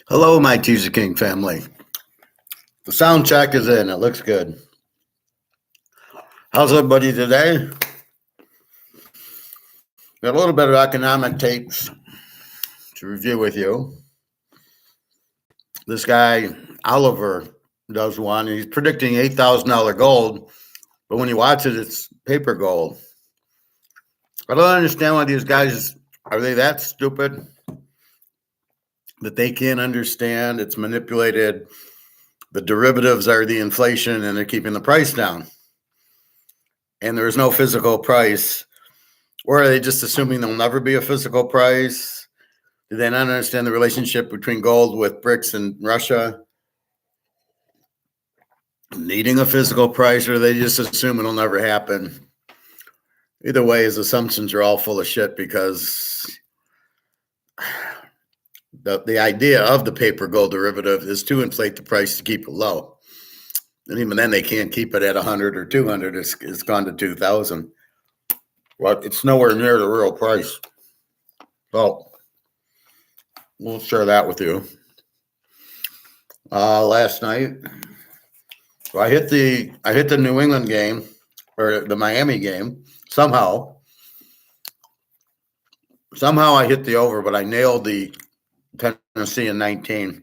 Hello, my Teaserking family. The sound check is in. It looks good. How's everybody today? Got a little bit of economic tapes to review with you. This guy, Oliver, does one. He's predicting $8,000 gold, but when you watch it, it's paper gold. I don't understand why these guys, are they that stupid that they can't understand it's manipulated? The derivatives are the inflation and they're keeping the price down. And there is no physical price. Or are they just assuming there'll never be a physical price? Do they not understand the relationship between gold with BRICS and Russia needing a physical price, or they just assume it'll never happen? Either way, his assumptions are all full of shit because the idea of the paper gold derivative is to inflate the price to keep it low. And even then, they can't keep it at 100 or 200. It's gone to 2,000. Well, it's nowhere near the real price. So we'll share that with you. Last night, I hit the New England game or the Miami game somehow. Somehow I hit the over, but I nailed the Tennessee in 19.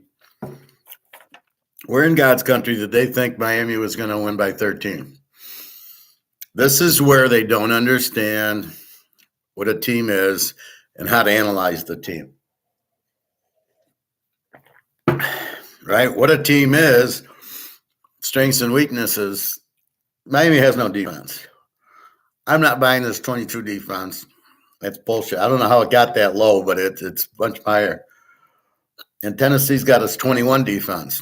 We're in God's country that they think Miami was going to win by 13. This is where they don't understand what a team is and how to analyze the team. Right? What a team is, strengths and weaknesses. Miami has no defense. I'm not buying this 22 defense. That's bullshit. I don't know how it got that low, but it's much higher. And Tennessee's got its 21 defense.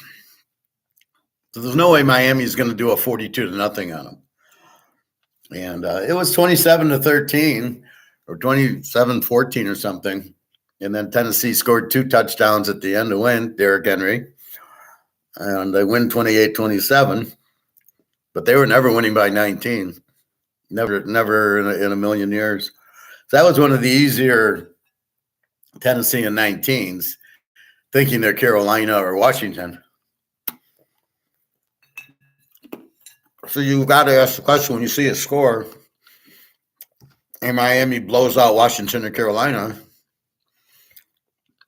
So there's no way Miami's going to do a 42-0 on them. And it was 27-13 or 27-14 or something. And then Tennessee scored 2 touchdowns at the end to win, Derrick Henry. And they win 28-27. But they were never winning by 19. Never in a million years. So that was one of the easier Tennessee in 19s, thinking they're Carolina or Washington. So you've got to ask the question when you see a score and Miami blows out Washington or Carolina,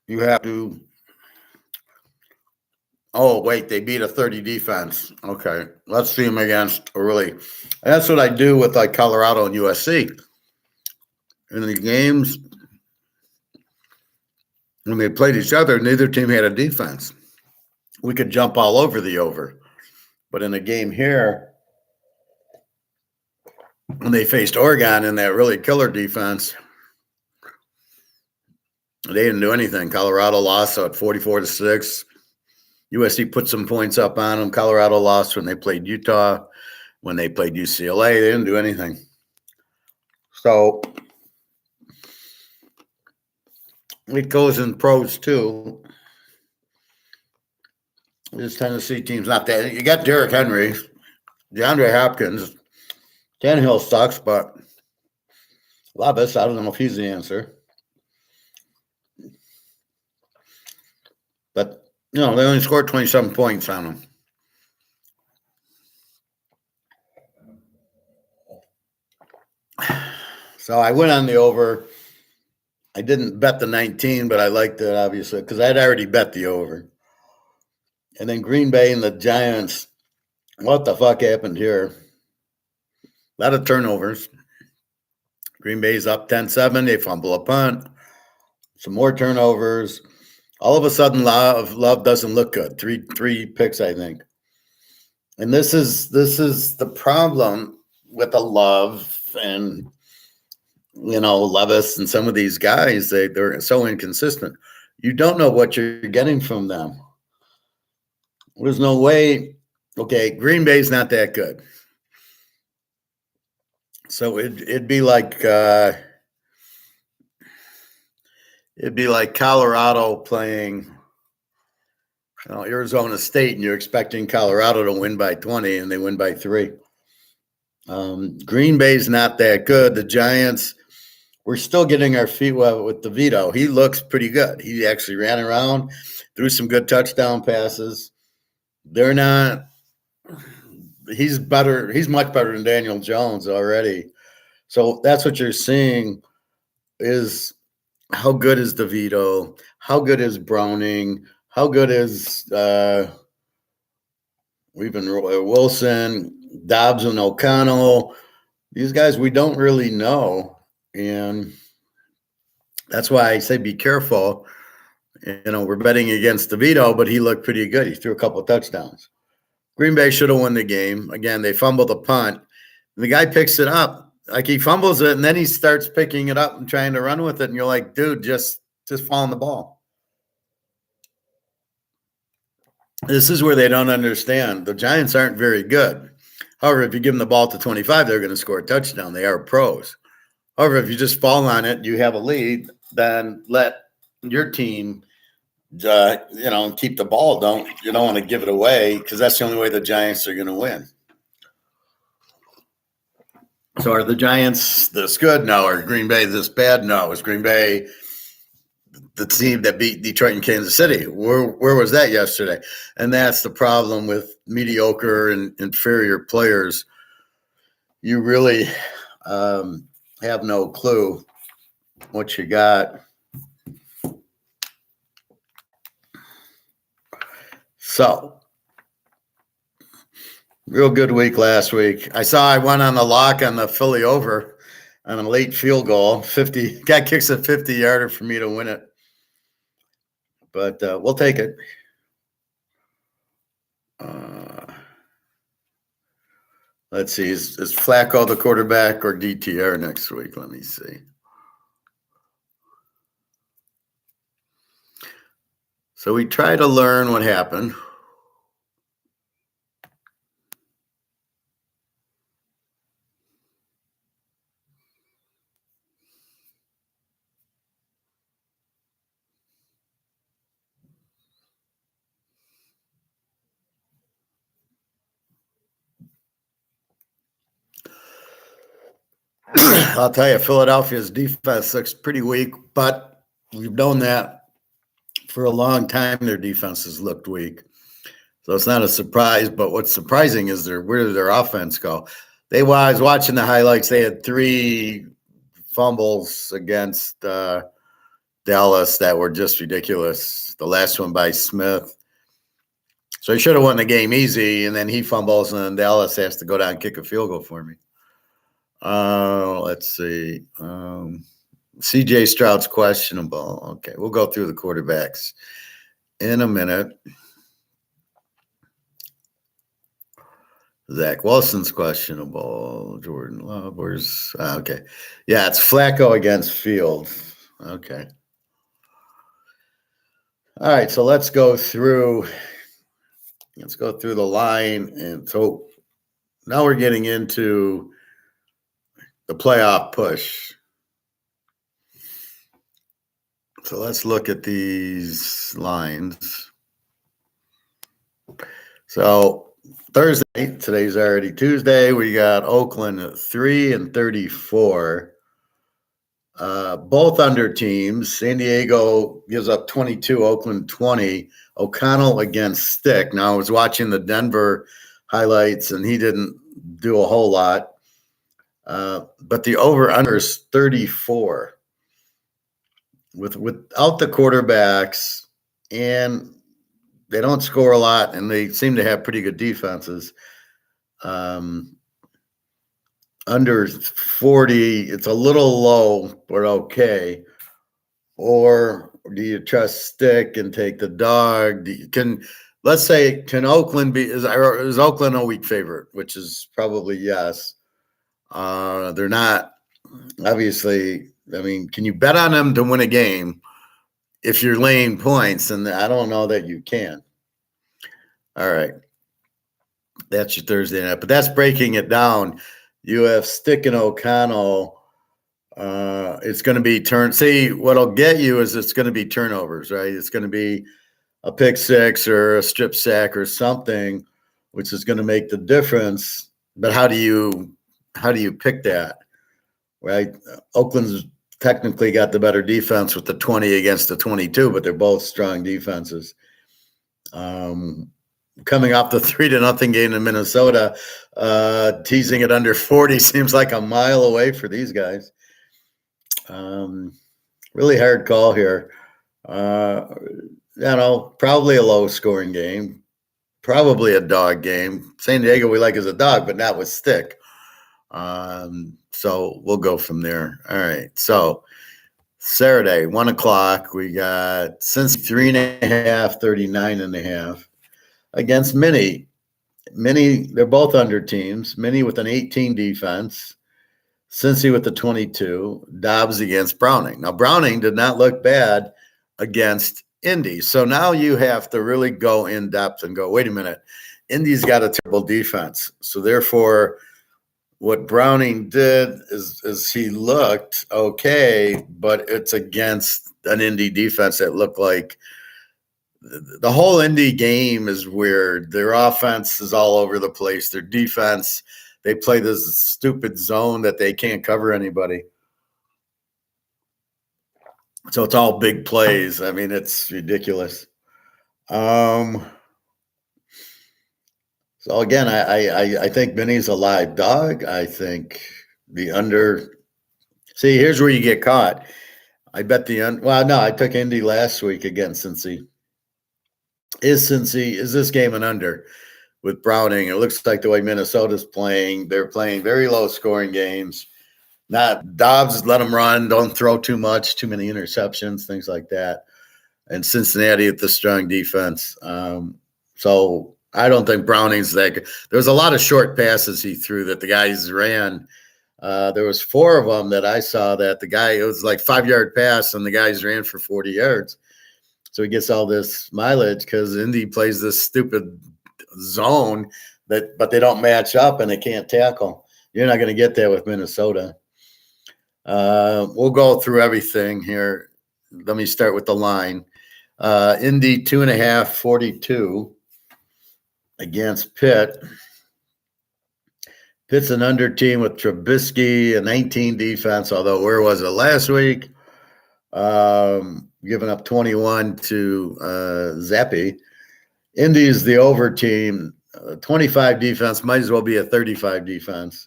you have to, oh, wait, they beat a 30 defense. Okay, let's see them against a really, and that's what I do with like Colorado and USC. In the games, when they played each other, neither team had a defense. We could jump all over the over. But in a game here, when they faced Oregon in that really killer defense, they didn't do anything. Colorado lost at 44-6. USC put some points up on them. Colorado lost when they played Utah. When they played UCLA, they didn't do anything. So it goes in pros too. This Tennessee team's not that. You got Derrick Henry, DeAndre Hopkins. Tannehill sucks, but Levis, I don't know if he's the answer. But, they only scored 27 points on him. So I went on the over. I didn't bet the 19, but I liked it, obviously, because I'd already bet the over. And then Green Bay and the Giants, what the fuck happened here? A lot of turnovers. Green Bay's up 10-7. They fumble a punt. Some more turnovers. All of a sudden, Love doesn't look good. Three picks, I think. And this is the problem with the Love and Levis and some of these guys. They're so inconsistent. You don't know what you're getting from them. There's no way. Okay, Green Bay's not that good. So it'd be like Colorado playing Arizona State, and you're expecting Colorado to win by 20, and they win by 3. Green Bay's not that good. The Giants we're still getting our feet wet with DeVito. He looks pretty good. He actually ran around, threw some good touchdown passes. They're not. He's better. He's much better than Daniel Jones already. So that's what you're seeing is how good is DeVito? How good is Browning? How good is we've been Wilson, Dobbs, and O'Connell? These guys we don't really know, and that's why I say be careful. We're betting against DeVito, but he looked pretty good. He threw a couple of touchdowns. Green Bay should have won the game. Again, they fumbled a punt. And the guy picks it up. Like he fumbles it, and then he starts picking it up and trying to run with it. And you're like, dude, just fall on the ball. This is where they don't understand. The Giants aren't very good. However, if you give them the ball to 25, they're going to score a touchdown. They are pros. However, if you just fall on it, you have a lead, then let your team keep the ball. You don't want to give it away because that's the only way the Giants are going to win. So are the Giants this good? No. Are Green Bay this bad? No. Is Green Bay the team that beat Detroit and Kansas City? Where was that yesterday? And that's the problem with mediocre and inferior players. You really have no clue what you got. So, real good week last week. I went on the lock on the Philly over on a late field goal. 50 guy kicks a 50-yarder for me to win it. But we'll take it. Let's see. Is Flacco the quarterback or DTR next week? Let me see. So we try to learn what happened. I'll tell you, Philadelphia's defense looks pretty weak, but we've known that for a long time. Their defense has looked weak. So it's not a surprise, but what's surprising is where did their offense go? I was watching the highlights. They had 3 fumbles against Dallas that were just ridiculous. The last one by Smith. So he should have won the game easy, and then he fumbles, and then Dallas has to go down and kick a field goal for me. Let's see. CJ Stroud's questionable. Okay, we'll go through the quarterbacks in a minute. Zach Wilson's questionable. Jordan Love, okay. Yeah, it's Flacco against Fields. Okay. All right, so let's go through the line. And so now we're getting into the playoff push. So let's look at these lines. So Thursday, today's already Tuesday. We got Oakland at 3-34. Both under teams. San Diego gives up 22, Oakland 20. O'Connell against Stick. Now I was watching the Denver highlights, and he didn't do a whole lot. But the over-under is 34. Without the quarterbacks, and they don't score a lot, and they seem to have pretty good defenses. Under 40, it's a little low, but okay. Or do you trust Stick and take the dog? Can Oakland is Oakland a weak favorite? Which is probably yes. They're not, obviously. I mean, can you bet on them to win a game if you're laying points? And I don't know that you can. All right. That's your Thursday night. But that's breaking it down. You have Stick and O'Connell. It's going to be See, what'll get you is it's going to be turnovers, right? It's going to be a pick six or a strip sack or something, which is going to make the difference. But how do you pick that, right? Oakland's technically got the better defense with the 20 against the 22, but they're both strong defenses. Coming off the 3-0 game in Minnesota, teasing it under 40 seems like a mile away for these guys. Really hard call here. Probably a low-scoring game, probably a dog game. San Diego we like as a dog, but not with stick. So we'll go from there. All right. So Saturday, 1 o'clock, we got Cincy 3.5, 39.5 against Mini. Mini, they're both under teams. Mini with an 18 defense. Cincy with the 22. Dobbs against Browning. Now, Browning did not look bad against Indy. So now you have to really go in depth and go, wait a minute, Indy's got a terrible defense. So therefore, what Browning did is he looked okay, but it's against an Indy defense that looked like the whole Indy game is weird. Their offense is all over the place. Their defense, they play this stupid zone that they can't cover anybody. So it's all big plays. I mean, it's ridiculous. So again, I think Minnie's a live dog. I think the under. See, here's where you get caught. I bet the under. Well, no, I took Indy last week against Cincy. Is this game an under with Browning? It looks like the way Minnesota's playing. They're playing very low scoring games. Not Dobbs, let them run. Don't throw too much, too many interceptions, things like that. And Cincinnati with the strong defense. So I don't think Browning's that good. There was a lot of short passes he threw that the guys ran. There was 4 of them that I saw that it was like 5-yard pass and the guys ran for 40 yards. So he gets all this mileage because Indy plays this stupid zone but they don't match up and they can't tackle. You're not going to get that with Minnesota. We'll go through everything here. Let me start with the line. Indy 2.5, 42 against Pitt. Pitt's an under team with Trubisky, a 19 defense, although where was it last week? Giving up 21 to Zappi. Indy is the over team, 25 defense, might as well be a 35 defense.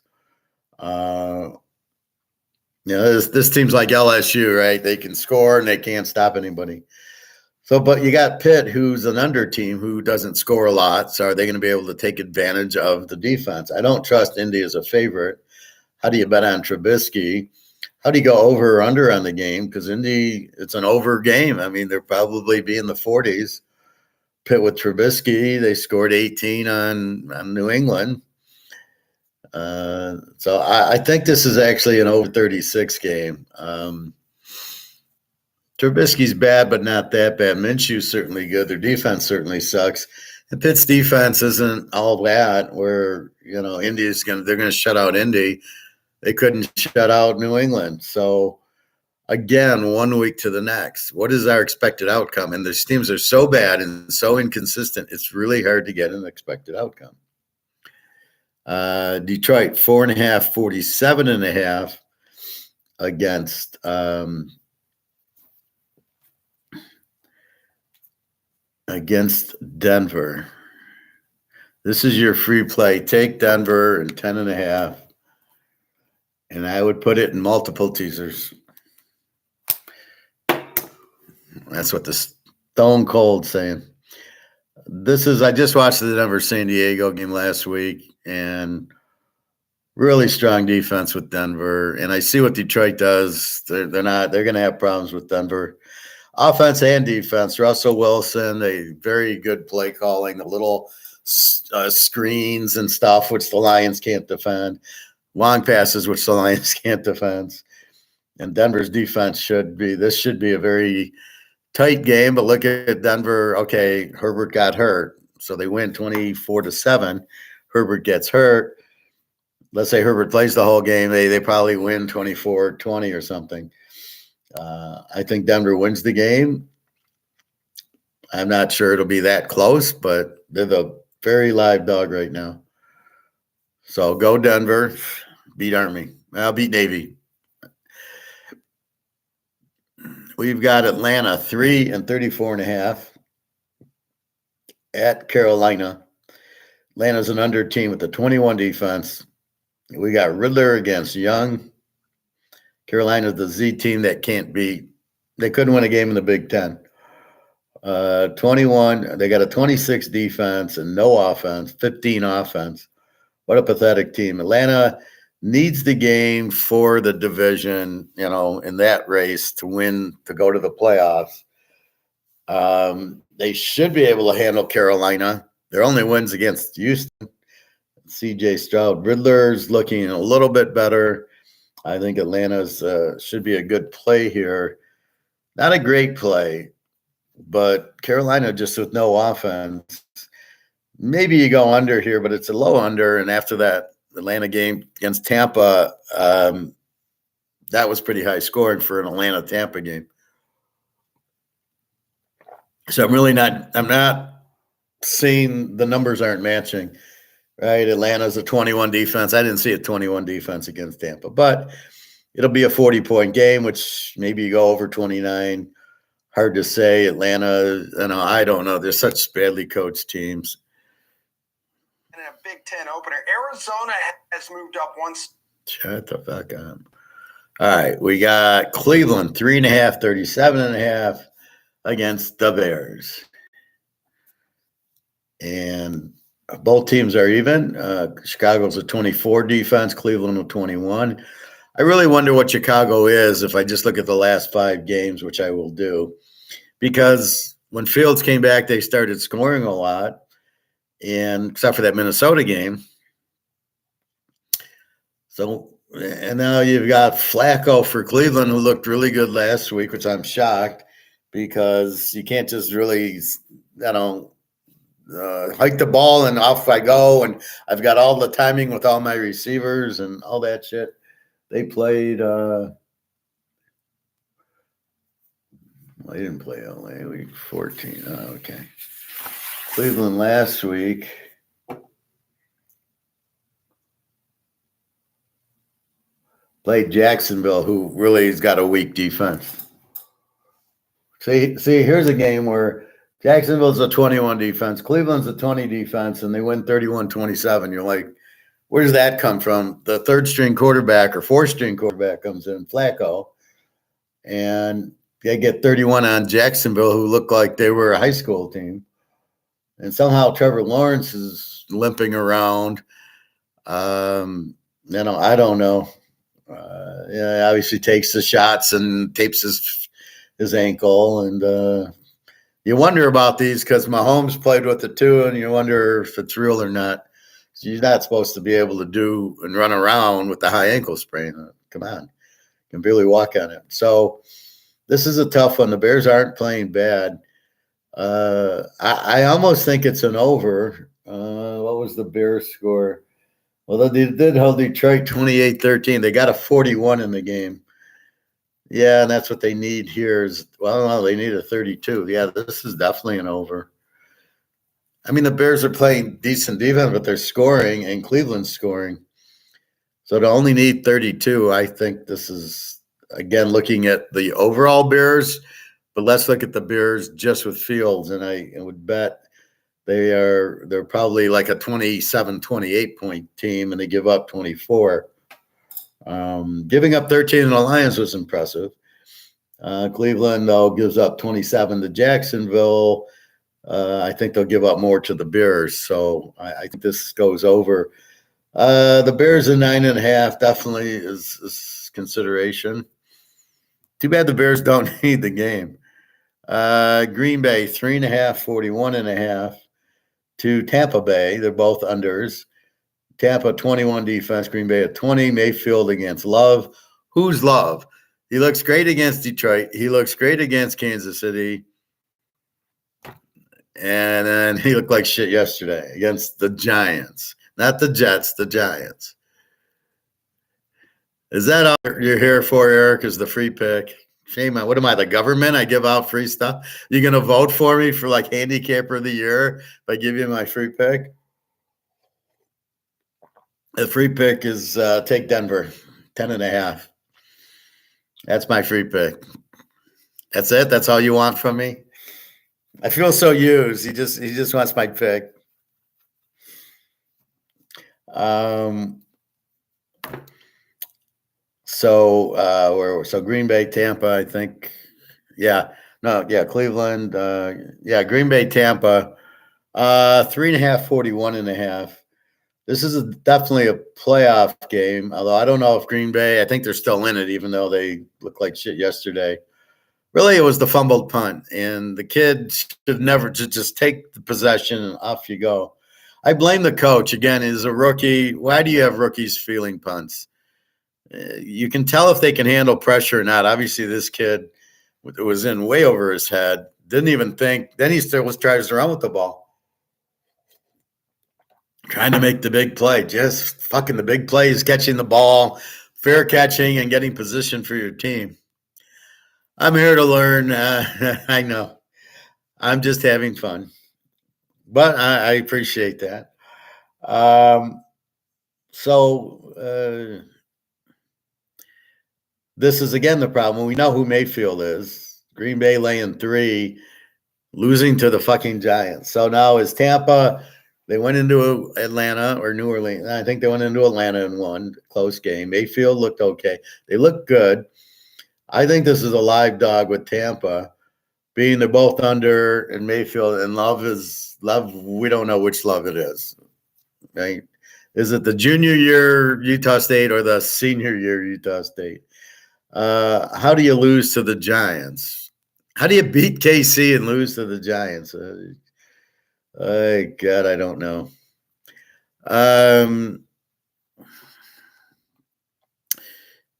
This team's like LSU, right? They can score and they can't stop anybody. So, but you got Pitt, who's an under team who doesn't score a lot. So are they going to be able to take advantage of the defense? I don't trust Indy as a favorite. How do you bet on Trubisky? How do you go over or under on the game? Because Indy, it's an over game. I mean, they'll probably be in the 40s. Pitt with Trubisky, they scored 18 on New England. So I think this is actually an over 36 game. Trubisky's bad, but not that bad. Minshew's certainly good. Their defense certainly sucks. And Pitt's defense isn't all that where, they're going to shut out Indy. They couldn't shut out New England. So, again, 1 week to the next. What is our expected outcome? And these teams are so bad and so inconsistent, it's really hard to get an expected outcome. Detroit, 4.5, 47.5 against Denver. This is your free play. Take Denver and 10.5. And I would put it in multiple teasers. That's what the Stone Cold saying. I just watched the Denver San Diego game last week and really strong defense with Denver. And I see what Detroit does. They're going to have problems with Denver. Offense and defense. Russell Wilson, a very good play calling, the little screens and stuff, which the Lions can't defend. Long passes, which the Lions can't defend. And Denver's defense should be a very tight game, but look at Denver. Okay, Herbert got hurt. So they win 24-7. Herbert gets hurt. Let's say Herbert plays the whole game. They probably win 24-20 or something. I think Denver wins the game. I'm not sure it'll be that close, but they're the very live dog right now. So go Denver, beat Army. I'll beat Navy. We've got Atlanta 3-34.5 at Carolina. Atlanta's an under team with a 21 defense. We got Riddler against Young. Carolina's the Z team that can't beat. They couldn't win a game in the Big Ten. 21. They got a 26 defense and no offense, 15 offense. What a pathetic team. Atlanta needs the game for the division, in that race to win, to go to the playoffs. They should be able to handle Carolina. Their only wins against Houston. CJ Stroud. Riddler's looking a little bit better. I think Atlanta's should be a good play here. Not a great play, but Carolina just with no offense. Maybe you go under here, but it's a low under. And after that Atlanta game against Tampa, that was pretty high scoring for an Atlanta-Tampa game. So I'm not seeing the numbers aren't matching, right? Atlanta's a 21 defense. I didn't see a 21 defense against Tampa, but it'll be a 40-point game, which maybe you go over 29. Hard to say. Atlanta, I don't know. They're such badly coached teams. In a Big Ten opener, Arizona has moved up once. Shut the fuck up. All right, we got Cleveland 3.5, 37.5 against the Bears. And both teams are even. Chicago's a 24 defense, Cleveland a 21. I really wonder what Chicago is if I just look at the last 5 games, which I will do. Because when Fields came back, they started scoring a lot, and except for that Minnesota game. So, and now you've got Flacco for Cleveland, who looked really good last week, which I'm shocked because you can't just really, hike the ball and off I go. And I've got all the timing with all my receivers and all that shit. They played. They didn't play LA week 14. Oh, okay. Cleveland last week. Played Jacksonville, who really has got a weak defense. See, here's a game where Jacksonville's a 21 defense, Cleveland's a 20 defense, and they win 31-27. You're like, where does that come from? The third-string quarterback or fourth-string quarterback comes in, Flacco, and they get 31 on Jacksonville, who looked like they were a high school team. And somehow Trevor Lawrence is limping around. I don't know. Obviously takes the shots and tapes his ankle, and you wonder about these because Mahomes played with it too, and you wonder if it's real or not. You're not supposed to be able to do and run around with the high ankle sprain. Come on, you can barely walk on it. So this is a tough one. The Bears aren't playing bad. I almost think it's an over. What was the Bears score? Well, they did hold Detroit 28-13. They got a 41 in the game. Yeah, and that's what they need here is, they need a 32. Yeah, this is definitely an over. I mean, the Bears are playing decent defense, but they're scoring, and Cleveland's scoring. So to only need 32, I think this is, again, looking at the overall Bears, but let's look at the Bears just with Fields, and I would bet they're probably like a 27, 28 point team, and they give up 24. Giving up 13 in the Lions was impressive. Cleveland, though, gives up 27 to Jacksonville. I think they'll give up more to the Bears. So I think this goes over. The Bears at 9.5 definitely is consideration. Too bad the Bears don't need the game. Green Bay 3.5, 41.5 to Tampa Bay. They're both unders. Tampa 21 defense, Green Bay at 20. Mayfield against Love. Who's Love? He looks great against Detroit. He looks great against Kansas City. And then he looked like shit yesterday against the Giants. Not the Jets, the Giants. Is that all you're here for, Eric, is the free pick? Shame on, what am I, the government? I give out free stuff. You going to vote for me for like handicapper of the year if I give you my free pick? The free pick is take Denver, 10.5. That's my free pick. That's it. That's all you want from me. I feel so used. He just wants my pick. So Green Bay, Tampa, I think. Yeah. No, yeah, Cleveland. Yeah, Green Bay, Tampa. 3.5, 41.5. This is definitely a playoff game. Although I don't know if Green Bay, I think they're still in it, even though they looked like shit yesterday. Really, it was the fumbled punt, and the kid should never just take the possession and off you go. I blame the coach. Again, he's a rookie. Why do you have rookies feeling punts? You can tell if they can handle pressure or not. Obviously, this kid was in way over his head. Didn't even think. Then he still was trying to run with the ball, trying to make the big play. Just fucking the big plays, catching the ball, fair catching, and getting position for your team. I'm here to learn. I know. I'm just having fun, but I appreciate that. So this is again the problem. We know who Mayfield is. Green Bay laying 3, losing to the fucking Giants. So now is Tampa. They went into Atlanta or New Orleans. I think they went into Atlanta and won. Close game. Mayfield looked okay. They looked good. I think this is a live dog with Tampa. Being they're both under and Mayfield and Love is Love. We don't know which Love it is, right? Is it the junior year Utah State or the senior year Utah State? How do you lose to the Giants? How do you beat KC and lose to the Giants? God, I don't know.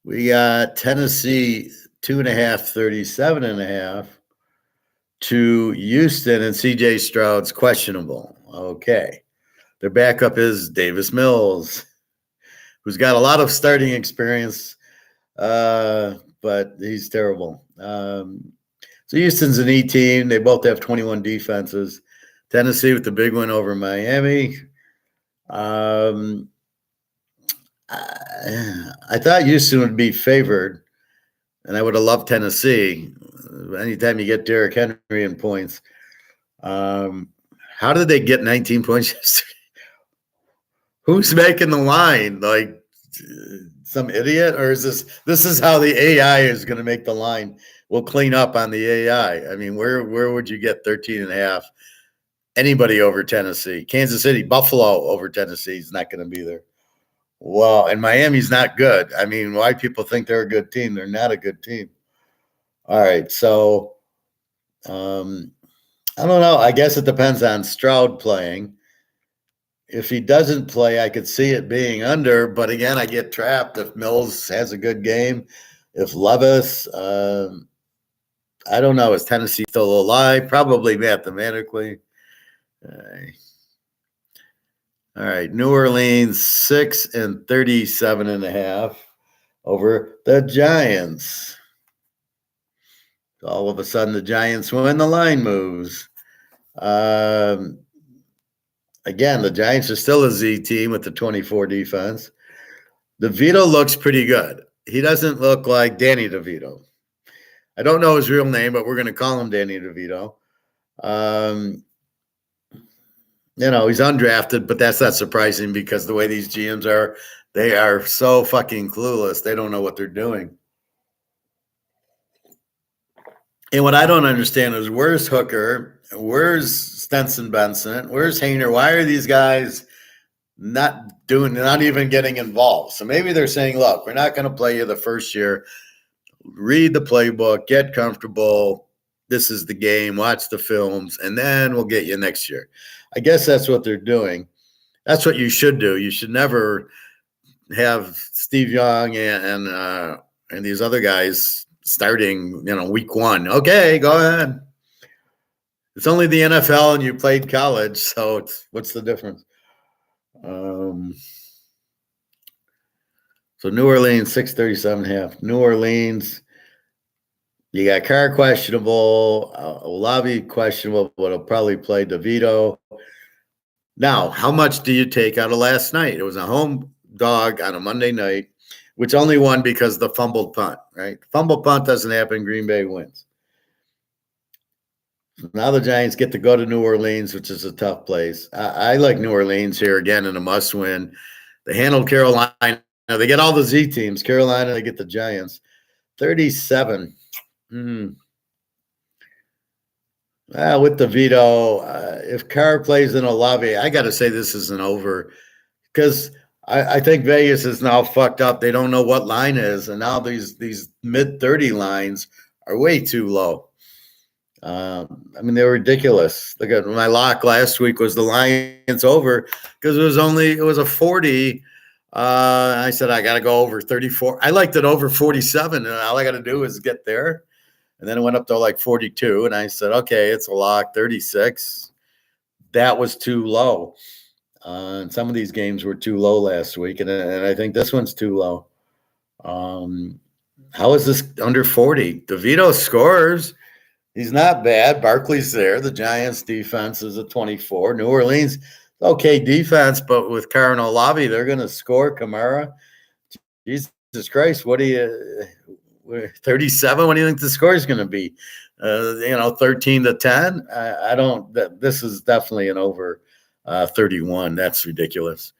We got Tennessee 2.5, 37.5 to Houston, and CJ Stroud's questionable. Okay. Their backup is Davis Mills, who's got a lot of starting experience, but he's terrible. So Houston's an E team. They both have 21 defenses. Tennessee with the big win over Miami. I thought Houston would be favored, and I would have loved Tennessee. Anytime you get Derrick Henry in points. How did they get 19 points yesterday? Who's making the line? Like some idiot? Or is this is how the AI is going to make the line? We'll clean up on the AI. I mean, where would you get 13.5? Anybody over Tennessee? Kansas City, Buffalo over Tennessee is not going to be there. Well, and Miami's not good. I mean, why people think they're a good team? They're not a good team. All right, so I don't know. I guess it depends on Stroud playing. If he doesn't play, I could see it being under. But again, I get trapped if Mills has a good game. If Levis, I don't know. Is Tennessee still alive? Probably mathematically. All right. New Orleans 6 and 37.5 over the Giants. All of a sudden, the Giants win. The line moves. Again, the Giants are still a Z team with the 24 defense. DeVito looks pretty good. He doesn't look like Danny DeVito. I don't know his real name, but we're going to call him Danny DeVito. He's undrafted, but that's not surprising because the way these GMs are, they are so fucking clueless. They don't know what they're doing. And what I don't understand is where's Hooker? Where's Stenson Benson? Where's Hayner? Why are these guys not even getting involved? So maybe they're saying, look, we're not going to play you the first year. Read the playbook, get comfortable. This is the game. Watch the films, and then we'll get you next year. I guess that's what they're doing. That's what you should do. You should never have Steve Young and these other guys starting, week 1. Okay, go ahead. It's only the NFL and you played college, so what's the difference? So New Orleans, 637.5. New Orleans, you got Carr questionable, Olave questionable, but he'll probably play DeVito. Now, how much do you take out of last night? It was a home dog on a Monday night, which only won because the fumbled punt, right? Fumbled punt doesn't happen, Green Bay wins. Now the Giants get to go to New Orleans, which is a tough place. I like New Orleans here again in a must-win. They handled Carolina. They get all the Z teams. Carolina, they get the Giants. 37. With the veto, if Carr plays in Olave, I got to say this is an over because I think Vegas is now fucked up. They don't know what line is, and now these mid-30 lines are way too low. I mean, they were ridiculous. Look at my lock last week was the Lions over because it was a 40. I said I got to go over 34. I liked it over 47, and all I got to do is get there. And then it went up to like 42, and I said, okay, it's a lock. 36. That was too low. And some of these games were too low last week, and I think this one's too low. How is this under 40? DeVito scores. He's not bad. Barkley's there. The Giants' defense is a 24. New Orleans, okay defense, but with Carr and Olave, they're going to score. Kamara, Jesus Christ, what do you? 37. What do you think the score is going to be? 13-10. I don't. This is definitely an over 31. That's ridiculous.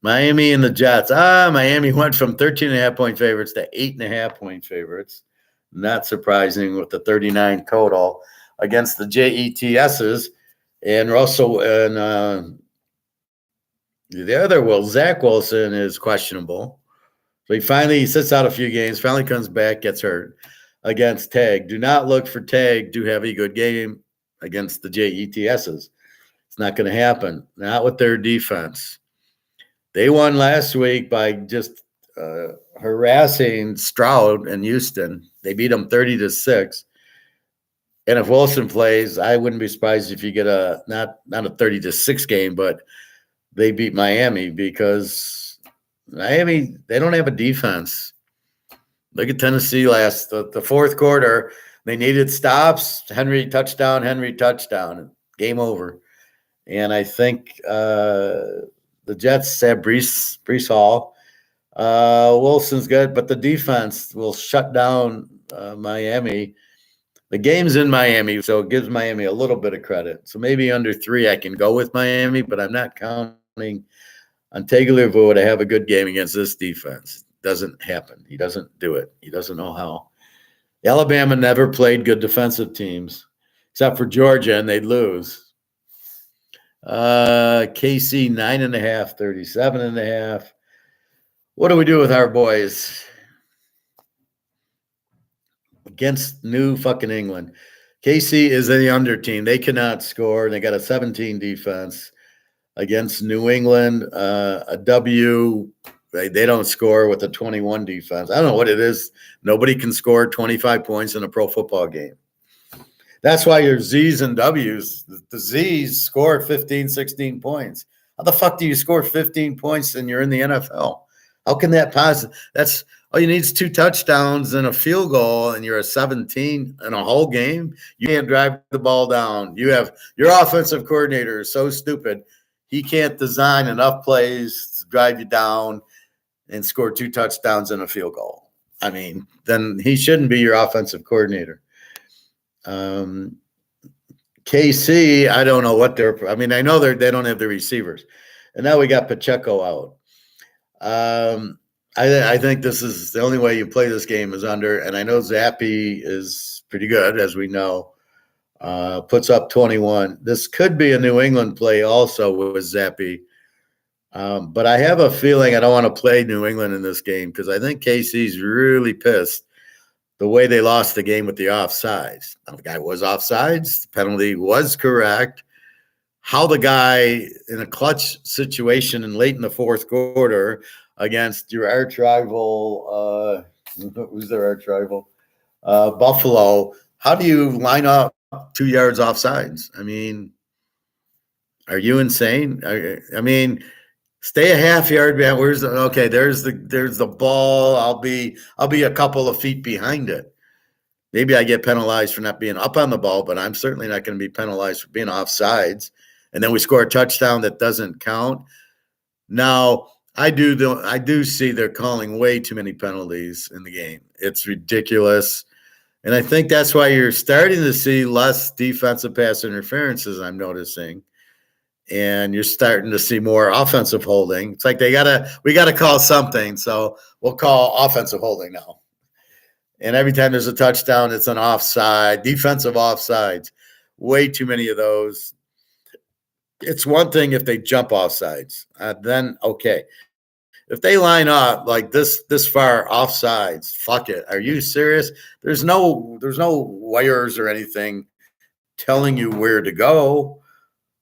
Miami and the Jets. Miami went from 13.5-point favorites to 8.5-point favorites. Not surprising with the 39 total against the JETSs and Russell and the other Zach Wilson is questionable. So he sits out a few games, finally comes back, gets hurt against Tag. Do not look for Tag to have a good game against the JETSs. It's not going to happen. Not with their defense. They won last week by just harassing Stroud and Houston. They beat them 30-6. And if Wilson plays, I wouldn't be surprised if you get a not a 30-6 game, but they beat Miami because Miami, they don't have a defense. Look at Tennessee the fourth quarter. They needed stops. Henry touchdown, game over. And I think the Jets have Breece Hall. Wilson's good, but the defense will shut down Miami. The game's in Miami, so it gives Miami a little bit of credit. So maybe under 3, I can go with Miami, but I'm not counting on Tagovailoa to have a good game against this defense. Doesn't happen. He doesn't do it. He doesn't know how. Alabama never played good defensive teams, except for Georgia, and they'd lose. KC 9.5, 37.5. What do we do with our boys against New fucking England? KC is the under team. They cannot score. They got a 17 defense against New England. A W. They don't score with a 21 defense. I don't know what it is. Nobody can score 25 points in a pro football game. That's why your Z's and W's, the Z's score 15, 16 points. How the fuck do you score 15 points and you're in the NFL? How can that possibly? That's all you need is 2 touchdowns and a field goal, and you're a 17 in a whole game. You can't drive the ball down. You have your offensive coordinator is so stupid. He can't design enough plays to drive you down and score 2 touchdowns and a field goal. I mean, then he shouldn't be your offensive coordinator. KC, I don't know what I know they don't have the receivers. And now we got Pacheco out. I think this is the only way you play this game is under, and I know Zappy is pretty good, as we know. Puts up 21. This could be a New England play also with Zappy. But I have a feeling I don't want to play New England in this game because I think KC's really pissed the way they lost the game with the offsides. Now, the guy was offsides. The penalty was correct. How the guy in a clutch situation and late in the fourth quarter against your arch rival, who's their arch rival? Buffalo. How do you line up 2 yards offsides? I mean, are you insane? I mean, stay a half yard behind. There's the ball. I'll be a couple of feet behind it. Maybe I get penalized for not being up on the ball, but I'm certainly not going to be penalized for being offsides. And then we score a touchdown that doesn't count. Now, I do see they're calling way too many penalties in the game. It's ridiculous. And I think that's why you're starting to see less defensive pass interferences, I'm noticing. And you're starting to see more offensive holding. It's like we gotta call something. So we'll call offensive holding now. And every time there's a touchdown, it's an offside, defensive offsides. Way too many of those. It's one thing if they jump offsides, then okay. If they line up like this far offsides, fuck it. Are you serious? There's no wires or anything telling you where to go.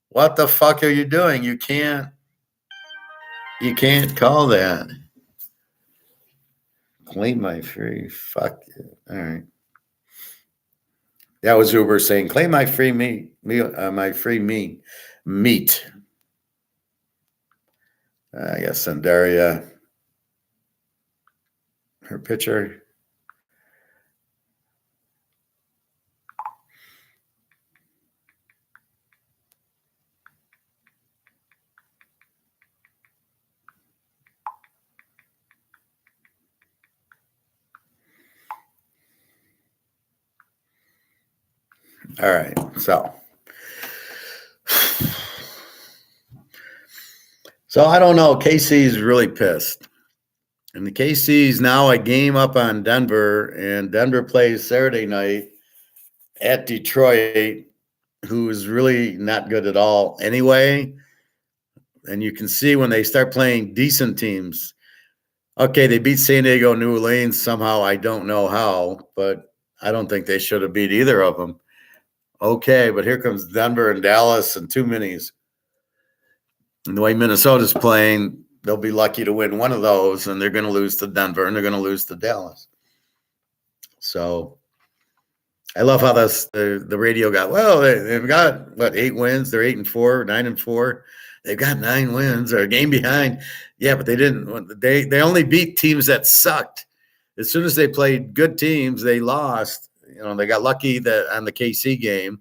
What the fuck are you doing? You can't call that. Claim my free. Fuck it. All right. That was Uber saying, claim my free meat. My free meat. I guess Sandaria. Her picture. All right, so I don't know. KC's really pissed, and the KC's now a game up on Denver, and Denver plays Saturday night at Detroit, who is really not good at all anyway. And you can see when they start playing decent teams. Okay, they beat San Diego, New Orleans somehow. I don't know how, but I don't think they should have beat either of them. Okay, but here comes Denver and Dallas and two minis. And the way Minnesota's playing, they'll be lucky to win one of those, and they're going to lose to Denver, and they're going to lose to Dallas. So I love how the radio got, well, they've got, 8 wins? They're 8-4, 9-4. They've got 9 wins. They're a game behind. Yeah, but they didn't. They only beat teams that sucked. As soon as they played good teams, they lost. They got lucky on the KC game,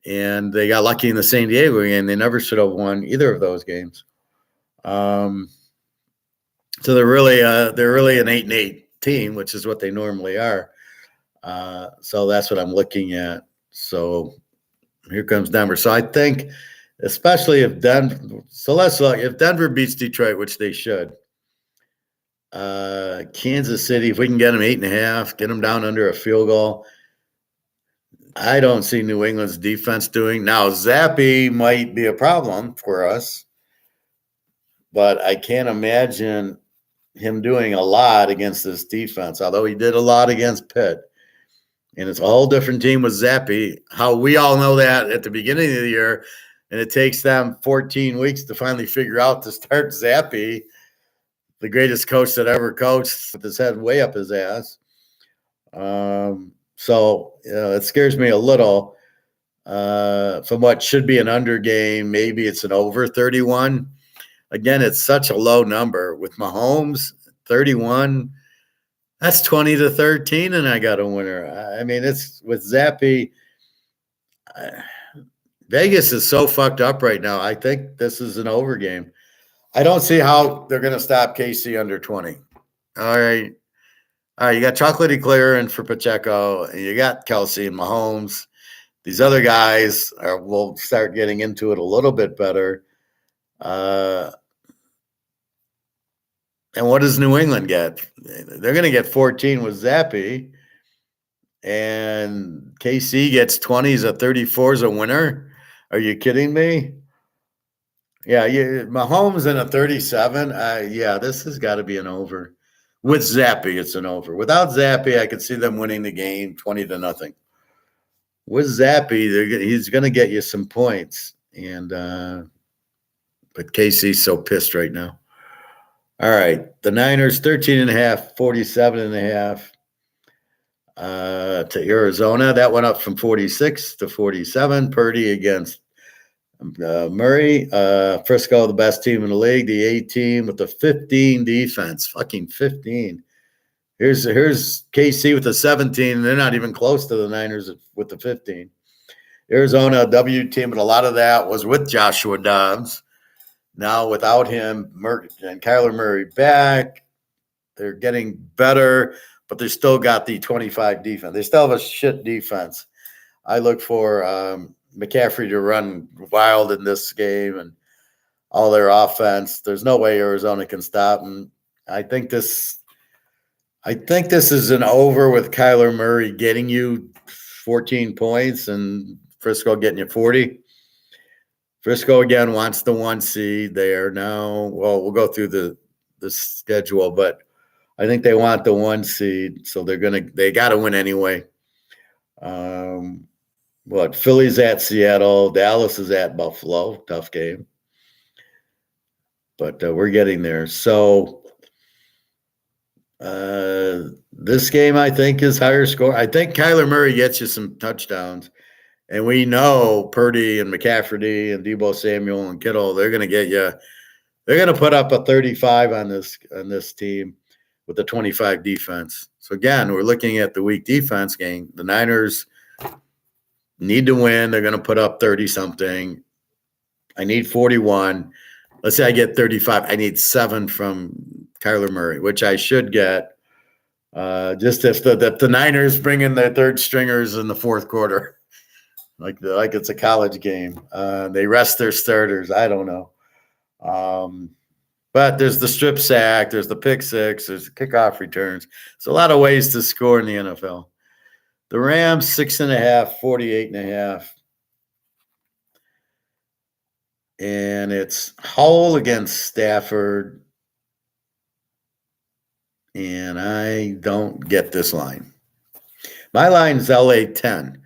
and they got lucky in the San Diego game. They never should have won either of those games. So they're really an 8-8 team, which is what they normally are. So that's what I'm looking at. So here comes Denver. So I think, especially if Denver, so let's look. If Denver beats Detroit, which they should, Kansas City, if we can get them 8.5, get them down under a field goal. I don't see New England's defense doing. Now, Zappy might be a problem for us, but I can't imagine him doing a lot against this defense, although he did a lot against Pitt. And it's a whole different team with Zappy. How we all know that at the beginning of the year, and it takes them 14 weeks to finally figure out to start Zappy, the greatest coach that ever coached, with his head way up his ass. So it scares me a little. From what should be an under game, maybe it's an over 31. Again, it's such a low number with Mahomes, 31. That's 20-13, and I got a winner. I mean, it's with Zappy. Vegas is so fucked up right now. I think this is an over game. I don't see how they're going to stop KC under 20. All right. You got Chocolatey Clear in for Pacheco, and you got Kelsey and Mahomes. These other guys will start getting into it a little bit better. And what does New England get? They're going to get 14 with Zappy, and KC gets 20s at 34 as a winner. Are you kidding me? Yeah, Mahomes in a 37. Yeah, this has got to be an over. With Zappy, it's an over. Without Zappy, I could see them winning the game 20-0. With Zappy, he's going to get you some points, and but KC's so pissed right now. All right, the Niners 13.5, 47.5 to Arizona. That went up from 46 to 47. Purdy against Murray. Frisco, the best team in the league, the A team with the 15 defense. Fucking 15. Here's KC with the 17. They're not even close to the Niners with the 15. Arizona, W team, but a lot of that was with Joshua Dobbs. Now without him, and Kyler Murray back, they're getting better. but they still got the 25 defense. They still have a shit defense. I look for McCaffrey to run wild in this game and all their offense. There's no way Arizona can stop them. I think this is an over with Kyler Murray getting you 14 points and Frisco getting you 40. Frisco again wants the 1 seed. They are now, well, we'll go through the schedule, but I think they want the 1 seed, so they got to win anyway. Philly's at Seattle, Dallas is at Buffalo, tough game, but we're getting there. So this game I think is higher score. I think Kyler Murray gets you some touchdowns, and we know Purdy and McCaffrey and Deebo Samuel and Kittle, they're going to get you. They're going to put up a 35 on this team with the 25 defense. So again, we're looking at the weak defense game. The Niners need to win. They're going to put up 30-something. I need 41. Let's say I get 35. I need 7 from Kyler Murray, which I should get. Just if the Niners bring in their third stringers in the fourth quarter, like it's a college game. They rest their starters. I don't know. But there's the strip sack, there's the pick six, there's kickoff returns. There's a lot of ways to score in the NFL. The Rams, 6.5, 48.5. And it's Hull against Stafford. And I don't get this line. My line is LA 10.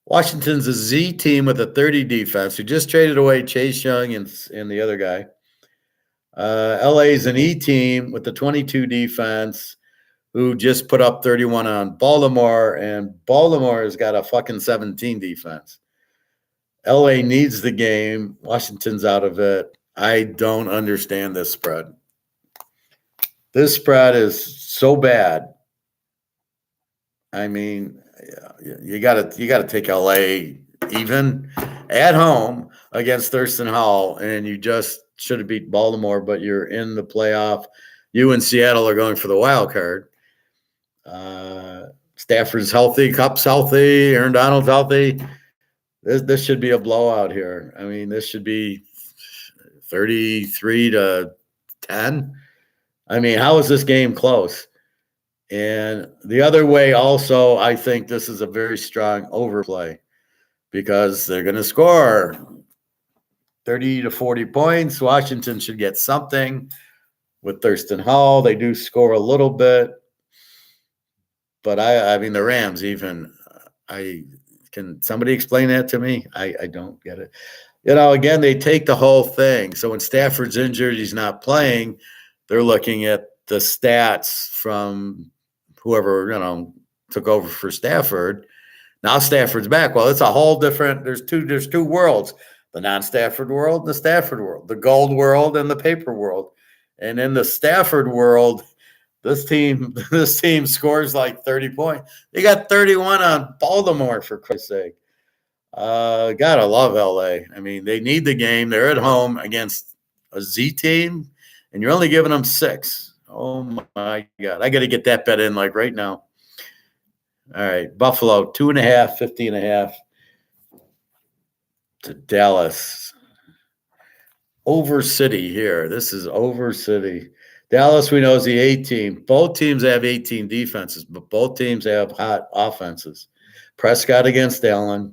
Washington's a Z team with a 30 defense who just traded away Chase Young and the other guy. LA's an E team with the 22 defense who just put up 31 on Baltimore, and Baltimore has got a fucking 17 defense. LA needs the game. Washington's out of it. I don't understand this spread. This spread is so bad. I mean, you got to take LA even at home against Thurston Hall, and you just should have beat Baltimore, but you're in the playoff. You and Seattle are going for the wild card. Stafford's healthy, Kupp's healthy, Aaron Donald's healthy. This should be a blowout here. I mean, this should be 33-10. I mean, how is this game close? And the other way also, I think this is a very strong overplay because they're going to score 30 to 40 points. Washington should get something with Thurston Hall. They do score a little bit. But I mean, the Rams even, can somebody explain that to me? I don't get it. Again, they take the whole thing. So when Stafford's injured, he's not playing. They're looking at the stats from whoever, took over for Stafford. Now Stafford's back. Well, it's a whole different, there's two worlds, the non-Stafford world and the Stafford world, the gold world and the paper world. And in the Stafford world, this team scores like 30 points. They got 31 on Baltimore, for Christ's sake. Gotta love LA. I mean, they need the game. They're at home against a Z team, and you're only giving them 6. Oh my God. I got to get that bet in like right now. All right. Buffalo, 2.5, 50.5 to Dallas. Over City here. This is over City. Dallas, we know, is the A team. Both teams have 18 defenses, but both teams have hot offenses. Prescott against Allen.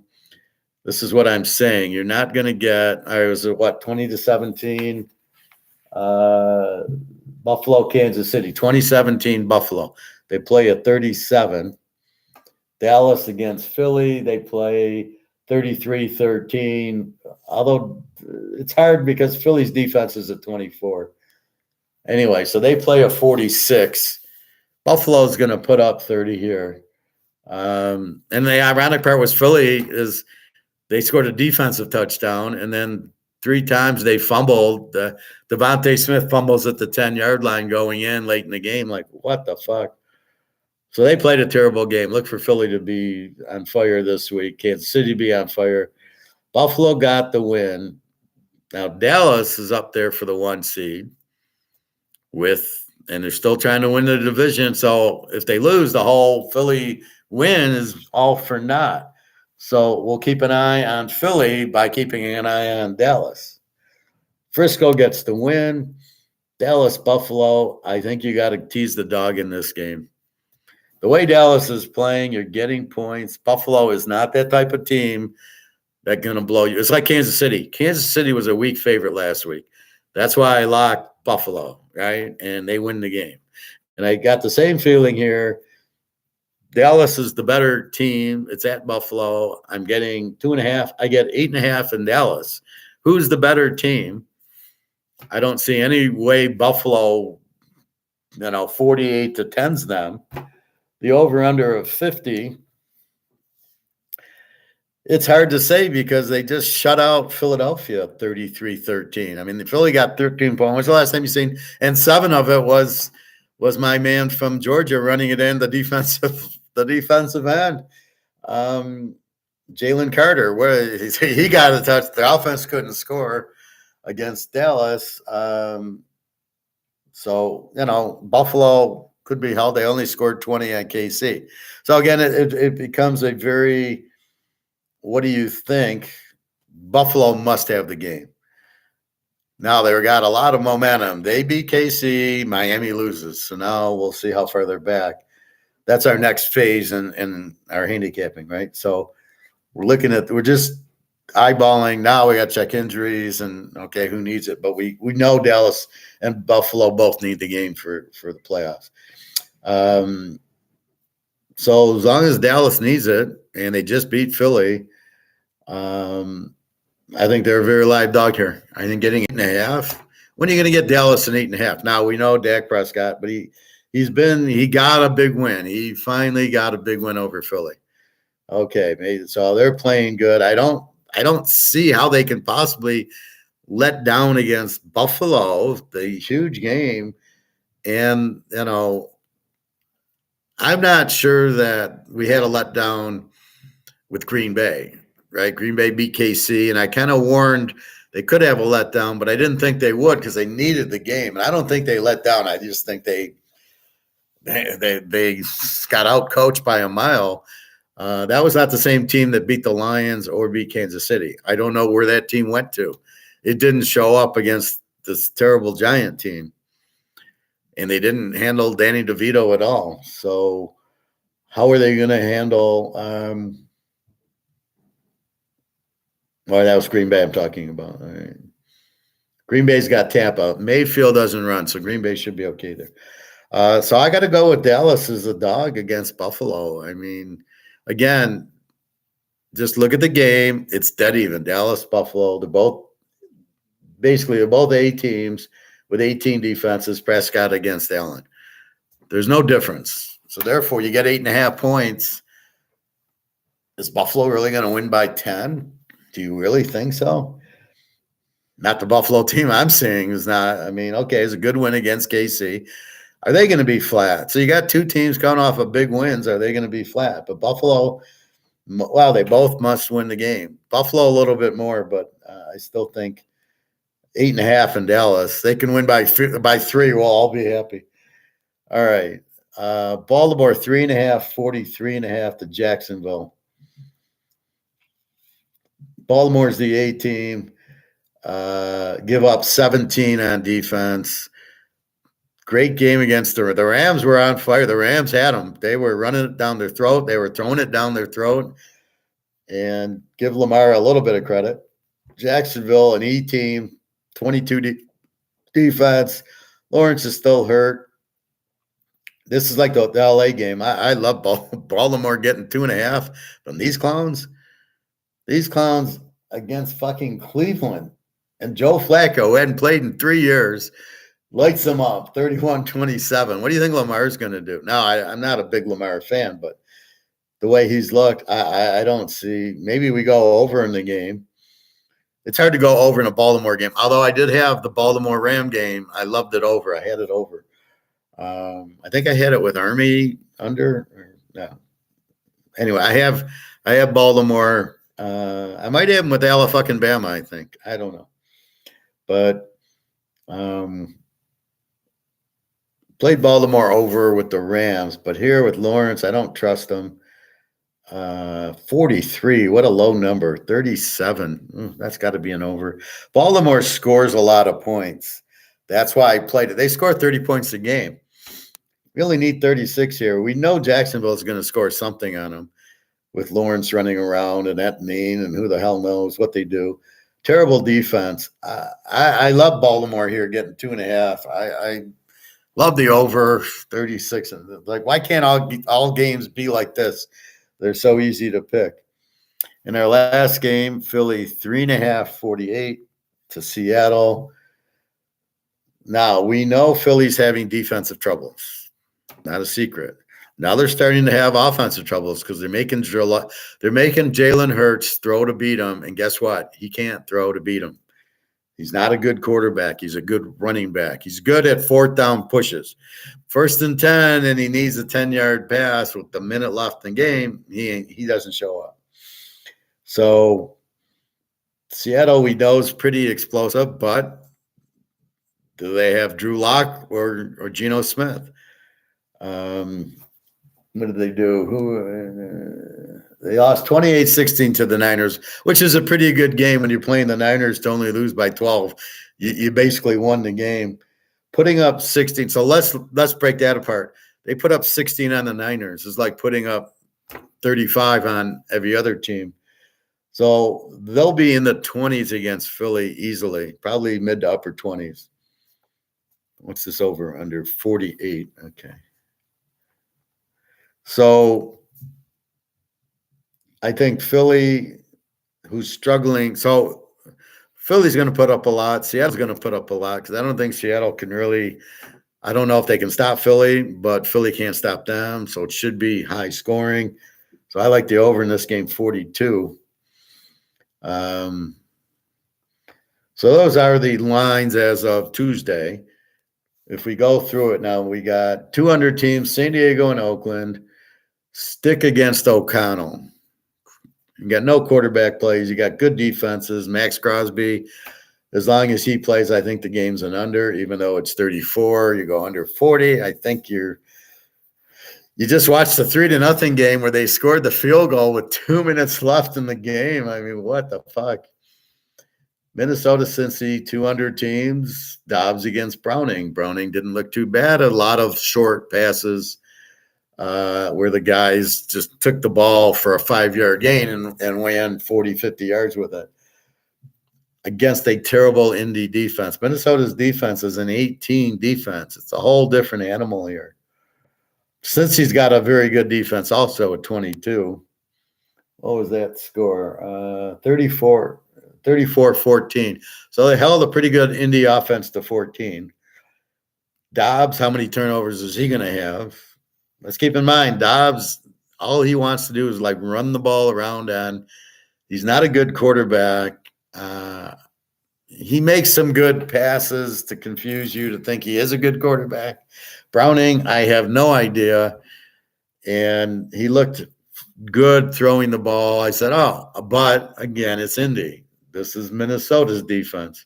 This is what I'm saying. You're not going to get, I was at 20-17. Buffalo, Kansas City, 2017 Buffalo. They play at 37. Dallas against Philly, they play 33-13. Although it's hard because Philly's defense is at 24. Anyway, so they play a 46. Buffalo's going to put up 30 here. And the ironic part was Philly is they scored a defensive touchdown, and then 3 times they fumbled. Devontae Smith fumbles at the 10-yard line going in late in the game. Like, what the fuck? So they played a terrible game. Look for Philly to be on fire this week. Kansas City be on fire. Buffalo got the win. Now, Dallas is up there for the 1 seed with and they're still trying to win the division. So if they lose, the whole Philly win is all for naught. So we'll keep an eye on Philly by keeping an eye on Dallas. Frisco gets the win. Dallas, Buffalo, I think you got to tease the dog in this game. The way Dallas is playing, you're getting points. Buffalo is not that type of team that's going to blow you. It's like Kansas City. Kansas City was a weak favorite last week. That's why I locked Buffalo, right? And they win the game. And I got the same feeling here. Dallas is the better team. It's at Buffalo. I'm getting 2.5. I get 8.5 in Dallas. Who's the better team? I don't see any way Buffalo, 48 to 10's them. The over-under of 50. It's hard to say because they just shut out Philadelphia 33-13. I mean, the Philly got 13 points. When's the last time you seen? And 7 of it was my man from Georgia running it in the defensive end. Jalen Carter, where he got a touch. The offense couldn't score against Dallas. So, Buffalo could be held. They only scored 20 on KC. So, again, it becomes a very, what do you think? Buffalo must have the game. Now, they've got a lot of momentum. They beat KC. Miami loses. So now we'll see how far they're back. That's our next phase in our handicapping, right? So we're just eyeballing. Now we got to check injuries and, okay, who needs it? But we know Dallas and Buffalo both need the game for the playoffs. So as long as Dallas needs it and they just beat Philly, I think they're a very live dog here. I think getting 8.5. When are you going to get Dallas an 8.5? Now we know Dak Prescott, but he got a big win. He finally got a big win over Philly. Okay, so they're playing good. I don't see how they can possibly let down against Buffalo, the huge game. And, I'm not sure that we had a letdown with Green Bay, right? Green Bay beat KC, and I kind of warned they could have a letdown, but I didn't think they would because they needed the game. And I don't think they let down. I just think they got out coached by a mile. That was not the same team that beat the Lions or beat Kansas City. I don't know where that team went to. It didn't show up against this terrible Giant team. And they didn't handle Danny DeVito at all. So how are they going to handle that was Green Bay I'm talking about. All right. Green Bay's got Tampa. Mayfield doesn't run, so Green Bay should be okay there. So I got to go with Dallas as a dog against Buffalo. I mean, again, just look at the game. It's dead even. Dallas, Buffalo, they're both A teams with 18 defenses. Prescott against Allen. There's no difference. So therefore, you get 8.5 points. Is Buffalo really going to win by 10? Do you really think so? Not the Buffalo team I'm seeing is not. I mean, okay, it's a good win against KC. Are they going to be flat? So you got two teams coming off of big wins. Are they going to be flat? But Buffalo, well, they both must win the game. Buffalo a little bit more, but I still think 8.5 in Dallas. They can win by 3. We'll all be happy. All right. Baltimore 3.5, 43.5 to Jacksonville. Baltimore's the A team. Give up 17 on defense. Great game against the Rams. Were on fire. The Rams had them. They were running it down their throat. They were throwing it down their throat. And give Lamar a little bit of credit. Jacksonville, an E team, 22 defense. Lawrence is still hurt. This is like the LA game. I love Baltimore getting 2.5 from these clowns. These clowns against fucking Cleveland. And Joe Flacco, who hadn't played in 3 years, lights them up, 31-27. What do you think Lamar's going to do? Now, I'm not a big Lamar fan, but the way he's looked, I don't see. Maybe we go over in the game. It's hard to go over in a Baltimore game, although I did have the Baltimore Ram game. I loved it over. I had it over. I think I had it with Army under. No. Anyway, I have Baltimore. I might have them with Alabama, I think. I don't know. But Played Baltimore over with the Rams, but here with Lawrence, I don't trust them. 43, what a low number. 37, that's got to be an over. Baltimore scores a lot of points. That's why I played it. They score 30 points a game. We only need 36 here. We know Jacksonville is going to score something on them with Lawrence running around and that mean and who the hell knows what they do. Terrible defense. I love Baltimore here getting 2.5. I love the over 36. Like, why can't all games be like this? They're so easy to pick. In our last game, Philly 3.5, 48 to Seattle. Now, we know Philly's having defensive troubles. Not a secret. Now they're starting to have offensive troubles because they're making Jalen Hurts throw to beat him, and guess what? He can't throw to beat him. He's not a good quarterback. He's a good running back. He's good at fourth down pushes. 1st and 10, and he needs a 10-yard pass with the minute left in the game. He doesn't show up. So Seattle, we know, is pretty explosive, but do they have Drew Lock or Geno Smith? What did they do? They lost 28-16 to the Niners, which is a pretty good game when you're playing the Niners to only lose by 12. You basically won the game. Putting up 16. So let's break that apart. They put up 16 on the Niners. It's like putting up 35 on every other team. So they'll be in the 20s against Philly easily, probably mid to upper 20s. What's this over? Under 48. Okay. So I think Philly, who's struggling, so Philly's going to put up a lot. Seattle's going to put up a lot because I don't think Seattle can really – I don't know if they can stop Philly, but Philly can't stop them, so it should be high scoring. So I like the over in this game, 42. So those are the lines as of Tuesday. If we go through it now, we got 200 teams, San Diego and Oakland. Stick against O'Connell. You got no quarterback plays. You got good defenses. Max Crosby, as long as he plays, I think the game's an under, even though it's 34. You go under 40. I think you just watched the 3-0 game where they scored the field goal with 2 minutes left in the game. I mean, what the fuck? Minnesota, Cincy, 200 teams. Dobbs against Browning. Browning didn't look too bad. A lot of short passes where the guys just took the ball for a 5-yard gain and ran 40, 50 yards with it against a terrible Indy defense. Minnesota's defense is an 18 defense. It's a whole different animal here. Cincy's got a very good defense also at 22. What was that score? 34-14. So they held a pretty good Indy offense to 14. Dobbs, how many turnovers is he going to have? Let's keep in mind, Dobbs, all he wants to do is like run the ball around, and he's not a good quarterback. He makes some good passes to confuse you to think he is a good quarterback. Browning, I have no idea. And he looked good throwing the ball. I said, oh, but again, it's Indy. This is Minnesota's defense.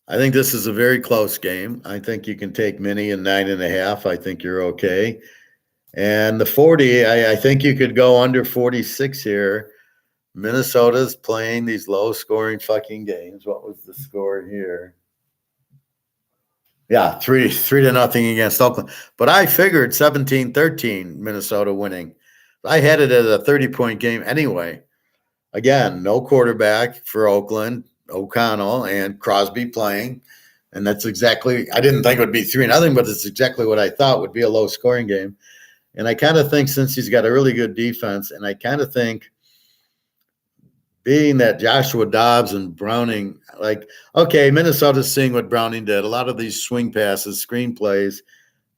I think this is a very close game. I think you can take Minnie in 9.5. I think you're okay. And the 40, I think you could go under 46 here. Minnesota's playing these low-scoring fucking games. What was the score here? Yeah, 3-0 against Oakland. But I figured 17-13 Minnesota winning. I had it as a 30-point game anyway. Again, no quarterback for Oakland. O'Connell and Crosby playing. And that's exactly, I didn't think it would be 3-0, but it's exactly what I thought would be a low scoring game. And I kind of think since he's got a really good defense, and I kind of think being that Joshua Dobbs and Browning, like, okay, Minnesota's seeing what Browning did. A lot of these swing passes, screen plays,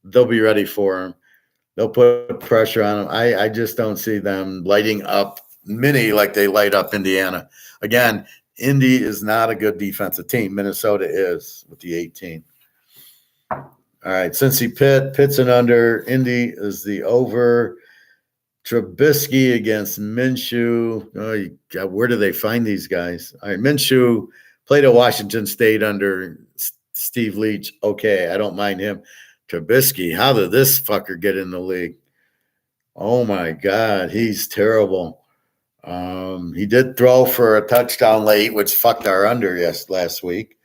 they'll be ready for him. They'll put pressure on him. I just don't see them lighting up Minnie like they light up Indiana. Again, Indy is not a good defensive team. Minnesota is with the 18. All right, Cincy Pitt's an under. Indy is the over. Trubisky against Minshew. Oh, God, where do they find these guys? All right, Minshew Played at Washington State under Steve Leach. Okay, I don't mind him. Trubisky, how did this fucker get in the league? Oh my God, he's terrible. He did throw for a touchdown late, which fucked our under last week.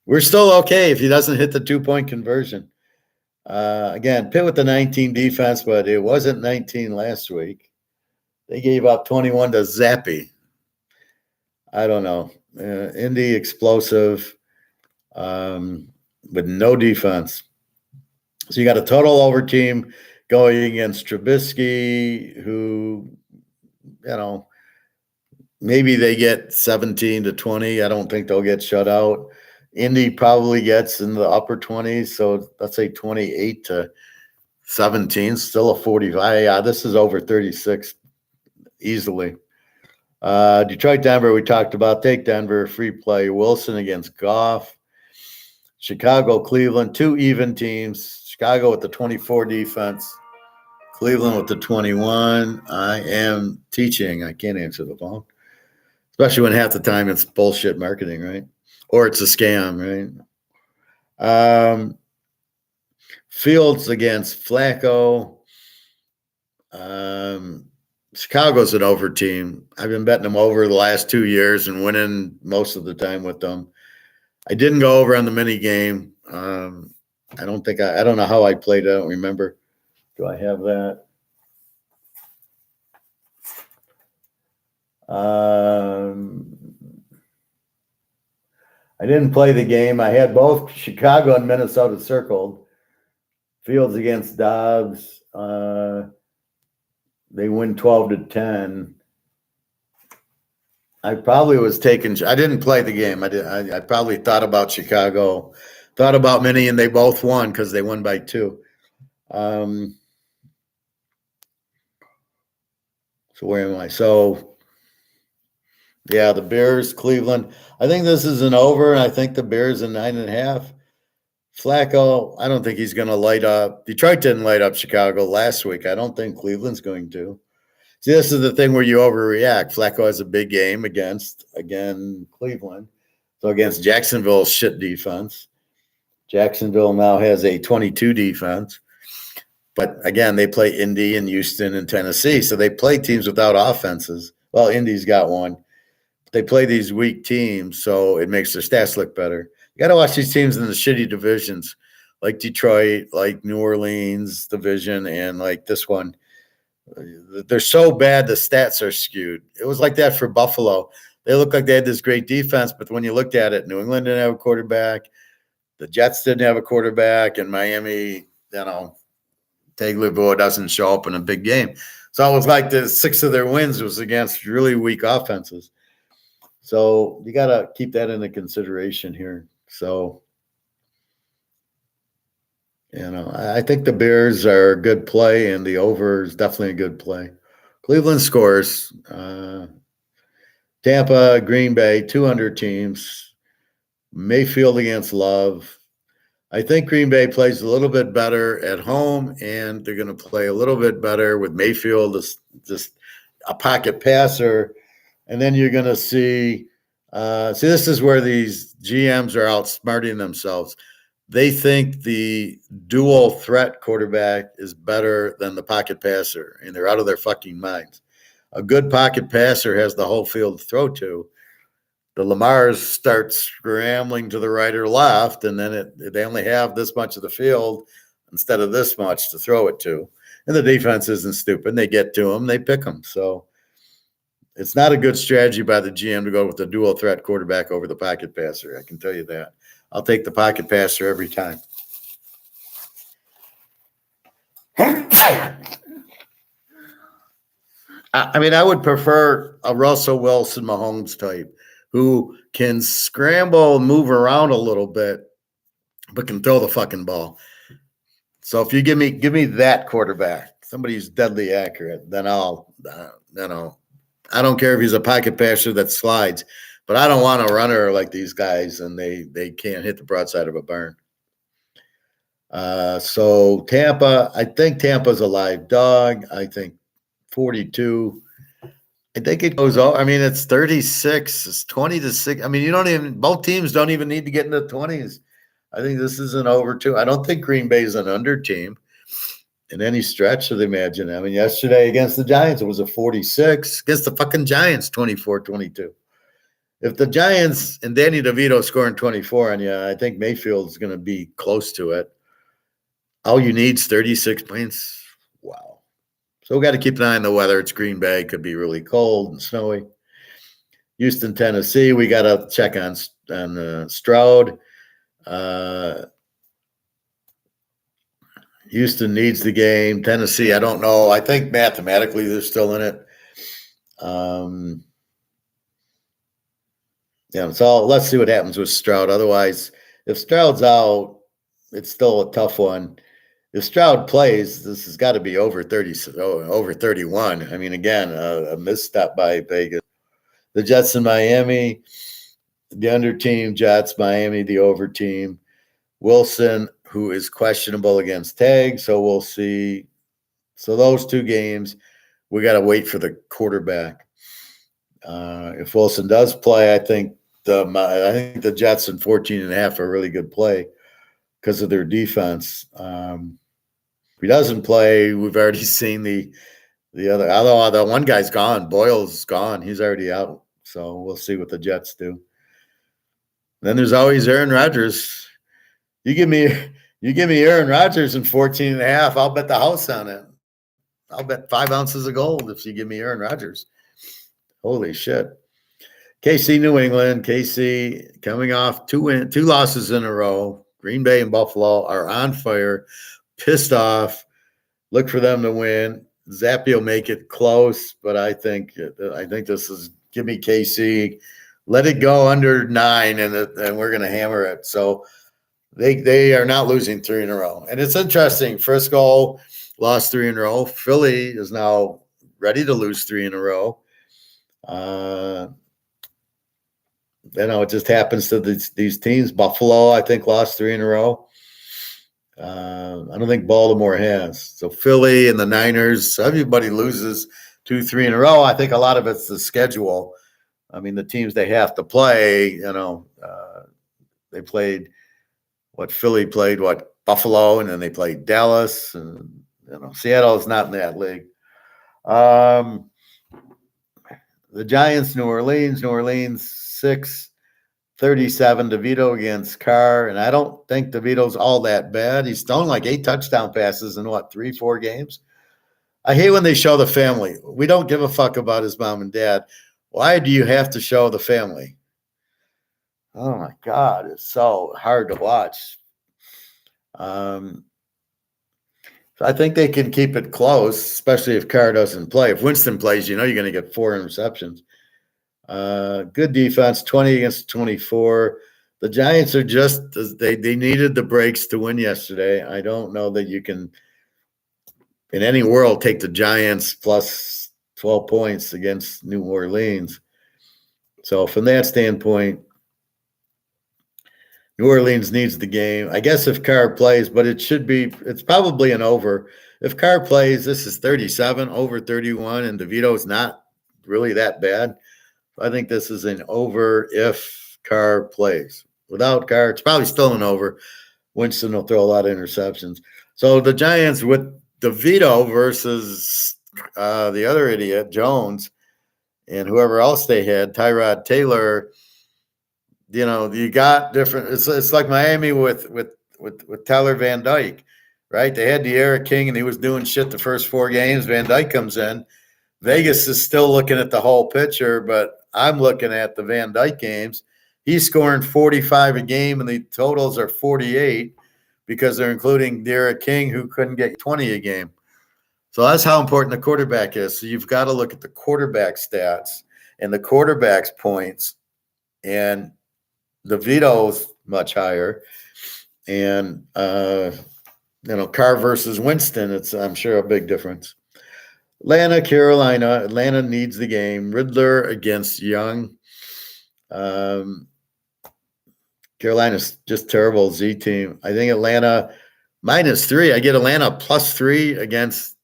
We're still okay if he doesn't hit the 2-point conversion. Again, Pitt with the 19 defense, but it wasn't 19 last week. They gave up 21 to Zappy. I don't know. Indy explosive with no defense. So you got a total over team going against Trubisky, who, maybe they get 17 to 20. I don't think they'll get shut out. Indy probably gets in the upper 20s. So let's say 28 to 17, still a 45. Yeah, this is over 36 easily. Detroit, Denver, we talked about. Take Denver, free play. Wilson against Goff. Chicago, Cleveland, 2 even teams. Chicago with the 24 defense. Cleveland with the 21. I am teaching. I can't answer the phone. Especially when half the time it's bullshit marketing, right? Or it's a scam, right? Fields against Flacco. Chicago's an over team. I've been betting them over the last 2 years and winning most of the time with them. I didn't go over on the mini game. I don't know how I played it. I don't remember. Do I have that? I didn't play the game. I had both Chicago and Minnesota circled. Fields against Dobbs. They win 12-10. I probably was taking. I didn't play the game. I probably thought about Chicago, thought about Minnie, and they both won because they won by 2. So where am I? So yeah, the Bears, Cleveland. I think this is an over, and I think the Bears a 9.5. Flacco, I don't think he's going to light up. Detroit didn't light up Chicago last week. I don't think Cleveland's going to. See, this is the thing where you overreact. Flacco has a big game against, again, Cleveland. So against Jacksonville's shit defense. Jacksonville now has a 22 defense. But again, they play Indy and Houston and Tennessee. So they play teams without offenses. Well, Indy's got one. They play these weak teams, so it makes their stats look better. You got to watch these teams in the shitty divisions, like Detroit, like New Orleans division, and like this one. They're so bad, the stats are skewed. It was like that for Buffalo. They looked like they had this great defense, but when you looked at it, New England didn't have a quarterback. The Jets didn't have a quarterback, and Miami, Tagliabue doesn't show up in a big game. So it was like the 6 of their wins was against really weak offenses. So you got to keep that into consideration here. So, I think the Bears are a good play, and the over is definitely a good play. Cleveland scores. Tampa, Green Bay, 200 teams. Mayfield against Love. I think Green Bay plays a little bit better at home, and they're going to play a little bit better with Mayfield, just a pocket passer. And then you're going to see this is where these GMs are outsmarting themselves. They think the dual threat quarterback is better than the pocket passer, and they're out of their fucking minds. A good pocket passer has the whole field to throw to. The Lamars start scrambling to the right or left, and then they only have this much of the field instead of this much to throw it to. And the defense isn't stupid. They get to them, they pick them. So it's not a good strategy by the GM to go with the dual threat quarterback over the pocket passer. I can tell you that. I'll take the pocket passer every time. I would prefer a Russell Wilson Mahomes type who can scramble and move around a little bit, but can throw the fucking ball. So if you give me that quarterback, somebody who's deadly accurate, then I'll, I don't care if he's a pocket passer that slides, but I don't want a runner like these guys, and they can't hit the broadside of a barn. So Tampa, I think Tampa's a live dog. I think 42. I think it goes over. I mean, it's 36, it's 20-6. I mean, both teams don't even need to get in the 20s. I think this is an over two. I don't think Green Bay is an under team in any stretch of the imagination. I mean, yesterday against the Giants, it was a 46. Against the fucking Giants, 24-22. If the Giants and Danny DeVito scoring 24 on you, I think Mayfield's going to be close to it. All you need is 36 points. Wow. So we got to keep an eye on the weather. It's Green Bay. Could be really cold and snowy. Houston, Tennessee. We got to check on Stroud. Houston needs the game. Tennessee, I don't know. I think mathematically they're still in it. So let's see what happens with Stroud. Otherwise, if Stroud's out, it's still a tough one. If Stroud plays, this has got to be over 30, over 31. I mean, again, a misstep by Vegas. The Jets in Miami, the under team, Jets, Miami, the over team. Wilson, who is questionable against Tag, so we'll see. So those two games, we got to wait for the quarterback. If Wilson does play, I think the Jets in 14.5 are a really good play because of their defense. If he doesn't play, we've already seen the other. Although the one guy's gone, Boyle's gone. He's already out. So we'll see what the Jets do. Then there's always Aaron Rodgers. You give me Aaron Rodgers in 14.5, I'll bet the house on it. I'll bet 5 ounces of gold if you give me Aaron Rodgers. Holy shit. KC, New England. KC coming off two losses in a row. Green Bay and Buffalo are on fire, pissed off. Look for them to win. Zappy will make it close, but I think this is give me KC. Let it go under 9, and we're going to hammer it. So they are not losing 3 in a row. And it's interesting. Frisco lost 3 in a row. Philly is now ready to lose 3 in a row. It just happens to these teams. Buffalo, I think, lost 3 in a row. I don't think Baltimore has. So Philly and the Niners, everybody loses 2, 3 in a row. I think a lot of it's the schedule. I mean, the teams they have to play, they played Philly played Buffalo, and then they played Dallas, and Seattle is not in that league. The Giants, New Orleans 6-37 DeVito against Carr, and I don't think DeVito's all that bad. He's thrown like 8 touchdown passes in 3-4 games. I hate when they show the family. We don't give a fuck about his mom and dad. Why do you have to show the family? Oh my God, it's so hard to watch. So I think they can keep it close, especially if Carr doesn't play. If Winston plays, you're going to get 4 interceptions. Good defense, 20 against 24. The Giants are they needed the breaks to win yesterday. I don't know that you can, in any world, take the Giants plus 12 points against New Orleans. So from that standpoint, New Orleans needs the game. I guess if Carr plays, but it's probably an over. If Carr plays, this is 37, over 31, and DeVito's not really that bad. I think this is an over if Carr plays. Without Carr, it's probably still an over. Winston will throw a lot of interceptions. So the Giants with DeVito versus the other idiot, Jones, and whoever else they had, Tyrod Taylor. You got different. It's like Miami with Tyler Van Dyke, right? They had De'Ara King, and he was doing shit the first 4 games. Van Dyke comes in. Vegas is still looking at the whole picture, but I'm looking at the Van Dyke games. He's scoring 45 a game, and the totals are 48 because they're including De'Ara King, who couldn't get 20 a game. So that's how important the quarterback is. So you've got to look at the quarterback stats and the quarterback's points, and DeVito's much higher. And, Carr versus Winston, it's, I'm sure, a big difference. Atlanta, Carolina. Atlanta needs the game. Riddler against Young. Carolina's just terrible Z team. I think Atlanta -3. I get Atlanta +3 against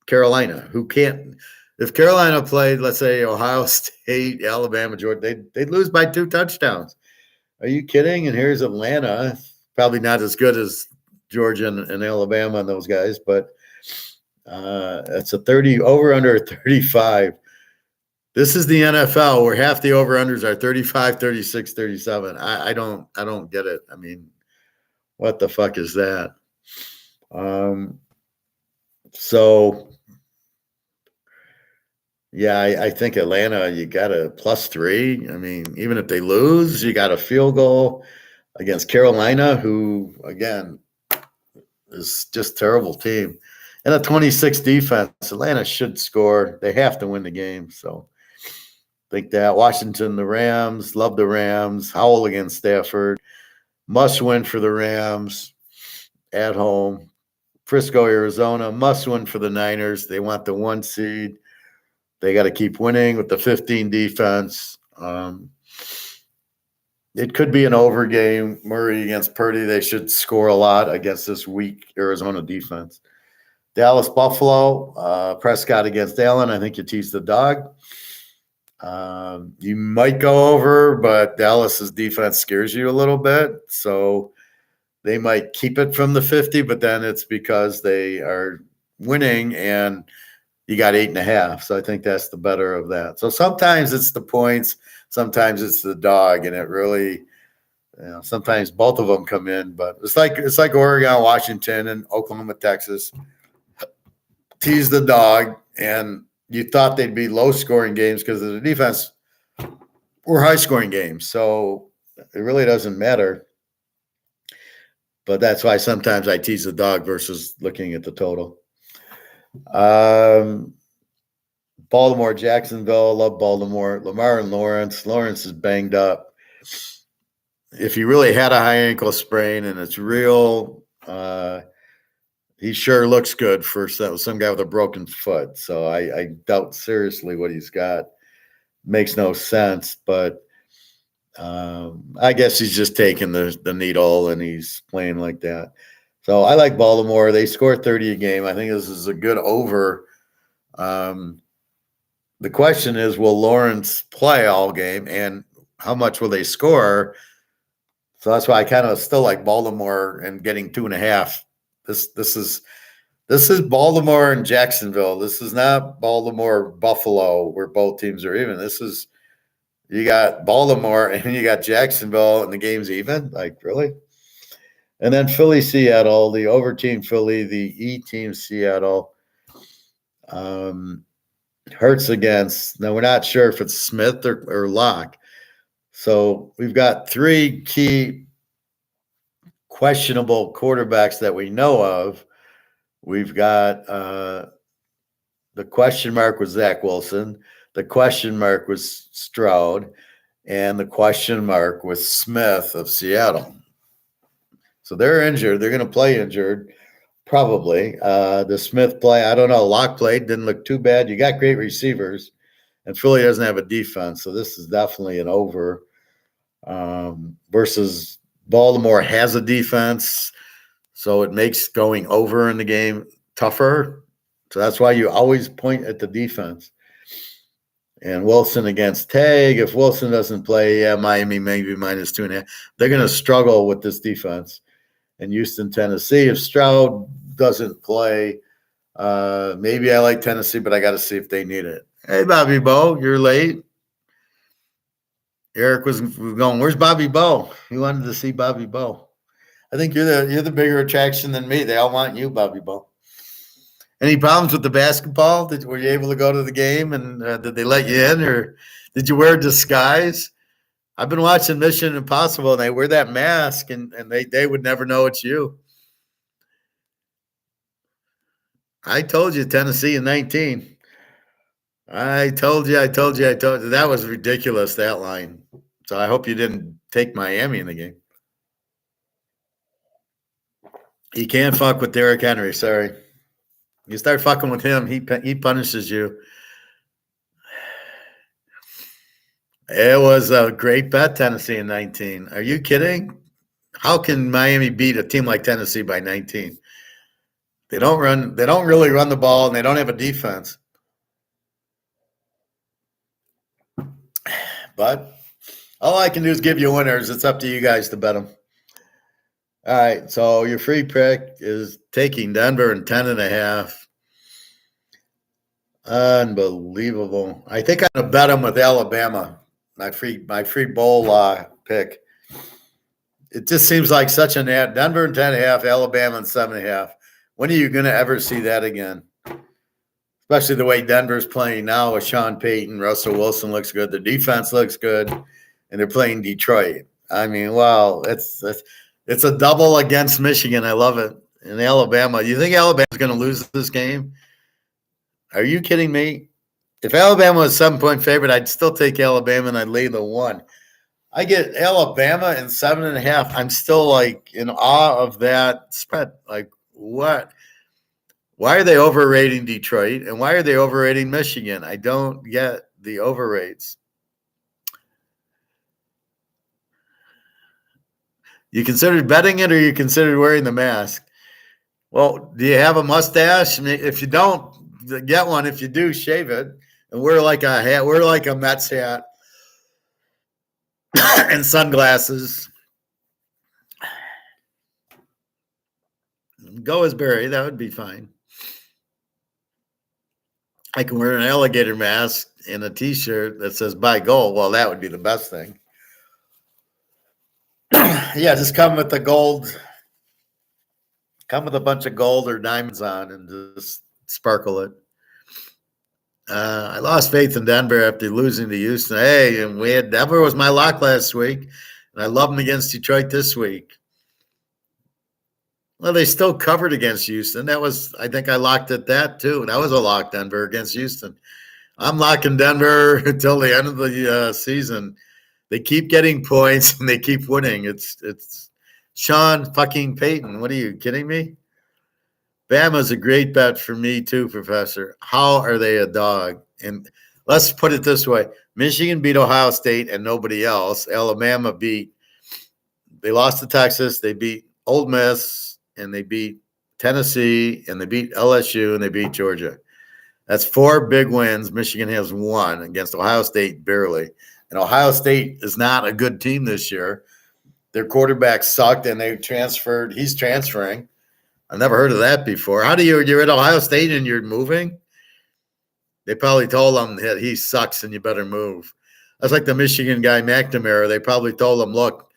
Carolina, who can't. If Carolina played, let's say, Ohio State, Alabama, Georgia, they'd lose by 2 touchdowns. Are you kidding? And here's Atlanta, probably not as good as Georgia and Alabama and those guys, but it's a 30 over under 35. This is the NFL where half the over-unders are 35, 36, 37. I don't get it. I mean, what the fuck is that? So, yeah, I think Atlanta, you got a +3. I mean, even if they lose, you got a field goal against Carolina, who, again, is just a terrible team. And a 26 defense. Atlanta should score. They have to win the game. So, think that. Washington, the Rams, love the Rams. Howell against Stafford. Must win for the Rams at home. Frisco, Arizona, must win for the Niners. They want the 1 seed. They got to keep winning with the 15 defense. It could be an over game. Murray against Purdy. They should score a lot against this weak Arizona defense. Dallas, Buffalo, Prescott against Allen. I think you tease the dog. You might go over, but Dallas's defense scares you a little bit. So they might keep it from the 50, but then it's because they are winning and you got 8.5. So I think that's the better of that. So sometimes it's the points, sometimes it's the dog, and it really, sometimes both of them come in. But it's like Oregon, Washington, and Oklahoma, Texas. Tease the dog, and you thought they'd be low-scoring games because of the defense were high-scoring games. So it really doesn't matter. But that's why sometimes I tease the dog versus looking at the total. Baltimore, Jacksonville, love Baltimore. Lamar and Lawrence. Lawrence is banged up. If he really had a high ankle sprain and it's real, he sure looks good for some guy with a broken foot. So I doubt seriously what he's got. Makes no sense, but I guess he's just taking the needle and he's playing like that. So I like Baltimore. They score 30 a game. I think this is a good over. The question is, will Lawrence play all game and how much will they score? So that's why I kind of still like Baltimore and getting 2.5. This is Baltimore and Jacksonville. This is not Baltimore, Buffalo, where both teams are even. This is, you got Baltimore and you got Jacksonville and the game's even. Like, really? And then Philly, Seattle, the over team Philly, the E team Seattle. Hurts against. Now, we're not sure if it's Smith or Locke. So we've got 3 key questionable quarterbacks that we know of. We've got the question mark was Zach Wilson. The question mark was Stroud. And the question mark was Smith of Seattle. So they're injured. They're going to play injured, probably. The Smith play, I don't know. Locke played, didn't look too bad. You got great receivers, and Philly doesn't have a defense. So this is definitely an over. Versus Baltimore has a defense, so it makes going over in the game tougher. So that's why you always point at the defense. And Wilson against Tag. If Wilson doesn't play, yeah, Miami maybe -2.5. They're going to struggle with this defense. And Houston, Tennessee. If Stroud doesn't play, maybe I like Tennessee, but I got to see if they need it. Hey, Bobby Bo, you're late. Eric was going, where's Bobby Bo? He wanted to see Bobby Bo. I think you're the bigger attraction than me. They all want you, Bobby Bo. Any problems with the basketball? Were you able to go to the game, and did they let you in, or did you wear a disguise? I've been watching Mission Impossible, and they wear that mask, and they would never know it's you. I told you Tennessee in 19. I told you. That was ridiculous, that line. So I hope you didn't take Miami in the game. You can't fuck with Derrick Henry. Sorry. You start fucking with him, he punishes you. It was a great bet, Tennessee in 19. Are you kidding? How can Miami beat a team like Tennessee by 19? They don't really run the ball, and they don't have a defense. But all I can do is give you winners. It's up to you guys to bet them. All right, so your free pick is taking Denver and 10.5. Unbelievable. I think I'm gonna bet them with Alabama. My free bowl pick. It just seems like such an ad. Denver and 10.5, Alabama and 7.5. When are you gonna ever see that again? Especially the way Denver's playing now with Sean Payton. Russell Wilson looks good. The defense looks good, and they're playing Detroit. I mean, wow, it's a double against Michigan. I love it. And Alabama. You think Alabama's going to lose this game? Are you kidding me? If Alabama was 7-point favorite, I'd still take Alabama and I'd lay the 1. I get Alabama and 7.5. I'm still like in awe of that spread. Like, what? Why are they overrating Detroit and why are they overrating Michigan? I don't get the overrates. You considered betting it or you considered wearing the mask? Well, do you have a mustache? If you don't, get one. If you do, shave it. And wear like a hat. Wear like a Mets hat and sunglasses. Go as Barry. That would be fine. I can wear an alligator mask and a T-shirt that says "Buy Gold." Well, that would be the best thing. Yeah, just come with the gold. Come with a bunch of gold or diamonds on and just sparkle it. I lost faith in Denver after losing to Houston. Hey, and Denver was my lock last week, and I love them against Detroit this week. Well, they still covered against Houston. I think I locked at that too. That was a lock, Denver against Houston. I'm locking Denver until the end of the season. They keep getting points and they keep winning. It's Sean fucking Payton. What are you kidding me? Bama's a great bet for me too, Professor. How are they a dog? And let's put it this way. Michigan beat Ohio State and nobody else. Alabama they lost to Texas. They beat Ole Miss and they beat Tennessee and they beat LSU and they beat Georgia. That's 4 big wins. Michigan has 1 against Ohio State barely. And Ohio State is not a good team this year. Their quarterback sucked and they transferred. He's transferring. I've never heard of that before. How do you're at Ohio State and you're moving? They probably told him that he sucks and you better move. That's like the Michigan guy, McNamara. They probably told him, look,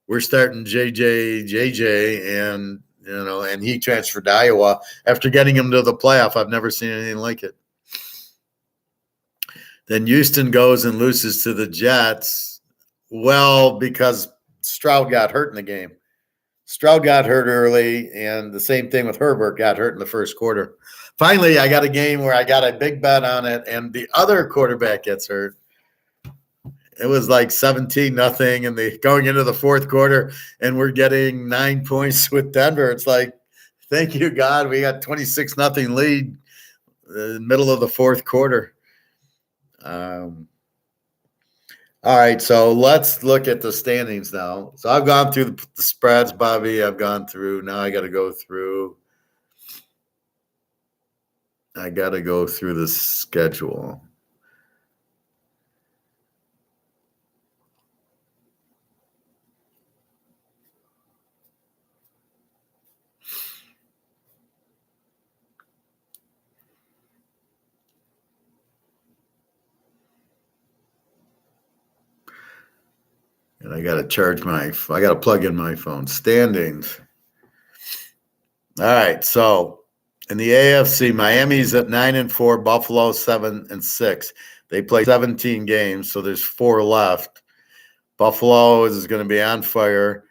we're starting JJ, and he transferred to Iowa after getting him to the playoff. I've never seen anything like it. Then Houston goes and loses to the Jets. Well, because Stroud got hurt in the game. Stroud got hurt early, and the same thing with Herbert, got hurt in the first quarter. Finally, I got a game where I got a big bet on it, and the other quarterback gets hurt. It was like 17-0, and they going into the fourth quarter, and we're getting 9 points with Denver. It's like, thank you, God. We got 26-0 lead in the middle of the fourth quarter. All right, so let's look at the standings now. So I've gone through the spreads, Bobby. I've gone through. Now I got to go through. The schedule. And I got to plug in my phone. Standings. All right. So in the AFC, Miami's at 9-4, Buffalo 7-6. They play 17 games, so there's 4 left. Buffalo is going to be on fire.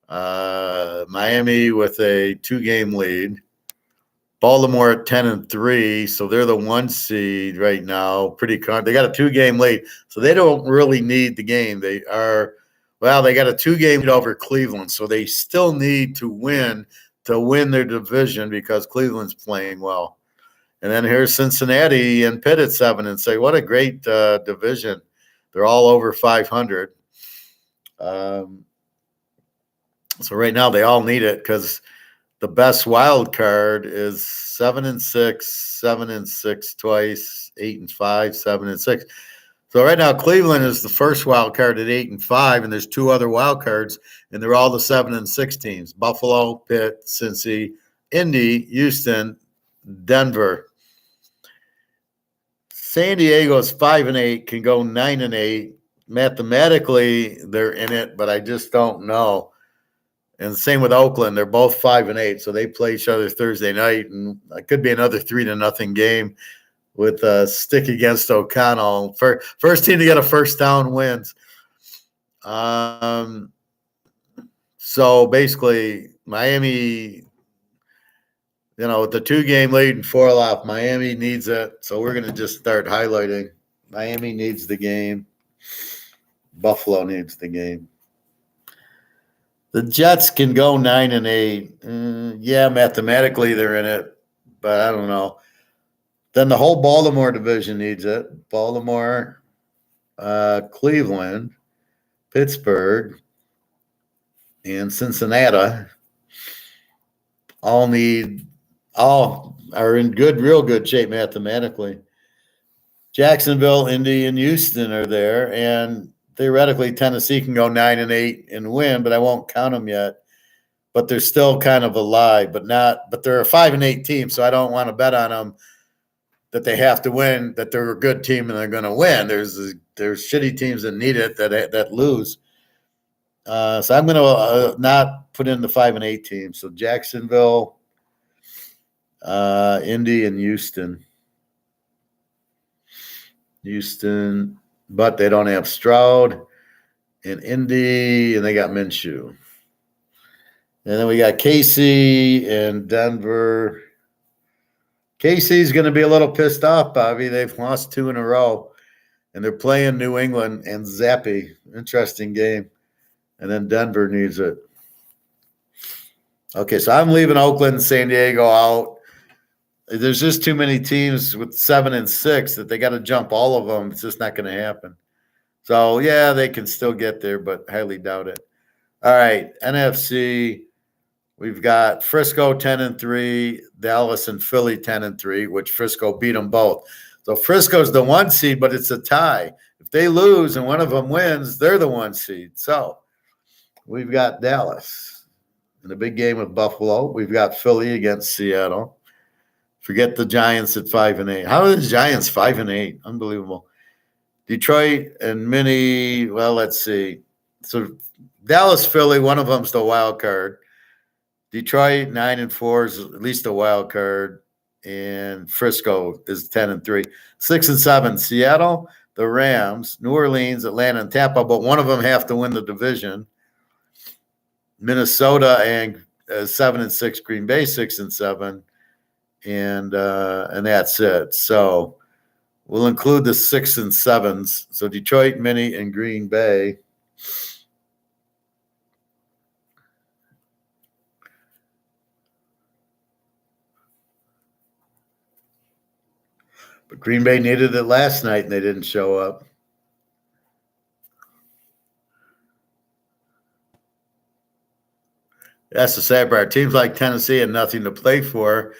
Miami with a 2-game lead. Baltimore at 10-3, so they're the 1 seed right now. They got a 2-game lead, so they don't really need the game. They got a 2-game lead over Cleveland, so they still need to win their division because Cleveland's playing well. And then here's Cincinnati and Pitt at 7-6. What a great division. They're all over 500. So right now they all need it because the best wild card is 7-6, 7-6 twice, 8-5, 7-6. So right now, Cleveland is the first wild card at 8-5, and there's 2 other wild cards, and they're all the 7-6 teams: Buffalo, Pitt, Cincy, Indy, Houston, Denver. San Diego is 5-8, can go 9-8. Mathematically, they're in it, but I just don't know. And the same with Oakland; they're both 5-8, so they play each other Thursday night, and it could be another 3-0 game with a stick against O'Connell. First team to get a first down wins. So basically, Miami, with the 2-game lead and 4 left, Miami needs it. So we're going to just start highlighting. Miami needs the game. Buffalo needs the game. The Jets can go 9-8. Yeah, mathematically they're in it, but I don't know. Then the whole Baltimore division needs it. Baltimore, Cleveland, Pittsburgh, and Cincinnati all are in real good shape mathematically. Jacksonville, Indy, and Houston are there, and theoretically Tennessee can go 9-8 and win, but I won't count them yet. But they're still kind of alive, but they're a 5-8 team, so I don't want to bet on them that they have to win, that they're a good team and they're going to win. There's shitty teams that need it that lose. So I'm going to not put in the 5-8 team. So Jacksonville, Indy, and Houston, but they don't have Stroud. And Indy, and they got Minshew. And then we got KC and Denver. KC's going to be a little pissed off, Bobby. They've lost 2 in a row, and they're playing New England and Zappy. Interesting game. And then Denver needs it. Okay, so I'm leaving Oakland and San Diego out. There's just too many teams with 7-6 that they got to jump all of them. It's just not going to happen. So, yeah, they can still get there, but highly doubt it. All right, NFC. We've got Frisco 10-3, Dallas and Philly 10-3, which Frisco beat them both. So Frisco's the 1 seed, but it's a tie. If they lose and one of them wins, they're the 1 seed. So we've got Dallas in a big game with Buffalo. We've got Philly against Seattle. Forget the Giants at 5-8. How are the Giants 5-8? Unbelievable. Detroit and Minnie. Well, let's see. So Dallas, Philly, one of them's the wild card. Detroit 9-4 is at least a wild card, and Frisco is 10-3. 6-7, Seattle, the Rams, New Orleans, Atlanta, and Tampa, but one of them have to win the division. Minnesota and 7-6, Green Bay 6-7, and that's it. So we'll include the 6-7s. So Detroit, Minnie, and Green Bay. But Green Bay needed it last night, and they didn't show up. That's the sad part. Teams like Tennessee had nothing to play for,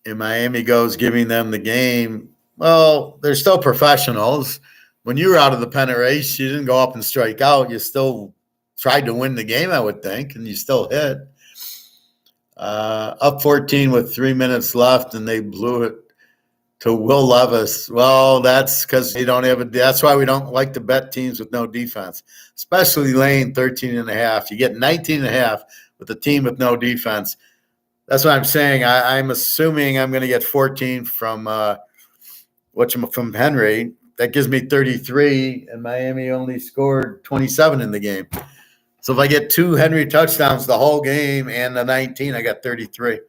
and Miami goes giving them the game. Well, they're still professionals. When you were out of the pennant race, you didn't go up and strike out. You still tried to win the game, I would think, and you still hit. Up 14 with 3 minutes left, and they blew it to Will Levis. Well, that's because you don't have that's why we don't like to bet teams with no defense, especially laying 13.5. You get 19.5 with a team with no defense. That's what I'm saying. I'm assuming I'm going to get 14 from from Henry. That gives me 33, and Miami only scored 27 in the game. So if I get 2 Henry touchdowns the whole game and the 19, I got 33.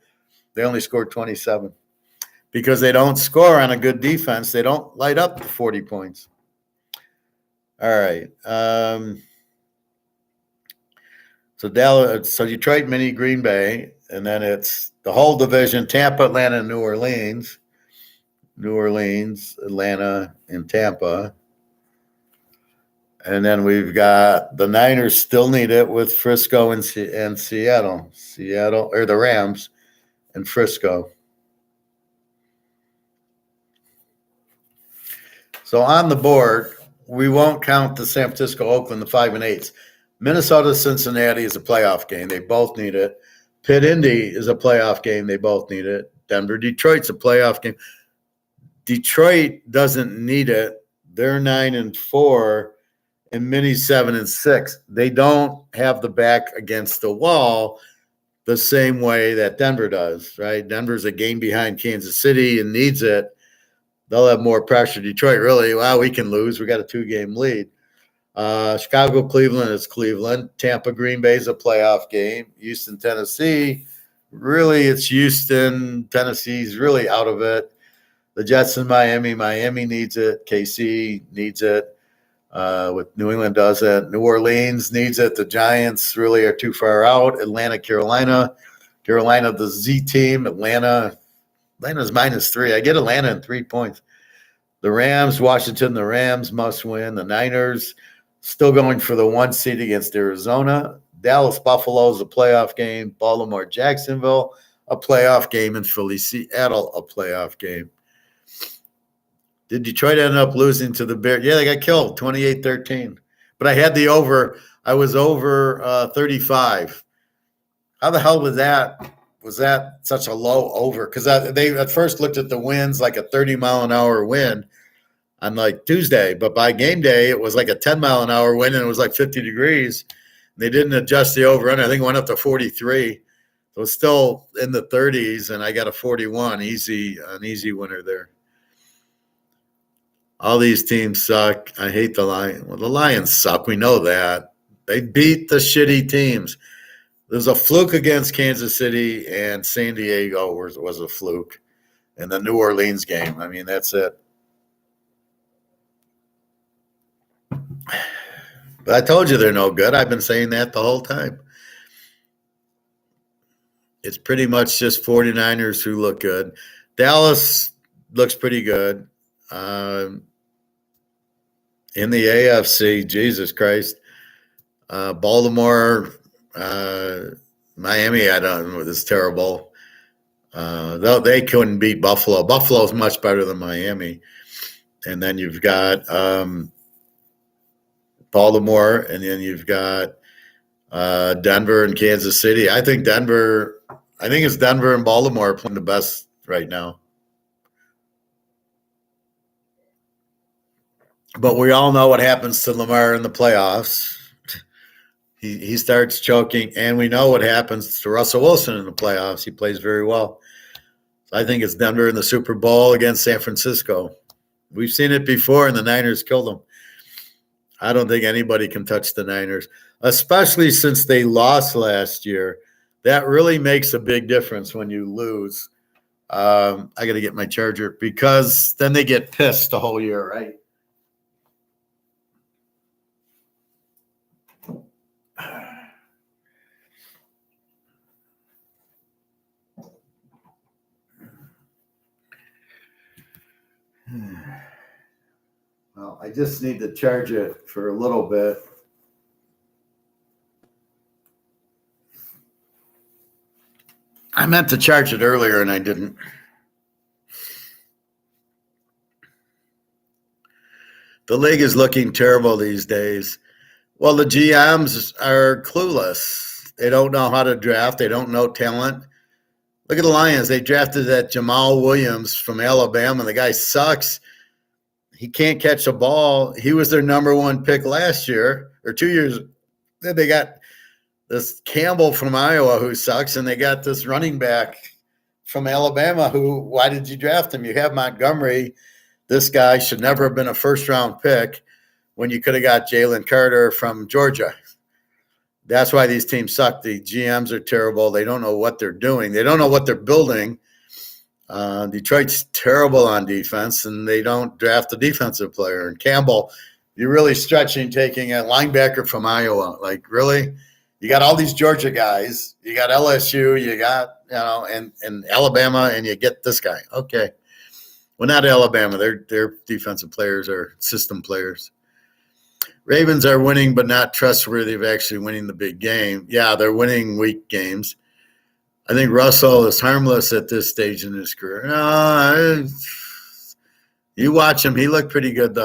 They only scored 27. Because they don't score on a good defense. They don't light up the 40 points. All right. So Detroit, Mini, Green Bay, and then it's the whole division: Tampa, Atlanta, New Orleans, Atlanta, and Tampa. And then we've got the Niners still need it with Frisco and Seattle, or the Rams and Frisco. So on the board, we won't count the San Francisco, Oakland, the 5 and 8s. Minnesota, Cincinnati is a playoff game. They both need it. Pitt, Indy is a playoff game. They both need it. Denver, Detroit's a playoff game. Detroit doesn't need it. They're 9-4, and Minnie's 7-6. They don't have the back against the wall the same way that Denver does, right? Denver's a game behind Kansas City and needs it. They'll have more pressure. Detroit, really, well, we can lose. We got a 2-game lead. Chicago, Cleveland is Cleveland. Tampa, Green Bay is a playoff game. Houston, Tennessee, really, it's Houston. Tennessee's really out of it. The Jets in Miami. Miami needs it. KC needs it. With New England does it. New Orleans needs it. The Giants really are too far out. Atlanta, Carolina. Carolina, the Z team. Atlanta's -3. I get Atlanta in 3 points. The Rams, Washington, the Rams must win. The Niners still going for the 1 seed against Arizona. Dallas, Buffalo is a playoff game. Baltimore, Jacksonville, a playoff game. And Philly, Seattle, a playoff game. Did Detroit end up losing to the Bears? Yeah, they got killed 28-13. But I had the over. I was over 35. How the hell was that? Was that such a low over? Because they at first looked at the winds like a 30-mile-an-hour wind on like Tuesday. But by game day, it was like a 10-mile-an-hour wind, and it was like 50 degrees. They didn't adjust the over-under. I think it went up to 43. It was still in the 30s, and I got a 41. An easy winner there. All these teams suck. I hate the Lions. Well, the Lions suck. We know that. They beat the shitty teams. There's a fluke against Kansas City, and San Diego was a fluke. And the New Orleans game. I mean, that's it. But I told you they're no good. I've been saying that the whole time. It's pretty much just 49ers who look good. Dallas looks pretty good. In the AFC, Jesus Christ. Baltimore, Miami, I don't know, is terrible. They couldn't beat Buffalo. Buffalo's much better than Miami. And then you've got Baltimore, and then you've got Denver and Kansas City. I think it's Denver and Baltimore playing the best right now. But we all know what happens to Lamar in the playoffs. He starts choking, and we know what happens to Russell Wilson in the playoffs. He plays very well. I think it's Denver in the Super Bowl against San Francisco. We've seen it before, and the Niners killed them. I don't think anybody can touch the Niners, especially since they lost last year. That really makes a big difference when you lose. I got to get my charger because then they get pissed the whole year, right? Well, I just need to charge it for a little bit. I meant to charge it earlier and I didn't. The league is looking terrible these days. Well, the GMs are clueless. They don't know how to draft. They don't know talent. Look at the Lions. They drafted that Jamal Williams from Alabama. The guy sucks. He can't catch a ball. He was their number 1 pick last year or 2 years. Then they got this Campbell from Iowa who sucks, and they got this running back from Alabama who, why did you draft him? You have Montgomery. This guy should never have been a first-round pick when you could have got Jalen Carter from Georgia. That's why these teams suck. The GMs are terrible. They don't know what they're doing. They don't know what they're building. Detroit's terrible on defense, and they don't draft a defensive player. And Campbell, you're really stretching taking a linebacker from Iowa. Like, really? You got all these Georgia guys. You got LSU. You got, and Alabama, and you get this guy. Okay. Well, not Alabama. Their defensive players are system players. Ravens are winning, but not trustworthy of actually winning the big game. Yeah, they're winning weak games. I think Russell is harmless at this stage in his career. No, you watch him. He looked pretty good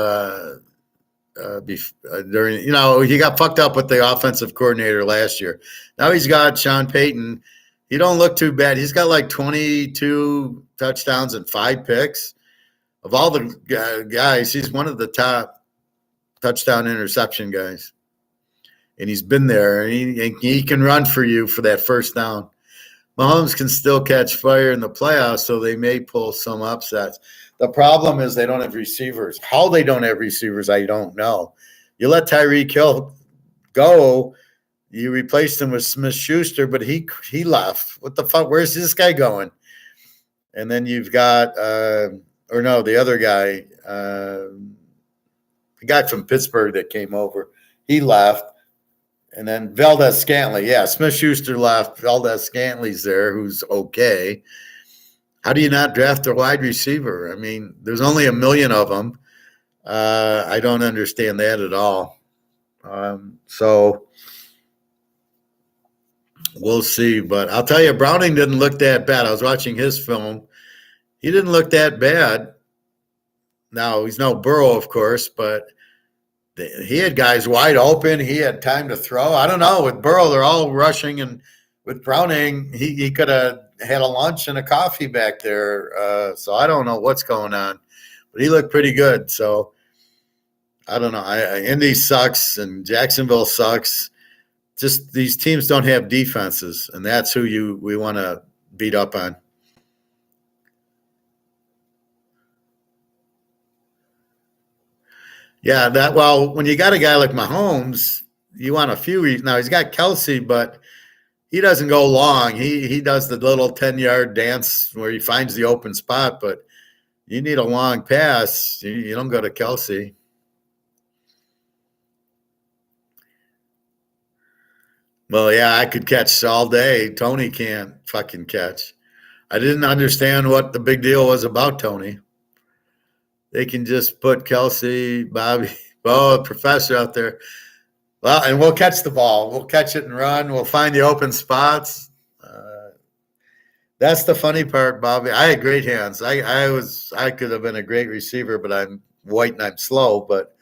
during, he got fucked up with the offensive coordinator last year. Now he's got Sean Payton. He don't look too bad. He's got like 22 touchdowns and 5 picks. Of all the guys, he's one of the top touchdown interception guys. And he's been there, and he can run for you for that first down. Mahomes can still catch fire in the playoffs, so they may pull some upsets. The problem is they don't have receivers. How they don't have receivers, I don't know. You let Tyreek Hill go, you replaced him with Smith-Schuster, but he left. What the fuck? Where's this guy going? And then you've got, the other guy, the guy from Pittsburgh that came over, he left. And then Valdez-Scantling. Yeah, Smith-Schuster left. Valdez-Scantling's there, who's okay. How do you not draft a wide receiver? I mean, there's only 1 million of them. I don't understand that at all. So we'll see. But I'll tell you, Browning didn't look that bad. I was watching his film. He didn't look that bad. Now, he's no Burrow, of course, but he had guys wide open. He had time to throw. I don't know. With Burrow, they're all rushing, and with Browning, he could have had a lunch and a coffee back there. So I don't know what's going on, but he looked pretty good. So I don't know. Indy sucks and Jacksonville sucks. Just these teams don't have defenses, and that's who we want to beat up on. Yeah, when you got a guy like Mahomes, you want a few. Now he's got Kelsey, but he doesn't go long. He does the little 10-yard dance where he finds the open spot, but you need a long pass. You don't go to Kelsey. Well, yeah, I could catch all day. Tony can't fucking catch. I didn't understand what the big deal was about Tony. They can just put Kelsey, Bobby, Professor out there. Well, and we'll catch the ball. We'll catch it and run. We'll find the open spots. That's the funny part, Bobby. I had great hands. I could have been a great receiver, but I'm white and I'm slow. But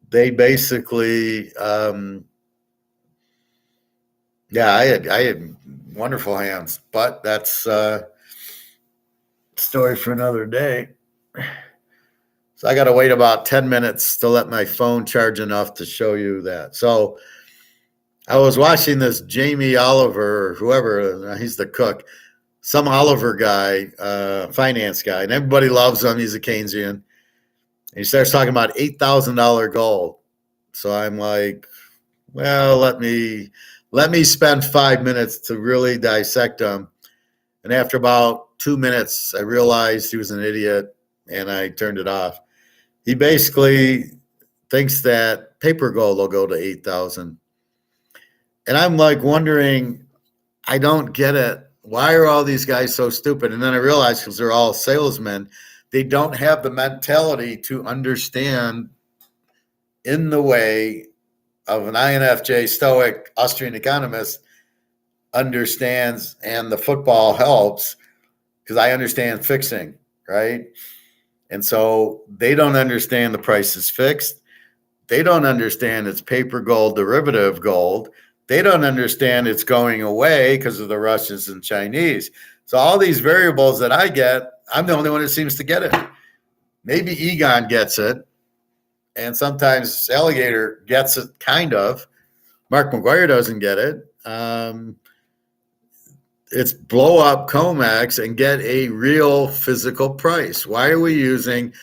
they basically, I had wonderful hands. But that's a story for another day. So I got to wait about 10 minutes to let my phone charge enough to show you that. So I was watching this Jamie Oliver, or whoever, he's the cook, some Oliver guy, finance guy, and everybody loves him. He's a Keynesian. And he starts talking about $8,000 gold. So I'm like, well, let me spend 5 minutes to really dissect him. And after about 2 minutes, I realized he was an idiot, and I turned it off. He basically thinks that paper gold will go to 8,000. And I'm like wondering, I don't get it. Why are all these guys so stupid? And then I realized because they're all salesmen, they don't have the mentality to understand in the way of an INFJ stoic Austrian economist understands, and the football helps because I understand fixing, right? And so they don't understand the price is fixed. They don't understand it's paper gold, derivative gold. They don't understand it's going away because of the Russians and Chinese. So all these variables that I get, I'm the only one that seems to get it. Maybe Egon gets it. And sometimes Alligator gets it, kind of. Mark McGuire doesn't get it. It's blow up COMEX and get a real physical price. Why are we using,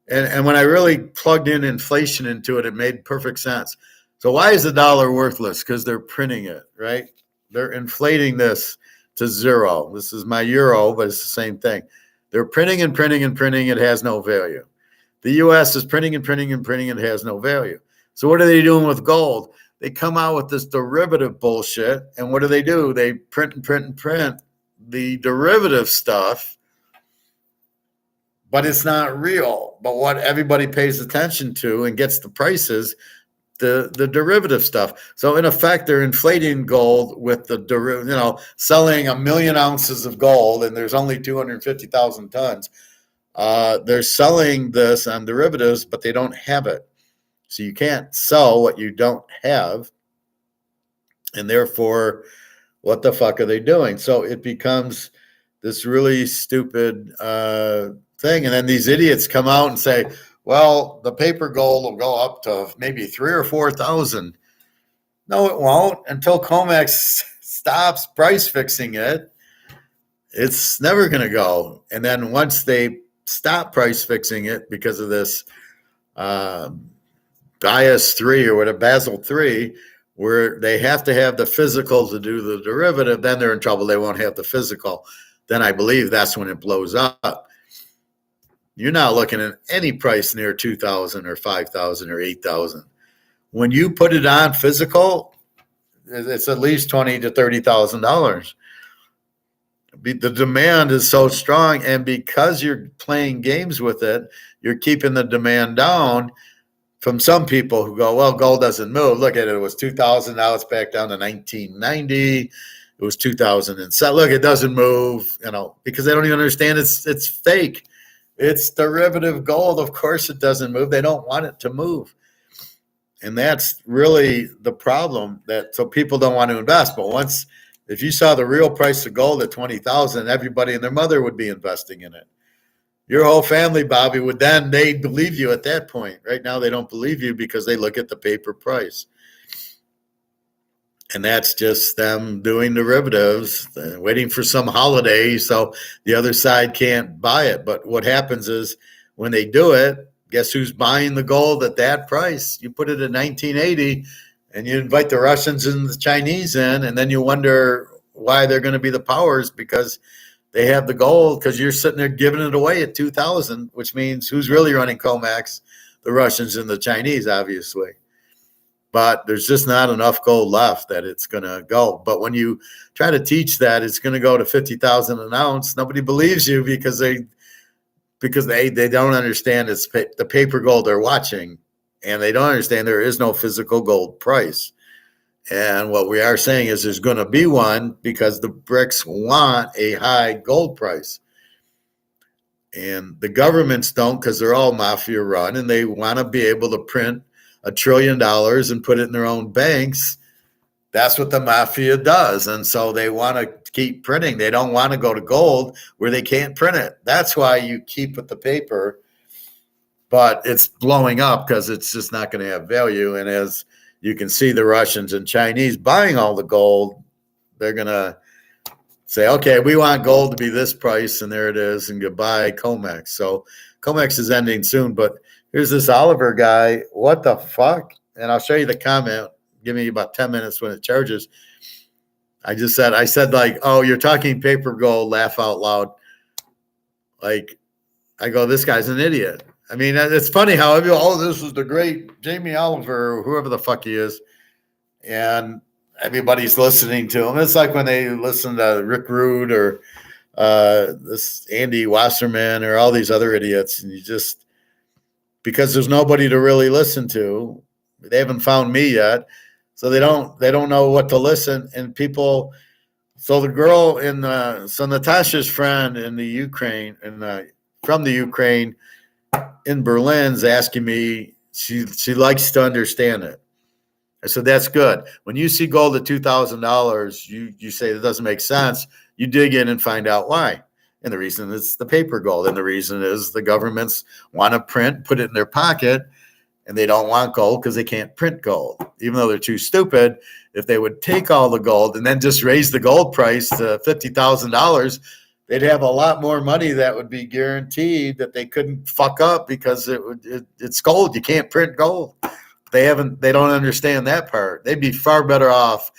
and when I really plugged in inflation into it, it made perfect sense. So why is the dollar worthless? Because they're printing it, right? They're inflating this to zero. This is my euro, but it's the same thing. They're printing and printing and printing. It has no value. The U.S. is printing and printing and printing. It has no value. So what are they doing with gold? They come out with this derivative bullshit, and what do? They print and print and print the derivative stuff, but it's not real. But what everybody pays attention to and gets the prices, the derivative stuff. So in effect, they're inflating gold with the derivative, selling 1 million ounces of gold, and there's only 250,000 tons. They're selling this on derivatives, but they don't have it. So you can't sell what you don't have. And therefore, what the fuck are they doing? So it becomes this really stupid thing. And then these idiots come out and say, well, the paper gold will go up to maybe 3,000 or 4,000. No, it won't until COMEX stops price fixing it. It's never going to go. And then once they stop price fixing it because of this bias 3 or whatever, Basel 3, where they have to have the physical to do the derivative, then they're in trouble. They won't have the physical. Then I believe that's when it blows up. You're not looking at any price near 2,000 or 5,000 or 8,000. When you put it on physical, it's at least $20,000 to $30,000. The demand is so strong, and because you're playing games with it, you're keeping the demand down. From some people who go, well, gold doesn't move. Look at it. It was 2000. Now it's back down to 1990. It was 2007. Look, it doesn't move, because they don't even understand it's fake. It's derivative gold. Of course it doesn't move. They don't want it to move. And that's really the problem, so people don't want to invest. But if you saw the real price of gold at 20,000, everybody and their mother would be investing in it. Your whole family, Bobby, they'd believe you at that point. Right now, they don't believe you because they look at the paper price. And that's just them doing derivatives, waiting for some holiday so the other side can't buy it. But what happens is when they do it, guess who's buying the gold at that price? You put it at 1980 and you invite the Russians and the Chinese in, and then you wonder why they're going to be the powers, because they have the gold, because you're sitting there giving it away at 2,000, which means who's really running COMEX? The Russians and the Chinese, obviously. But there's just not enough gold left that it's going to go. But when you try to teach that it's going to go to 50,000 an ounce, nobody believes you because they don't understand it's the paper gold they're watching, and they don't understand there is no physical gold price. And what we are saying is there's going to be one because the BRICS want a high gold price. And the governments don't, because they're all mafia run, and they want to be able to print $1 trillion and put it in their own banks. That's what the mafia does. And so they want to keep printing. They don't want to go to gold where they can't print it. That's why you keep with the paper. But it's blowing up because it's just not going to have value. And as you can see, the Russians and Chinese buying all the gold, they're going to say, okay, we want gold to be this price, and there it is, and goodbye, COMEX. So COMEX is ending soon, but here's this Oliver guy. What the fuck? And I'll show you the comment. Give me about 10 minutes when it charges. I said like, oh, you're talking paper gold, laugh out loud. Like, I go, this guy's an idiot. I mean, it's funny how this is the great Jamie Oliver, or whoever the fuck he is. And everybody's listening to him. It's like when they listen to Rick Rude or this Andy Wasserman or all these other idiots. And because there's nobody to really listen to, they haven't found me yet. So they don't know what to listen. And people, so the girl so Natasha's friend in the Ukraine, from the Ukraine in Berlin's asking me, she likes to understand it. I said, that's good. When you see gold at $2,000, you say it doesn't make sense. You dig in and find out why. And the reason is the paper gold. And the reason is the governments want to put it in their pocket, and they don't want gold because they can't print gold. Even though they're too stupid, if they would take all the gold and then just raise the gold price to $50,000, they'd have a lot more money that would be guaranteed that they couldn't fuck up because it's gold. You can't print gold. They don't understand that part. They'd be far better off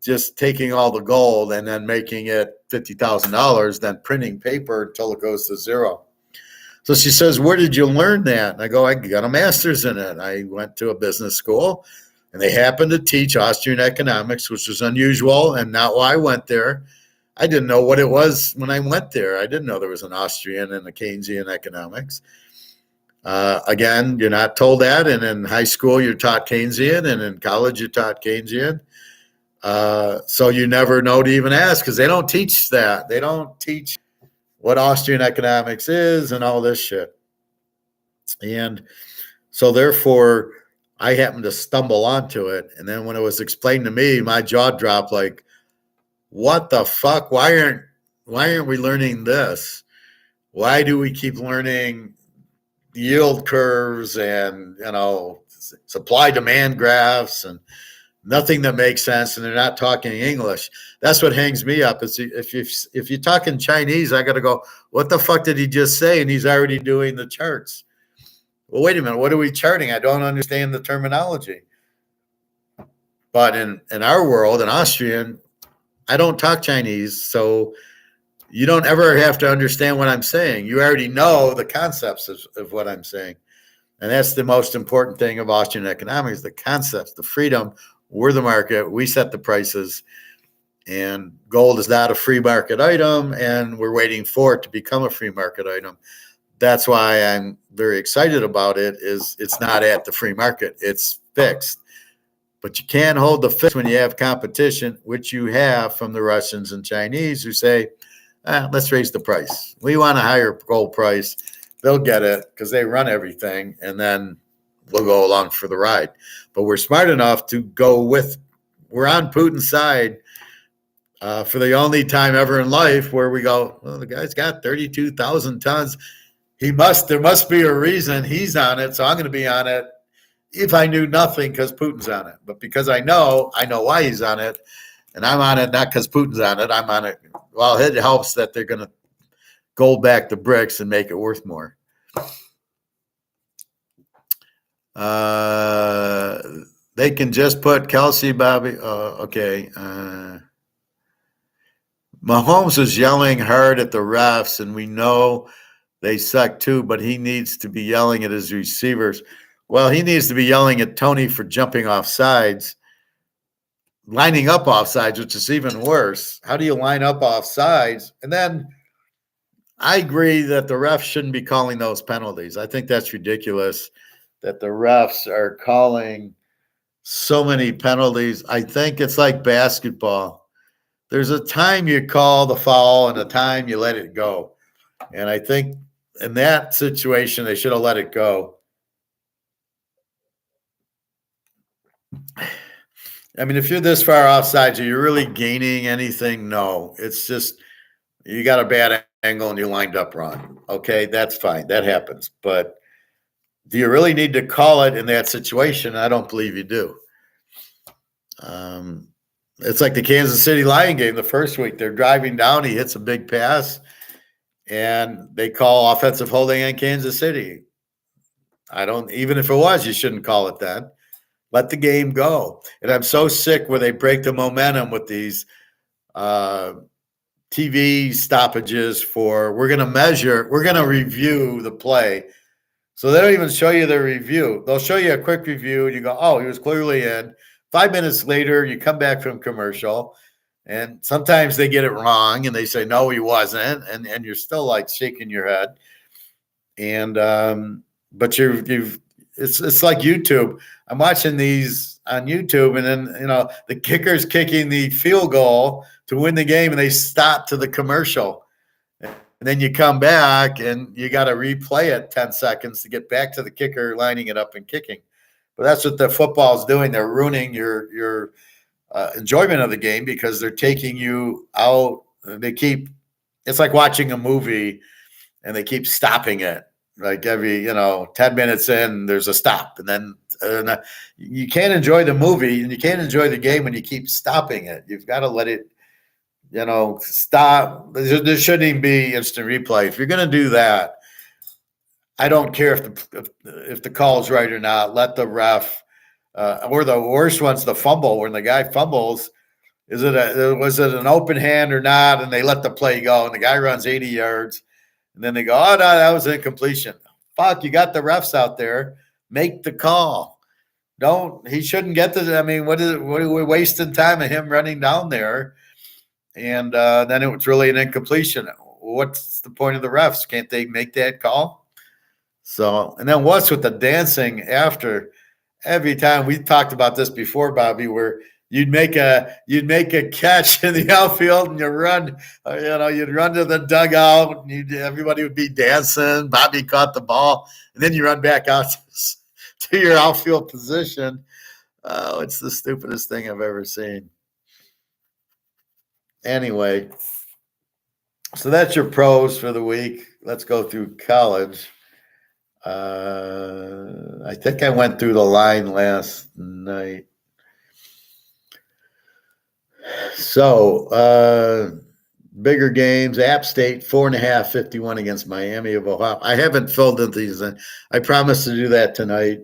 just taking all the gold and then making it $50,000 than printing paper until it goes to zero. So she says, where did you learn that? And I go, I got a master's in it. I went to a business school, and they happened to teach Austrian economics, which was unusual and not why I went there. I didn't know what it was when I went there. I didn't know there was an Austrian and a Keynesian economics. Again, you're not told that. And in high school, you're taught Keynesian, and in college, you're taught Keynesian. So you never know to even ask because they don't teach that. They don't teach what Austrian economics is and all this shit. And So therefore, I happened to stumble onto it. And then when it was explained to me, my jaw dropped like, what the fuck? Why aren't we learning this? Why do we keep learning yield curves and supply demand graphs and nothing that makes sense, and they're not talking English? That's what hangs me up. Is if you're talking Chinese, I got to go, what the fuck did he just say? And he's already doing the charts. Well, wait a minute. What are we charting? I don't understand the terminology. But in our world, in Austrian, I don't talk Chinese, so you don't ever have to understand what I'm saying. You already know the concepts of what I'm saying. And that's the most important thing of Austrian economics, the concepts, the freedom. We're the market. We set the prices. And gold is not a free market item, and we're waiting for it to become a free market item. That's why I'm very excited about it. Is it's not at the free market. It's fixed. But you can't hold the fix when you have competition, which you have from the Russians and Chinese who say, let's raise the price. We want a higher gold price. They'll get it because they run everything, and then we'll go along for the ride. But we're smart enough to we're on Putin's side for the only time ever in life where we go, well, the guy's got 32,000 tons. There must be a reason he's on it, so I'm going to be on it if I knew nothing because Putin's on it. But because I know why he's on it, and I'm on it not because Putin's on it. I'm on it. Well, it helps that they're going to gold back the bricks and make it worth more. They can just put Kelsey, Bobby. Okay. Mahomes is yelling hard at the refs, and we know they suck too, but he needs to be yelling at his receivers. Well, he needs to be yelling at Tony for jumping off sides, lining up off sides, which is even worse. How do you line up off sides? And then I agree that the refs shouldn't be calling those penalties. I think that's ridiculous that the refs are calling so many penalties. I think it's like basketball. There's a time you call the foul and a time you let it go. And I think in that situation, they should have let it go. I mean, if you're this far offside, are you really gaining anything? No. It's just you got a bad angle and you lined up wrong. Okay, that's fine. That happens. But do you really need to call it in that situation? I don't believe you do. It's like the Kansas City Lion game the first week. They're driving down. He hits a big pass, and they call offensive holding on Kansas City. Even if it was, you shouldn't call it that. Let the game go. And I'm so sick where they break the momentum with these TV stoppages we're going to review the play. So they don't even show you the review. They'll show you a quick review, and you go, oh, he was clearly in. 5 minutes later, you come back from commercial, and sometimes they get it wrong, and they say, no, he wasn't, and you're still like shaking your head. And but it's like YouTube. I'm watching these on YouTube, and then the kicker's kicking the field goal to win the game, and they stop to the commercial. And then you come back and you got to replay it 10 seconds to get back to the kicker lining it up and kicking. But that's what the football is doing. They're ruining your enjoyment of the game because they're taking you out. It's like watching a movie and they keep stopping it. Like every 10 minutes in, there's a stop. And then you can't enjoy the movie and you can't enjoy the game when you keep stopping it. You've got to let it stop. There shouldn't even be instant replay. If you're going to do that, I don't care if the call is right or not. Let the ref, or the worst one's the fumble when the guy fumbles. Was it an open hand or not? And they let the play go, and the guy runs 80 yards, and then they go, oh no, that was an incompletion. Fuck, you got the refs out there. Make the call. He shouldn't get this. I mean, what are we wasting time of him running down there? And then it was really an incompletion. What's the point of the refs? Can't they make that call? So, and then what's with the dancing after? Every time we talked about this before, Bobby, where you'd make a catch in the outfield and you run, you'd run to the dugout and everybody would be dancing. Bobby caught the ball, and then you run back out to your outfield position. Oh, it's the stupidest thing I've ever seen. Anyway, so that's your pros for the week. Let's go through college. I think I went through the line last night. So, bigger games. App State 4.5, 51 against Miami of Ohio. I haven't filled in these. I promised to do that tonight.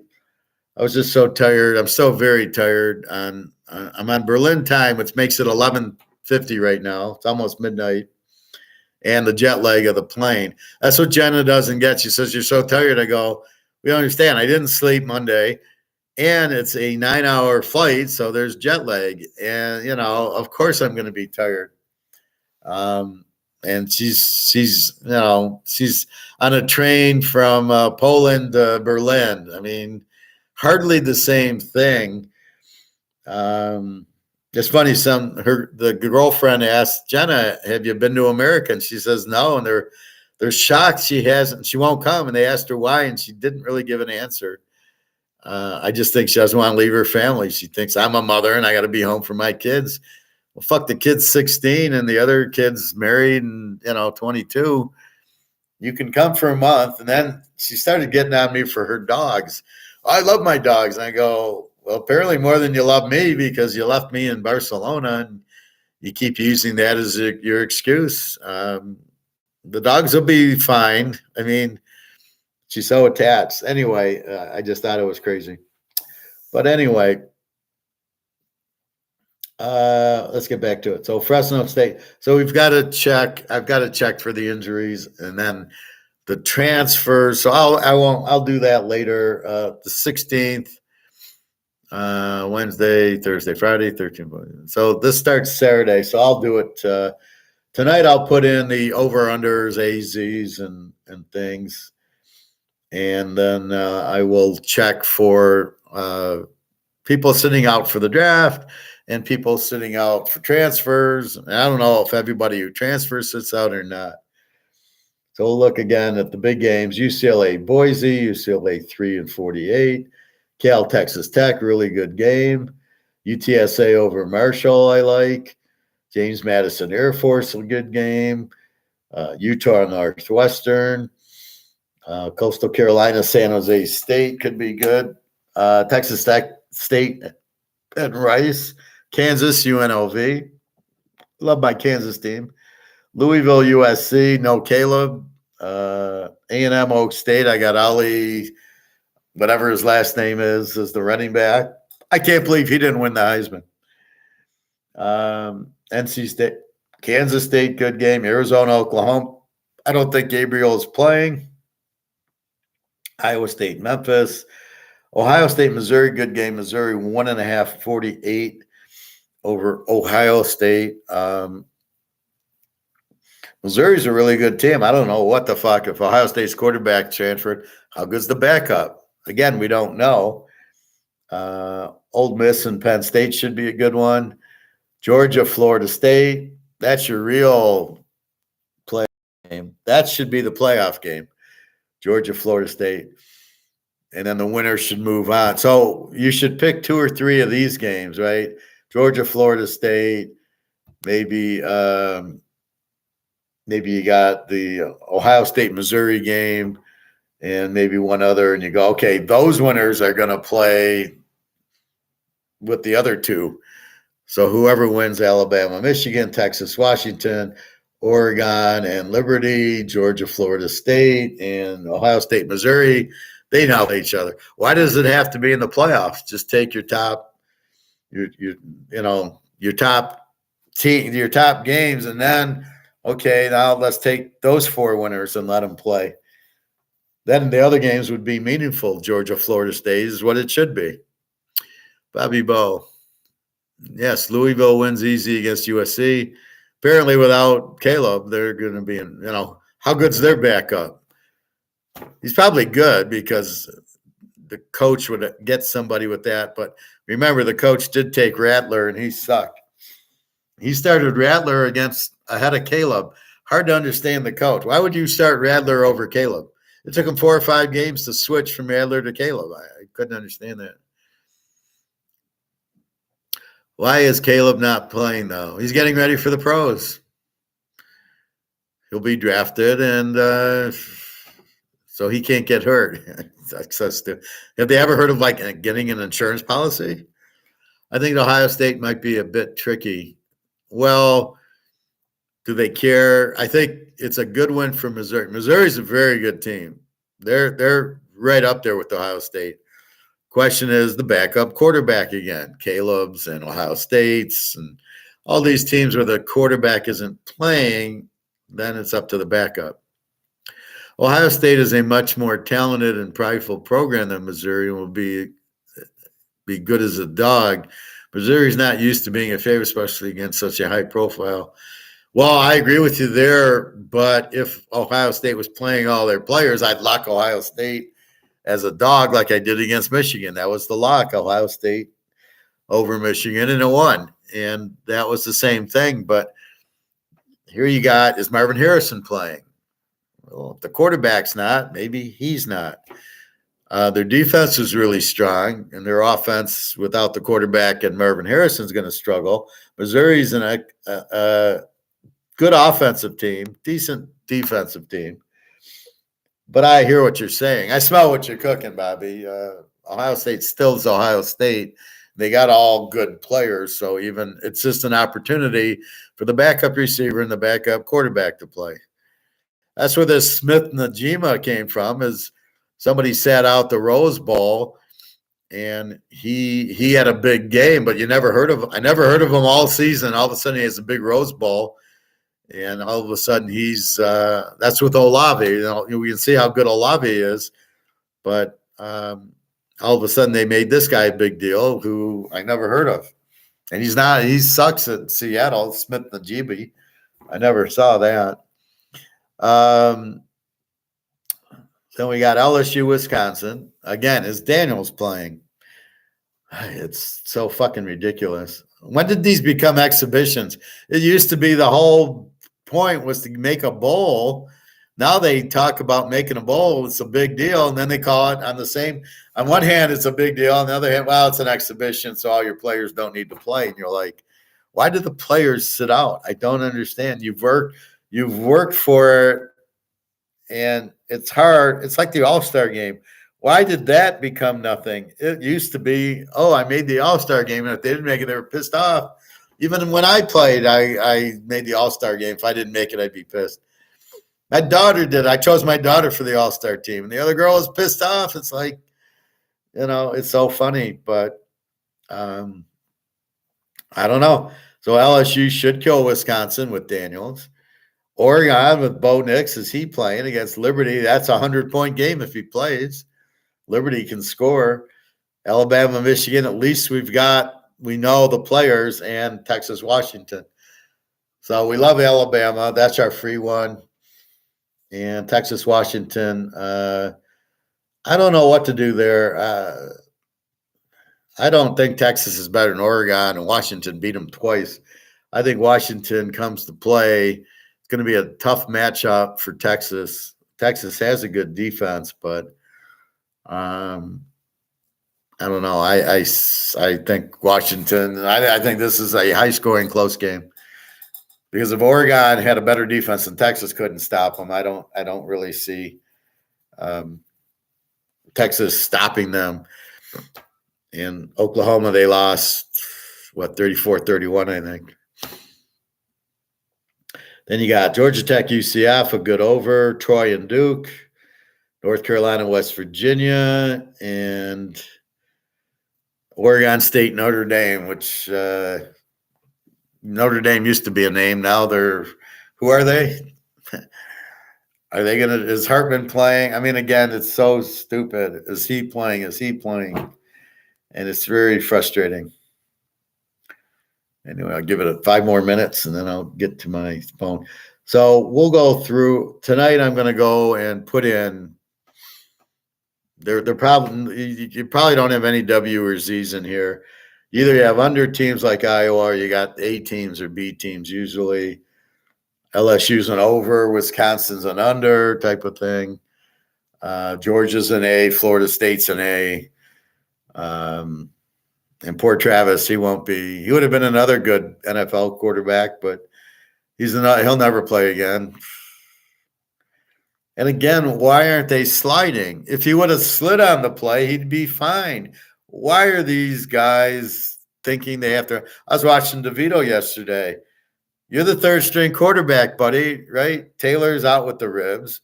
I was just so tired. I'm so very tired. I'm on Berlin time, which makes it 11:50 right now. It's almost midnight. And the jet lag of the plane. That's what Jenna doesn't get. She says, "You're so tired." I go, "We don't understand. I didn't sleep Monday, and it's a 9-hour flight, so there's jet lag. And, of course I'm going to be tired." And she's on a train from Poland to Berlin. I mean, hardly the same thing. It's funny. The girlfriend asked Jenna, "Have you been to America?" And she says no, and they're shocked she hasn't. She won't come, and they asked her why, and she didn't really give an answer. I just think she doesn't want to leave her family. She thinks I'm a mother and I got to be home for my kids. Well, fuck, the kid's 16 and the other kid's married and 22. You can come for a month. And then she started getting on me for her dogs. I love my dogs. And I go, well, apparently more than you love me, because you left me in Barcelona and you keep using that as your excuse. The dogs will be fine. I mean, she's so attached. Anyway, I just thought it was crazy. But anyway, let's get back to it. So Fresno State. So we've got to check. I've got to check for the injuries and then the transfers. So I'll do that later. The 16th, Wednesday, Thursday, Friday, 13th. So this starts Saturday. So I'll do it tonight. I'll put in the over-unders, AZs, and things. And then I will check for people sitting out for the draft and people sitting out for transfers. And I don't know if everybody who transfers sits out or not. So we'll look again at the big games. UCLA, Boise, UCLA 3-48. Cal, Texas Tech, really good game. UTSA over Marshall, I like. James Madison Air Force, a good game. Utah Northwestern. Coastal Carolina, San Jose State could be good. Texas Tech State and Rice. Kansas, UNLV. Love my Kansas team. Louisville, USC. No Caleb. A&M Oak State. I got Ali, whatever his last name is the running back. I can't believe he didn't win the Heisman. NC State. Kansas State, good game. Arizona, Oklahoma. I don't think Gabriel is playing. Iowa State, Memphis. Ohio State, Missouri, good game. Missouri 1.5, 48 over Ohio State. Missouri's a really good team. I don't know what the fuck if Ohio State's quarterback transferred. How good's the backup? Again, we don't know. Ole Miss and Penn State should be a good one. Georgia, Florida State. That's your real play game. That should be the playoff game. Georgia, Florida State. And then the winner should move on. So you should pick 2 or 3 of these games, right? Georgia, Florida State, maybe you got the Ohio State, Missouri game, and maybe one other, and you go, okay, those winners are going to play with the other 2. So whoever wins Alabama, Michigan, Texas, Washington, Oregon, and Liberty, Georgia, Florida State, and Ohio State, Missouri, they know each other. Why does it have to be in the playoffs? Just take your top team, your top games, and then okay, now let's take those 4 winners and let them play. Then the other games would be meaningful. Georgia, Florida State is what it should be. Bobby Bow. Yes, Louisville wins easy against USC. Apparently, without Caleb, they're going to be in, how good's their backup? He's probably good because the coach would get somebody with that. But remember, the coach did take Rattler, and he sucked. He started Rattler ahead of Caleb. Hard to understand the coach. Why would you start Rattler over Caleb? It took him 4 or 5 games to switch from Rattler to Caleb. I couldn't understand that. Why is Caleb not playing, though? He's getting ready for the pros. He'll be drafted, and so he can't get hurt. Have they ever heard of like getting an insurance policy? I think Ohio State might be a bit tricky. Well, do they care? I think it's a good win for Missouri. Missouri's a very good team. They're right up there with Ohio State. Question is the backup quarterback again. Caleb's and Ohio State's and all these teams where the quarterback isn't playing, then it's up to the backup. Ohio State is a much more talented and prideful program than Missouri and will be good as a dog. Missouri's not used to being a favorite, especially against such a high profile. Well, I agree with you there, but if Ohio State was playing all their players, I'd lock Ohio State as a dog like I did against Michigan. That was the lock, Ohio State over Michigan, and it won. And that was the same thing. But here you got, is Marvin Harrison playing? Well, if the quarterback's not, maybe he's not. Their defense is really strong, and their offense without the quarterback and Marvin Harrison is going to struggle. Missouri's a good offensive team, decent defensive team. But I hear what you're saying. I smell what you're cooking, Bobby. Ohio State still is Ohio State. They got all good players, so even it's just an opportunity for the backup receiver and the backup quarterback to play. That's where this Smith Najima came from. Is somebody sat out the Rose Bowl, and he had a big game, but I never heard of him all season. All of a sudden, he has a big Rose Bowl. And all of a sudden, that's with Olave. We can see how good Olave is, but all of a sudden they made this guy a big deal, who I never heard of, and he's not. He sucks at Seattle. Smith Najibi, I never saw that. Then we got LSU, Wisconsin again. Is Daniels playing? It's so fucking ridiculous. When did these become exhibitions? It used to be the whole point was to make a bowl. Now they talk about making a bowl. It's a big deal. And then they call it on one hand, it's a big deal. On the other hand, well, it's an exhibition, so all your players don't need to play. And you're like, why do the players sit out? I don't understand. You've worked for it, and it's hard. It's like the All-Star game. Why did that become nothing? It used to be, I made the All-Star game, and if they didn't make it, they were pissed off. Even when I played, I made the All-Star game. If I didn't make it, I'd be pissed. My daughter did. I chose my daughter for the All-Star team, and the other girl was pissed off. It's like, it's so funny, but I don't know. So LSU should kill Wisconsin with Daniels. Oregon with Bo Nix, is he playing against Liberty? That's a 100-point game if he plays. Liberty can score. Alabama, Michigan, at least we know the players, and Texas, Washington. So we love Alabama. That's our free one. And Texas, Washington, I don't know what to do there. I don't think Texas is better than Oregon, and Washington beat them twice. I think Washington comes to play. It's going to be a tough matchup for Texas. Texas has a good defense, but I don't know. I think Washington. I think this is a high-scoring, close game because if Oregon had a better defense than Texas couldn't stop them, I don't really see Texas stopping them. In Oklahoma, they lost 34-31, I think. Then you got Georgia Tech, UCF, a good over. Troy and Duke, North Carolina, West Virginia, and Oregon State, Notre Dame, which Notre Dame used to be a name. Now who are they? Are they going to, is Hartman playing? I mean, again, it's so stupid. Is he playing? And it's very frustrating. Anyway, I'll give it 5 more minutes and then I'll get to my phone. So we'll go through tonight. I'm going to go and put in they're probably, you probably don't have any W or Z's in here. Either you have under teams like Iowa or you got A teams or B teams usually. LSU's an over, Wisconsin's an under type of thing. Georgia's an A, Florida State's an A. And poor Travis, he won't be. He would have been another good NFL quarterback, but he'll never play again. And again, why aren't they sliding? If he would have slid on the play, he'd be fine. Why are these guys thinking they have to? I was watching DeVito yesterday. You're the third string quarterback, buddy, right? Taylor's out with the ribs.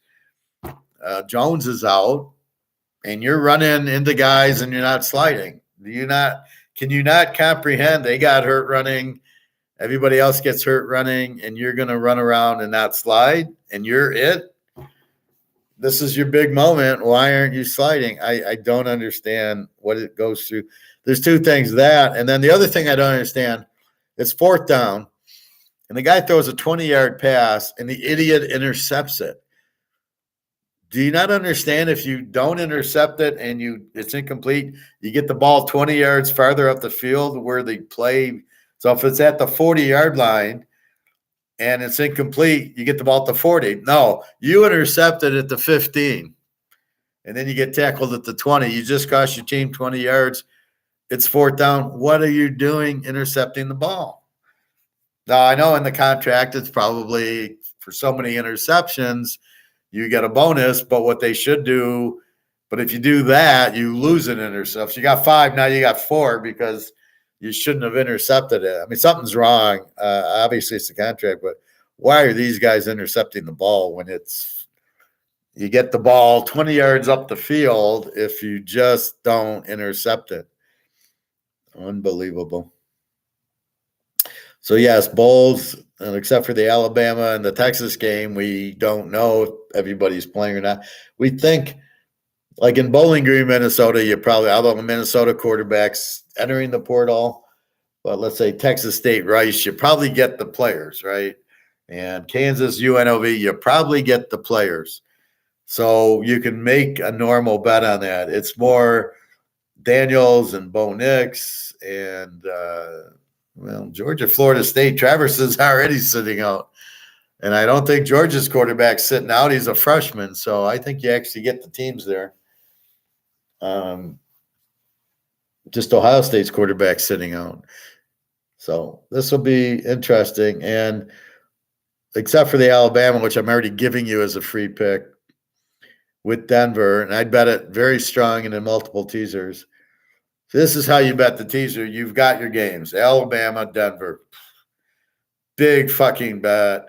Jones is out, and you're running into guys and you're not sliding. Can you not comprehend they got hurt running? Everybody else gets hurt running, and you're going to run around and not slide, and you're it? This is your big moment. Why aren't you sliding? I don't understand what it goes through. There's two things, that, and then the other thing I don't understand, it's fourth down, and the guy throws a 20-yard pass, and the idiot intercepts it. Do you not understand if you don't intercept it and it's incomplete, you get the ball 20 yards farther up the field where they play. So if it's at the 40-yard line and it's incomplete, you get the ball at the 40. No, you intercepted at the 15, and then you get tackled at the 20. You just cost your team 20 yards. It's fourth down. What are you doing intercepting the ball? Now, I know in the contract it's probably for so many interceptions – you get a bonus, but what they should do, but if you do that, you lose an interception. You got 5, now you got 4 because you shouldn't have intercepted it. I mean, something's wrong. Obviously, it's the contract, but why are these guys intercepting the ball when you get the ball 20 yards up the field if you just don't intercept it? Unbelievable. So, yes, bowls, except for the Alabama and the Texas game, we don't know if everybody's playing or not. We think, like in Bowling Green, Minnesota, you probably, although Minnesota quarterbacks entering the portal, but let's say Texas State Rice, you probably get the players, right? And Kansas UNLV, you probably get the players. So you can make a normal bet on that. It's more Daniels and Bo Nix and Georgia, Florida State. Travers is already sitting out. And I don't think Georgia's quarterback's sitting out. He's a freshman. So I think you actually get the teams there. Just Ohio State's quarterback sitting out. So this will be interesting. And except for the Alabama, which I'm already giving you as a free pick with Denver, and I'd bet it very strong and in multiple teasers. So this is how you bet the teaser. You've got your games. Alabama, Denver. Big fucking bet.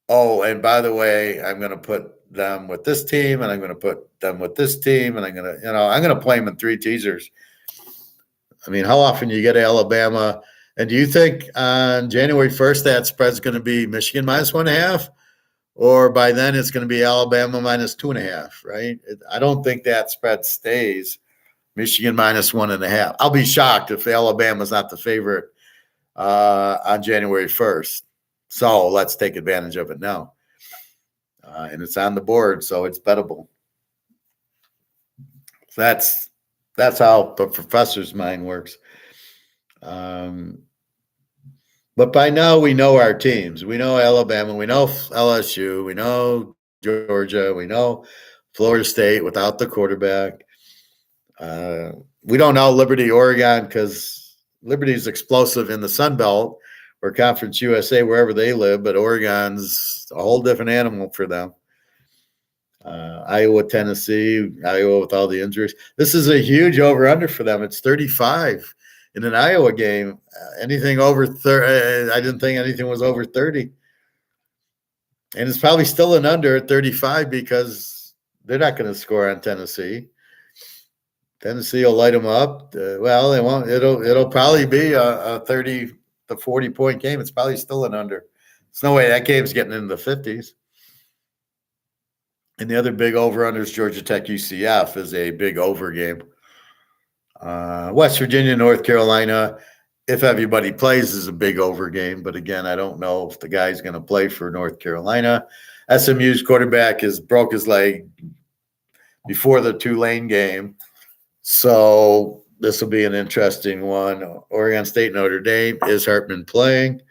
Oh, and by the way, I'm going to put them with this team, and I'm going to put them with this team, and I'm going to play them in 3 teasers. I mean, how often do you get Alabama? And do you think on January 1st that spread's going to be Michigan minus 1.5? Or by then it's going to be Alabama minus 2.5, right? I don't think that spread stays Michigan minus 1.5. I'll be shocked if Alabama's not the favorite on January 1st. So let's take advantage of it now. And it's on the board, so it's bettable. That's how the professor's mind works. But by now we know our teams. We know Alabama. We know LSU. We know Georgia. We know Florida State without the quarterback. We don't know Liberty, Oregon, because Liberty's explosive in the Sun Belt or Conference USA, wherever they live, but Oregon's a whole different animal for them. Iowa, Tennessee, Iowa with all the injuries. This is a huge over-under for them. It's 35 in an Iowa game. Anything over 30, I didn't think anything was over 30. And it's probably still an under at 35 because they're not going to score on Tennessee. Tennessee will light them up. They won't. It'll probably be a 30 to 40 point game. It's probably still an under. There's no way that game's getting into the 50s. And the other big over-under is Georgia Tech UCF is a big over game. West Virginia, North Carolina, if everybody plays, is a big over game. But again, I don't know if the guy's going to play for North Carolina. SMU's quarterback broke his leg before the Tulane game. So this will be an interesting one. Oregon State, Notre Dame. Is Hartman playing?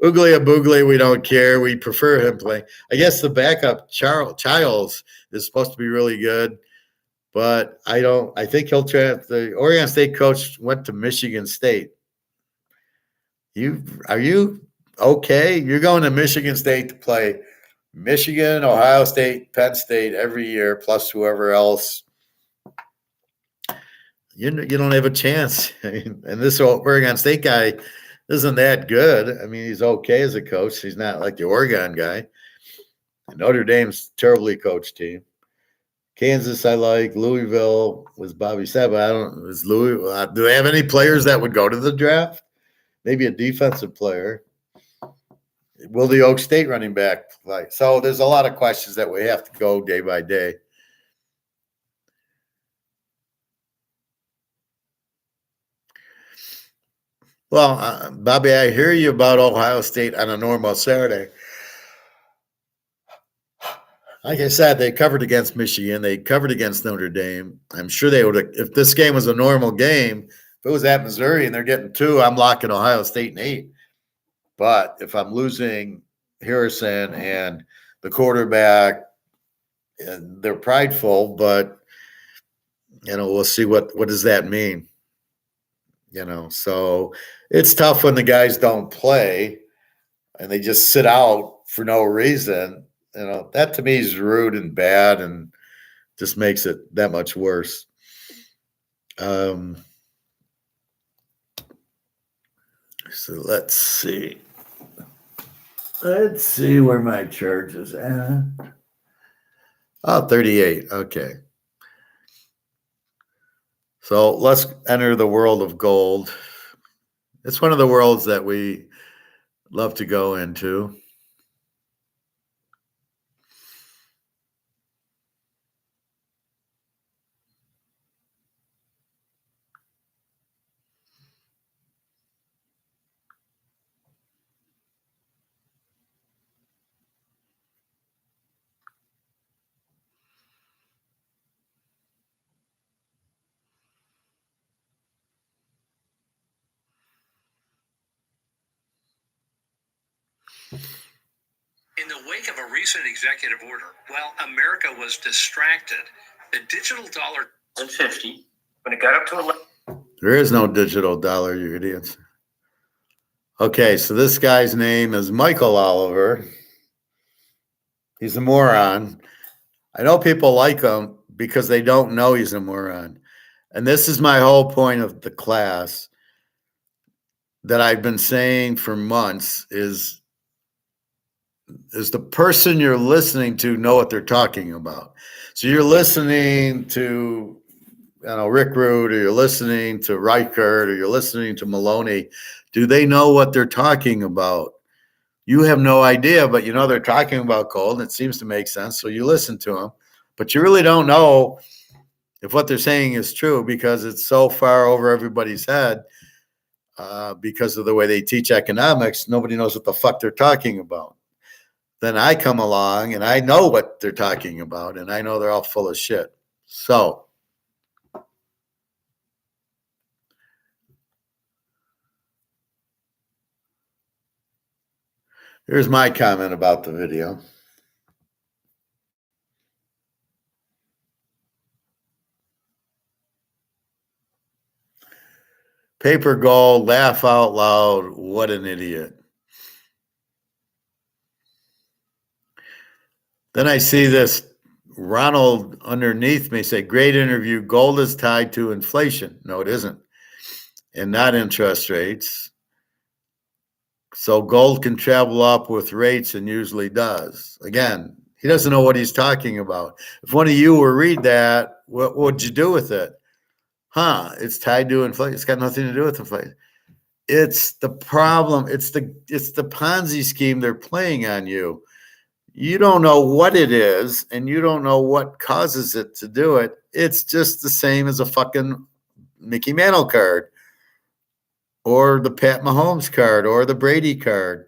Oogly Boogly, we don't care. We prefer him playing. I guess the backup, Childs, is supposed to be really good. but I think he'll try. The Oregon State coach went to Michigan State. Are you okay? You're going to Michigan State to play Michigan, Ohio State, Penn State every year, plus whoever else. You don't have a chance. And this Oregon State guy isn't that good. I mean, he's okay as a coach. He's not like the Oregon guy. Notre Dame's terribly coached team. Kansas, I like. Louisville was Bobby said, but I don't. Is Louis? Do they have any players that would go to the draft? Maybe a defensive player. Will the Oak State running back play? So there's a lot of questions that we have to go day by day. Well, Bobby, I hear you about Ohio State on a normal Saturday. Like I said, they covered against Michigan. They covered against Notre Dame. I'm sure they would have, if this game was a normal game, if it was at Missouri and they're getting 2, I'm locking Ohio State in 8. But if I'm losing Harrison and the quarterback, and they're prideful, but we'll see what does that mean. So it's tough when the guys don't play and they just sit out for no reason. That to me is rude and bad and just makes it that much worse. So let's see. Let's see where my charge is at. Oh, 38. Okay. So let's enter the world of gold. It's one of the worlds that we love to go into. In the wake of a recent executive order, while America was distracted, the digital dollar was 50. When it got up to 11. There is no digital dollar, you idiots. Okay, so this guy's name is Michael Oliver. He's a moron. I know people like him because they don't know he's a moron. And this is my whole point of the class that I've been saying for months is the person you're listening to know what they're talking about. So you're listening to Rick Rude, or you're listening to Reichert, or you're listening to Maloney. Do they know what they're talking about? You have no idea, but they're talking about gold, and it seems to make sense, so you listen to them. But you really don't know if what they're saying is true because it's so far over everybody's head because of the way they teach economics. Nobody knows what the fuck they're talking about. Then I come along, and I know what they're talking about, and I know they're all full of shit. So here's my comment about the video. Paper gold, laugh out loud. What an idiot. Then I see this Ronald underneath me say, great interview. Gold is tied to inflation. No, it isn't. And not interest rates. So gold can travel up with rates and usually does. Again, he doesn't know what he's talking about. If one of you were read that, what would you do with it? It's tied to inflation. It's got nothing to do with inflation. It's the problem. It's the Ponzi scheme they're playing on you. You don't know what it is, and you don't know what causes it to do it. It's just the same as a fucking Mickey Mantle card, or the Pat Mahomes card, or the Brady card,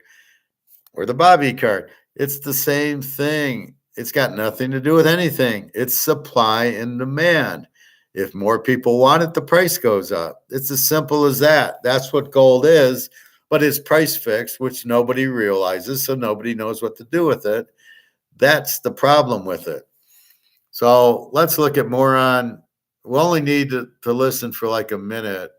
or the Bobby card. It's the same thing. It's got nothing to do with anything. It's supply and demand. If more people want it, the price goes up. It's as simple as that. That's what gold is, but it's price fixed, which nobody realizes, so nobody knows what to do with it. That's the problem with it. So let's look at moron. We'll only need to listen for like a minute.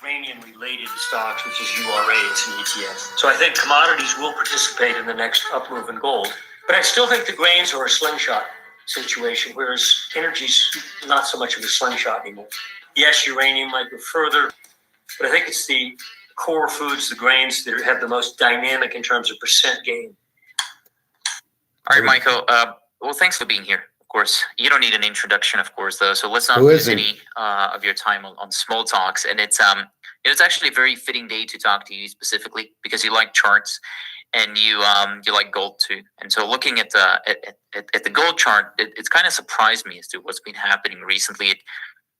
Uranium-related stocks, which is URA, it's an ETF. So I think commodities will participate in the next up move in gold. But I still think the grains are a slingshot situation, whereas energy's not so much of a slingshot anymore. Yes, uranium might go further, but I think it's the core foods, the grains, that have the most dynamic in terms of percent gain. All right, Michael. Well, thanks for being here. Of course, you don't need an introduction, of course, though. So let's not lose any of your time on small talks. And it's actually a very fitting day to talk to you specifically because you like charts and you like gold too. And so looking at the gold chart, it's kind of surprised me as to what's been happening recently.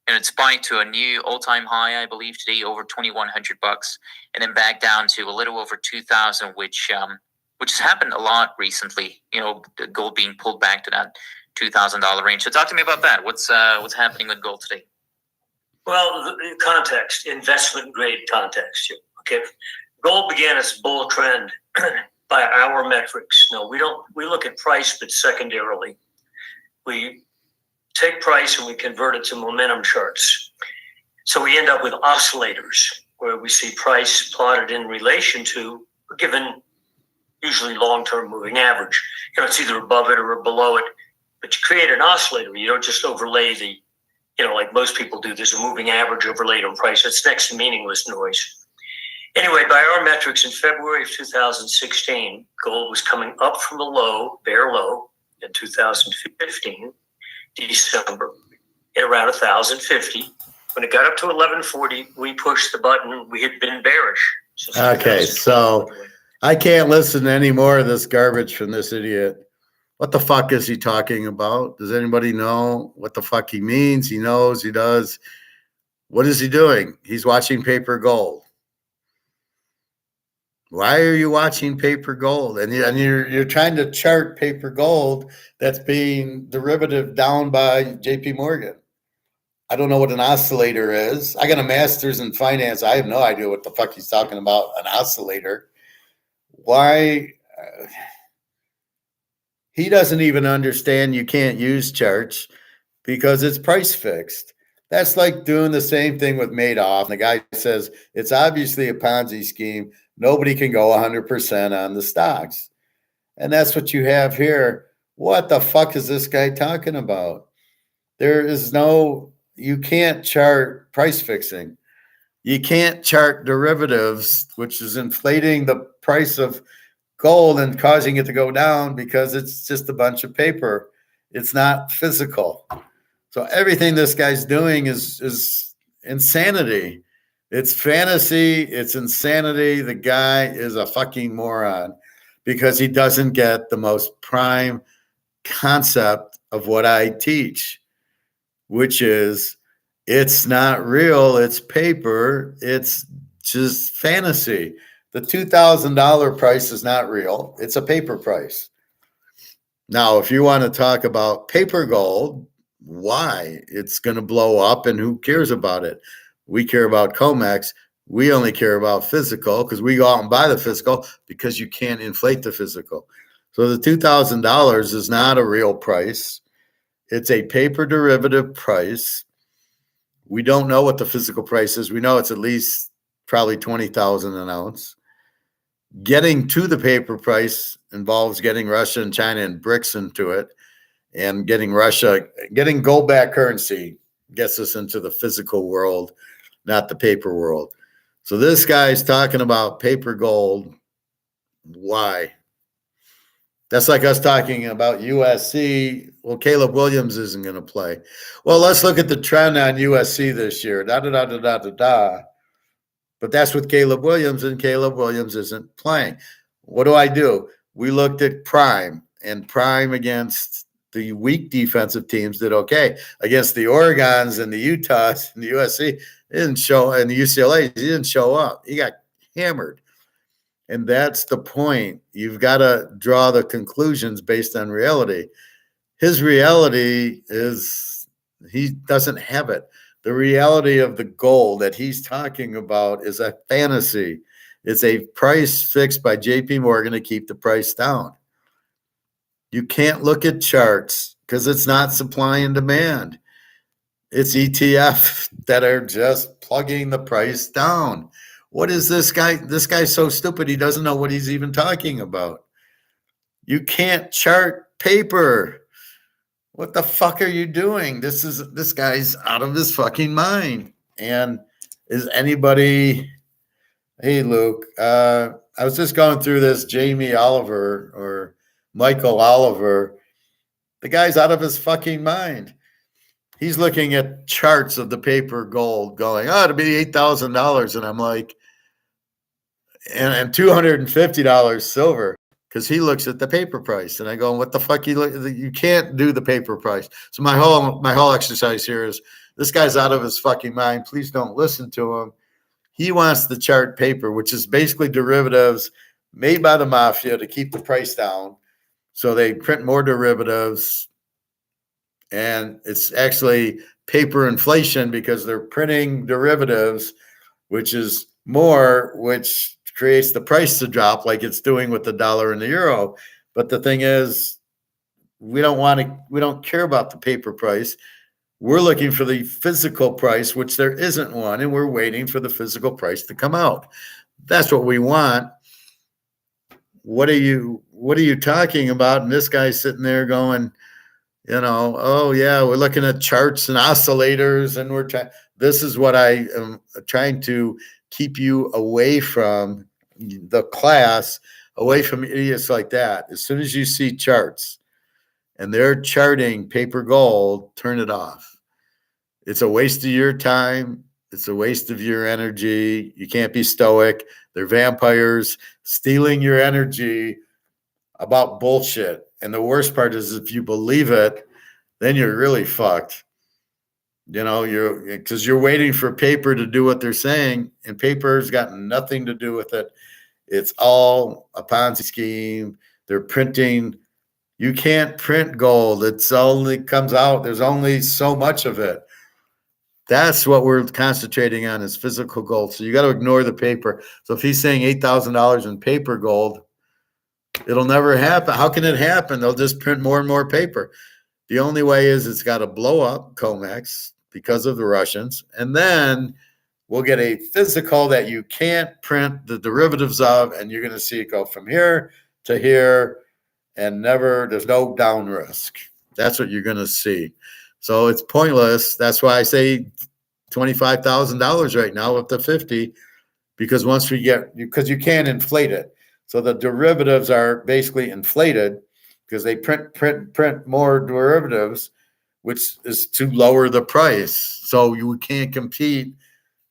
It spiked to a new all-time high, I believe, today, over $2,100, and then back down to a little over 2,000, which has happened a lot recently. The gold being pulled back to that $2,000 range. So talk to me about that. What's happening with gold today? Well, the context, investment grade context. Okay, gold began its bull trend by our metrics. No, we look at price, but secondarily, we take price and we convert it to momentum charts. So we end up with oscillators where we see price plotted in relation to a given, usually long-term moving average. It's either above it or below it, but you create an oscillator. You don't just overlay like most people do. There's a moving average overlaid on price. It's next to meaningless noise. Anyway, by our metrics, in February of 2016, gold was coming up from the low, bare low, in 2015, December, at around 1,050. When it got up to 1,140, we pushed the button. We had been bearish. Okay, so I can't listen to any more of this garbage from this idiot. What the fuck is he talking about? Does anybody know what the fuck he means? He knows, he does. What is he doing? He's watching paper gold. Why are you watching paper gold? And you're trying to chart paper gold that's being derivative down by JP Morgan. I don't know what an oscillator is. I got a master's in finance. I have no idea what the fuck he's talking about, an oscillator. Why? He doesn't even understand you can't use charts because it's price fixed. That's like doing the same thing with Madoff. The guy says it's obviously a Ponzi scheme. Nobody can go 100% on the stocks. And that's what you have here. What the fuck is this guy talking about? You can't chart price fixing. You can't chart derivatives, which is inflating the price of gold and causing it to go down because it's just a bunch of paper. It's not physical. So everything this guy's doing is insanity. It's fantasy. It's insanity. The guy is a fucking moron because he doesn't get the most prime concept of what I teach, which is it's not real. It's paper. It's just fantasy. The $2,000 price is not real. It's a paper price. Now, if you want to talk about paper gold, why? It's going to blow up and who cares about it? We care about COMEX. We only care about physical because we go out and buy the physical because you can't inflate the physical. So the $2,000 is not a real price. It's a paper derivative price. We don't know what the physical price is. We know it's at least probably 20,000 an ounce. Getting to the paper price involves getting Russia and China and BRICS into it, and getting gold-backed currency gets us into the physical world, not the paper world. So this guy's talking about paper gold. Why? That's like us talking about USC. Well, Caleb Williams isn't going to play. Well, let's look at the trend on USC this year. But that's with Caleb Williams, and Caleb Williams isn't playing. What do? We looked at Prime, and Prime against the weak defensive teams did okay. Against the Oregons and the Utahs and the USC, didn't show, and the UCLA, he didn't show up. He got hammered. And that's the point. You've got to draw the conclusions based on reality. His reality is he doesn't have it. The reality of the gold that he's talking about is a fantasy. It's a price fixed by JP Morgan to keep the price down. You can't look at charts because it's not supply and demand. It's ETF that are just plugging the price down. What is this guy? This guy's so stupid, he doesn't know what he's even talking about. You can't chart paper. What the fuck are you doing? This guy's out of his fucking mind. And is anybody, hey Luke, I was just going through this Jamie Oliver or Michael Oliver. The guy's out of his fucking mind. He's looking at charts of the paper gold going, oh, it'll be $8,000. And I'm like, and $250 silver, because he looks at the paper price. And I go, what the fuck? You can't do the paper price. So my whole exercise here is this guy's out of his fucking mind. Please don't listen to him. He wants the chart paper, which is basically derivatives made by the mafia to keep the price down. So they print more derivatives. And it's actually paper inflation because they're printing derivatives, which is more, which creates the price to drop like it's doing with the dollar and the euro. But the thing is, we don't care about the paper price. We're looking for the physical price, which there isn't one, and we're waiting for the physical price to come out. That's what we want. What are you talking about? And this guy's sitting there going, oh yeah, we're looking at charts and oscillators, and we're trying. This is what I am trying to keep you away from the class, away from idiots like that. As soon as you see charts and they're charting paper gold, turn it off. It's a waste of your time. It's a waste of your energy. You can't be stoic. They're vampires stealing your energy about bullshit. And the worst part is if you believe it, then you're really fucked. Because you're waiting for paper to do what they're saying, and paper's got nothing to do with it. It's all a Ponzi scheme. They're printing. You can't print gold. It's only comes out. There's only so much of it. That's what we're concentrating on is physical gold. So you got to ignore the paper. So if he's saying $8,000 in paper gold, it'll never happen. How can it happen? They'll just print more and more paper. The only way is it's got to blow up COMEX because of the Russians. And then we'll get a physical that you can't print the derivatives of, and you're going to see it go from here to here and there's no down risk. That's what you're going to see. So it's pointless. That's why I say $25,000 right now with the 50, because because you can't inflate it. So the derivatives are basically inflated because they print more derivatives, which is to lower the price. So you can't compete.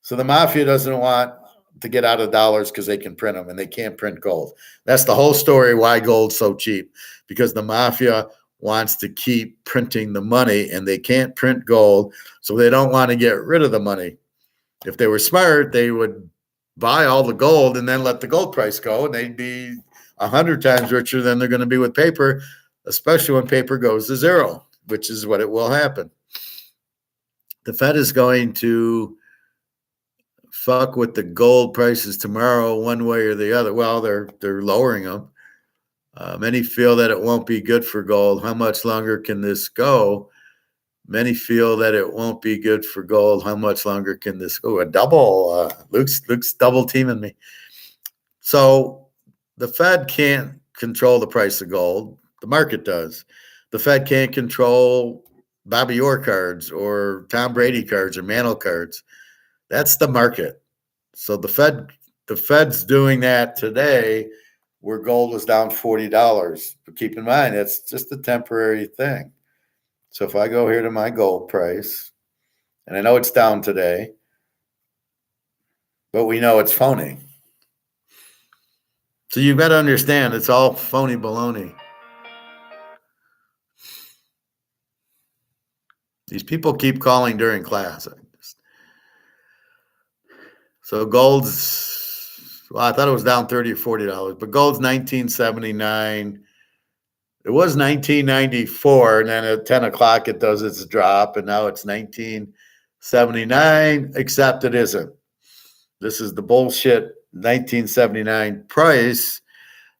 So the mafia doesn't want to get out of dollars because they can print them, and they can't print gold. That's the whole story why gold's so cheap, because the mafia wants to keep printing the money, and they can't print gold, so they don't want to get rid of the money. If they were smart, they would buy all the gold and then let the gold price go, and they'd be 100 times richer than they're going to be with paper, especially when paper goes to zero, which is what it will happen. The Fed is going to fuck with the gold prices tomorrow one way or the other. Well, they're lowering them. Many feel that it won't be good for gold. How much longer can this go? Many feel that it won't be good for gold. How much longer can this go? A double. Luke's double teaming me. So the Fed can't control the price of gold. The market does. The Fed can't control Bobby Orr cards or Tom Brady cards or Mantle cards. That's the market. So the Fed's doing that today, where gold was down $40. But keep in mind, it's just a temporary thing. So if I go here to my gold price, and I know it's down today, but we know it's phony. So you've got to understand it's all phony baloney. These people keep calling during class. So gold's, well, I thought it was down $30 or $40, but gold's $19.79. It was $19.94, and then at 10 o'clock it does its drop, and now it's $19. 1979, except it isn't. This is the bullshit 1979 price.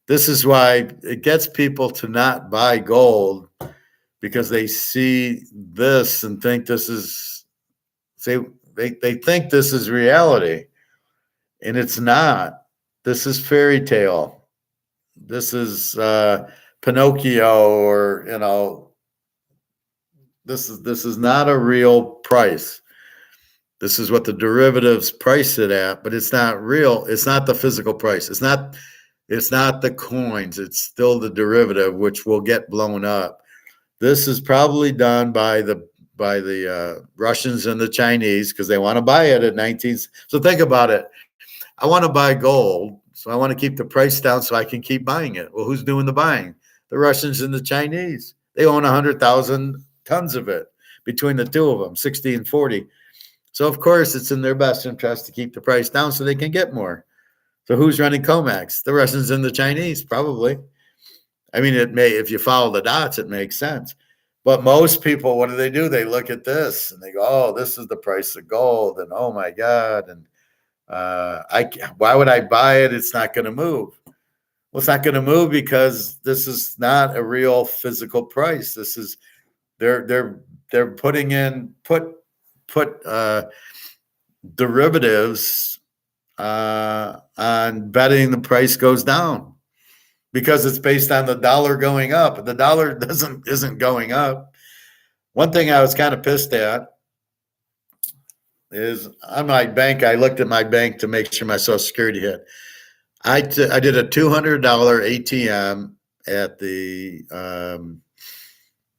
This is why it gets people to not buy gold, because they see this and think this is, they think this is reality, and it's not. This is fairy tale. This is Pinocchio, or this is not a real price. This is what the derivatives price it at, but it's not real. It's not the physical price. It's not the coins. It's still the derivative, which will get blown up. This is probably done by the Russians and the Chinese, because they want to buy it at 19. So think about it. I want to buy gold, so I want to keep the price down so I can keep buying it. Well, who's doing the buying? The Russians and the Chinese. They own 100,000 tons of it between the two of them, 60 and 40. So of course it's in their best interest to keep the price down so they can get more. So who's running COMEX? The Russians and the Chinese, probably. I mean, it may, if you follow the dots, it makes sense. But most people, what do? They look at this and they go, "Oh, this is the price of gold," and oh my God, and why would I buy it? It's not going to move. Well, it's not going to move because this is not a real physical price. This is they're putting in put derivatives on betting the price goes down, because it's based on the dollar going up. The dollar isn't going up. One thing I was kind of pissed at is on my bank. I looked at my bank to make sure my Social Security hit. I did a $200 ATM at the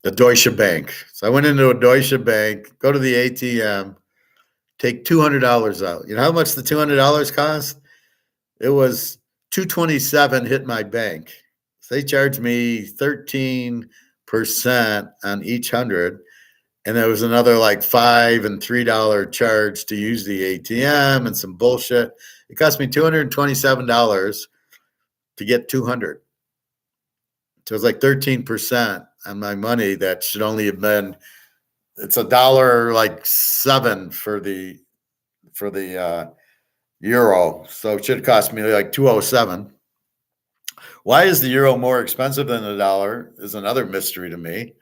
Deutsche Bank. So I went into a Deutsche Bank, go to the ATM, take $200 out. You know how much the $200 cost? It was $227 hit my bank. So they charged me 13% on each 100. And there was another like $5 and $3 charge to use the ATM and some bullshit. It cost me $227 to get 200. So it's like 13% on my money that should only have been, it's $1.07 for the euro. So it should have cost me like 207. Why is the euro more expensive than the dollar is another mystery to me.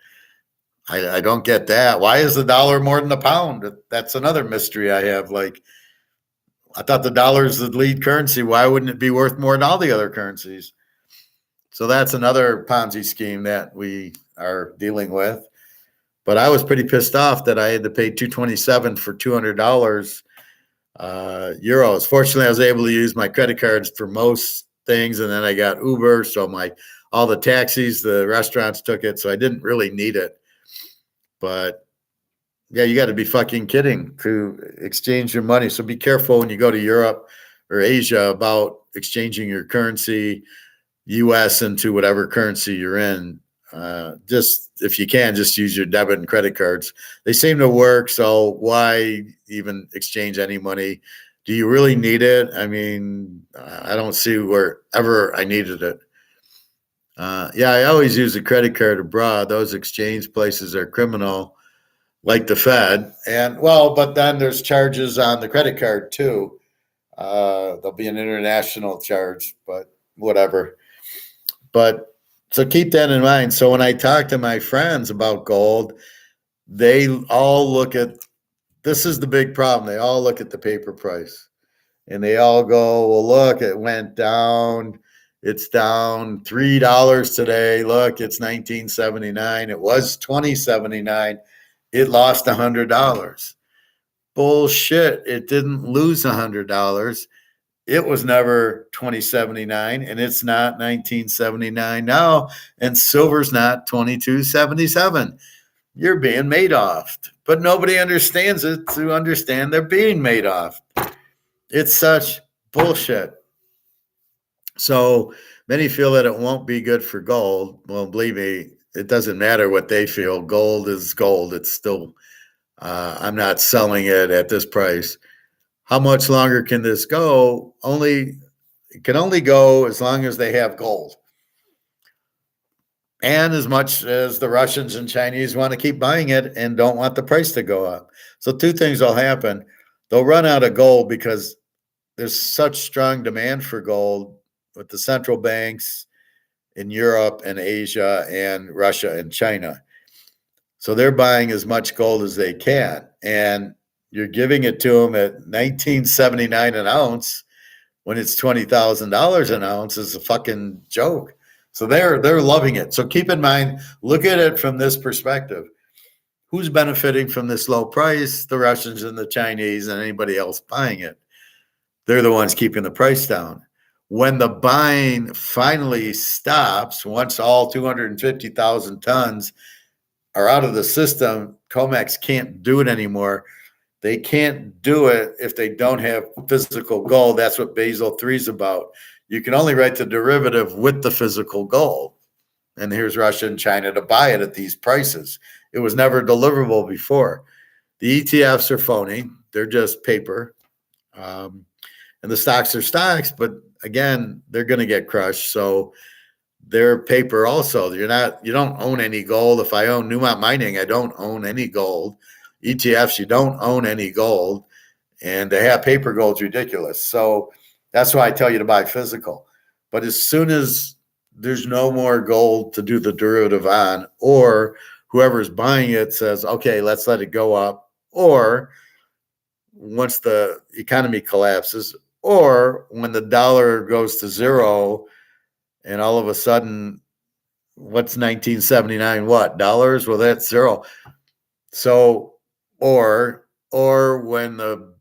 I don't get that. Why is the dollar more than the pound? That's another mystery I have. Like, I thought the dollar is the lead currency. Why wouldn't it be worth more than all the other currencies? So that's another Ponzi scheme that we are dealing with. But I was pretty pissed off that I had to pay $227 for $200 euros. Fortunately, I was able to use my credit cards for most things, and then I got Uber. So all the taxis, the restaurants took it, so I didn't really need it. But yeah, you got to be fucking kidding to exchange your money. So be careful when you go to Europe or Asia about exchanging your currency, US, into whatever currency you're in. Just if you can, just use your debit and credit cards. They seem to work. So why even exchange any money? Do you really need it? I mean, I don't see wherever I needed it. Yeah, I always use a credit card abroad. Those exchange places are criminal, like the Fed. And but then there's charges on the credit card too. There'll be an international charge, but whatever. But so keep that in mind. So when I talk to my friends about gold, they all look at, this is the big problem. They all look at the paper price and they all go, well, look, it went down. It's down $3 today. Look, it's 1979. It was 2079. It lost $100. Bullshit. It didn't lose $100. It was never 2079, and it's not 1979 now, and silver's not 2277. You're being made off, but nobody understands it to understand they're being made off. It's such bullshit. So many feel that it won't be good for gold. Well, believe me, it doesn't matter what they feel. Gold is gold. It's still, I'm not selling it at this price. How much longer can this go? It can only go as long as they have gold. And as much as the Russians and Chinese want to keep buying it and don't want the price to go up. So two things will happen. They'll run out of gold because there's such strong demand for gold with the central banks in Europe and Asia and Russia and China. So they're buying as much gold as they can. And you're giving it to them at $19.79 an ounce when it's $20,000 an ounce is a fucking joke. So they're loving it. So keep in mind, look at it from this perspective. Who's benefiting from this low price? The Russians and the Chinese and anybody else buying it. They're the ones keeping the price down. When the buying finally stops, once all 250,000 tons are out of the system, COMEX can't do it anymore. They can't do it if they don't have physical gold. That's what Basel III is about. You can only write the derivative with the physical gold. And here's Russia and China to buy it at these prices. It was never deliverable before. The ETFs are phony. They're just paper. And the stocks are stocks, but again, they're going to get crushed. So they're paper also. You don't own any gold. If I own Newmont Mining, I don't own any gold. ETFs, you don't own any gold. And to have paper gold's ridiculous. So that's why I tell you to buy physical. But as soon as there's no more gold to do the derivative on, or whoever's buying it says, okay, let's let it go up, or once the economy collapses, or when the dollar goes to zero and all of a sudden, what's 1979? What? Dollars? Well, that's zero. So, or when the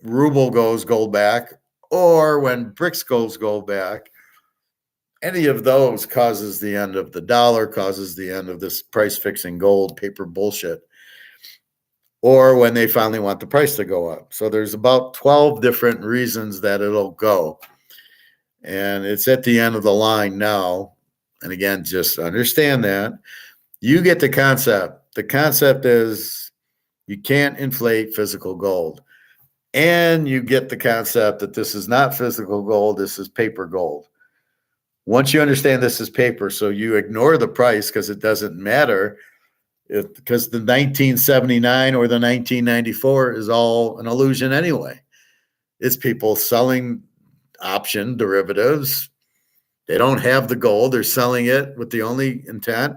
ruble goes gold back, or when BRICS goes gold back, any of those causes the end of the dollar, causes the end of this price fixing gold paper bullshit. Or when they finally want the price to go up. So there's about 12 different reasons that it'll go. And it's at the end of the line now. And again, just understand that. You get the concept. The concept is you can't inflate physical gold. And you get the concept that this is not physical gold, this is paper gold. Once you understand this is paper, so you ignore the price because it doesn't matter, because the 1979 or the 1994 is all an illusion anyway. It's people selling option derivatives. They don't have the gold. They're selling it with the only intent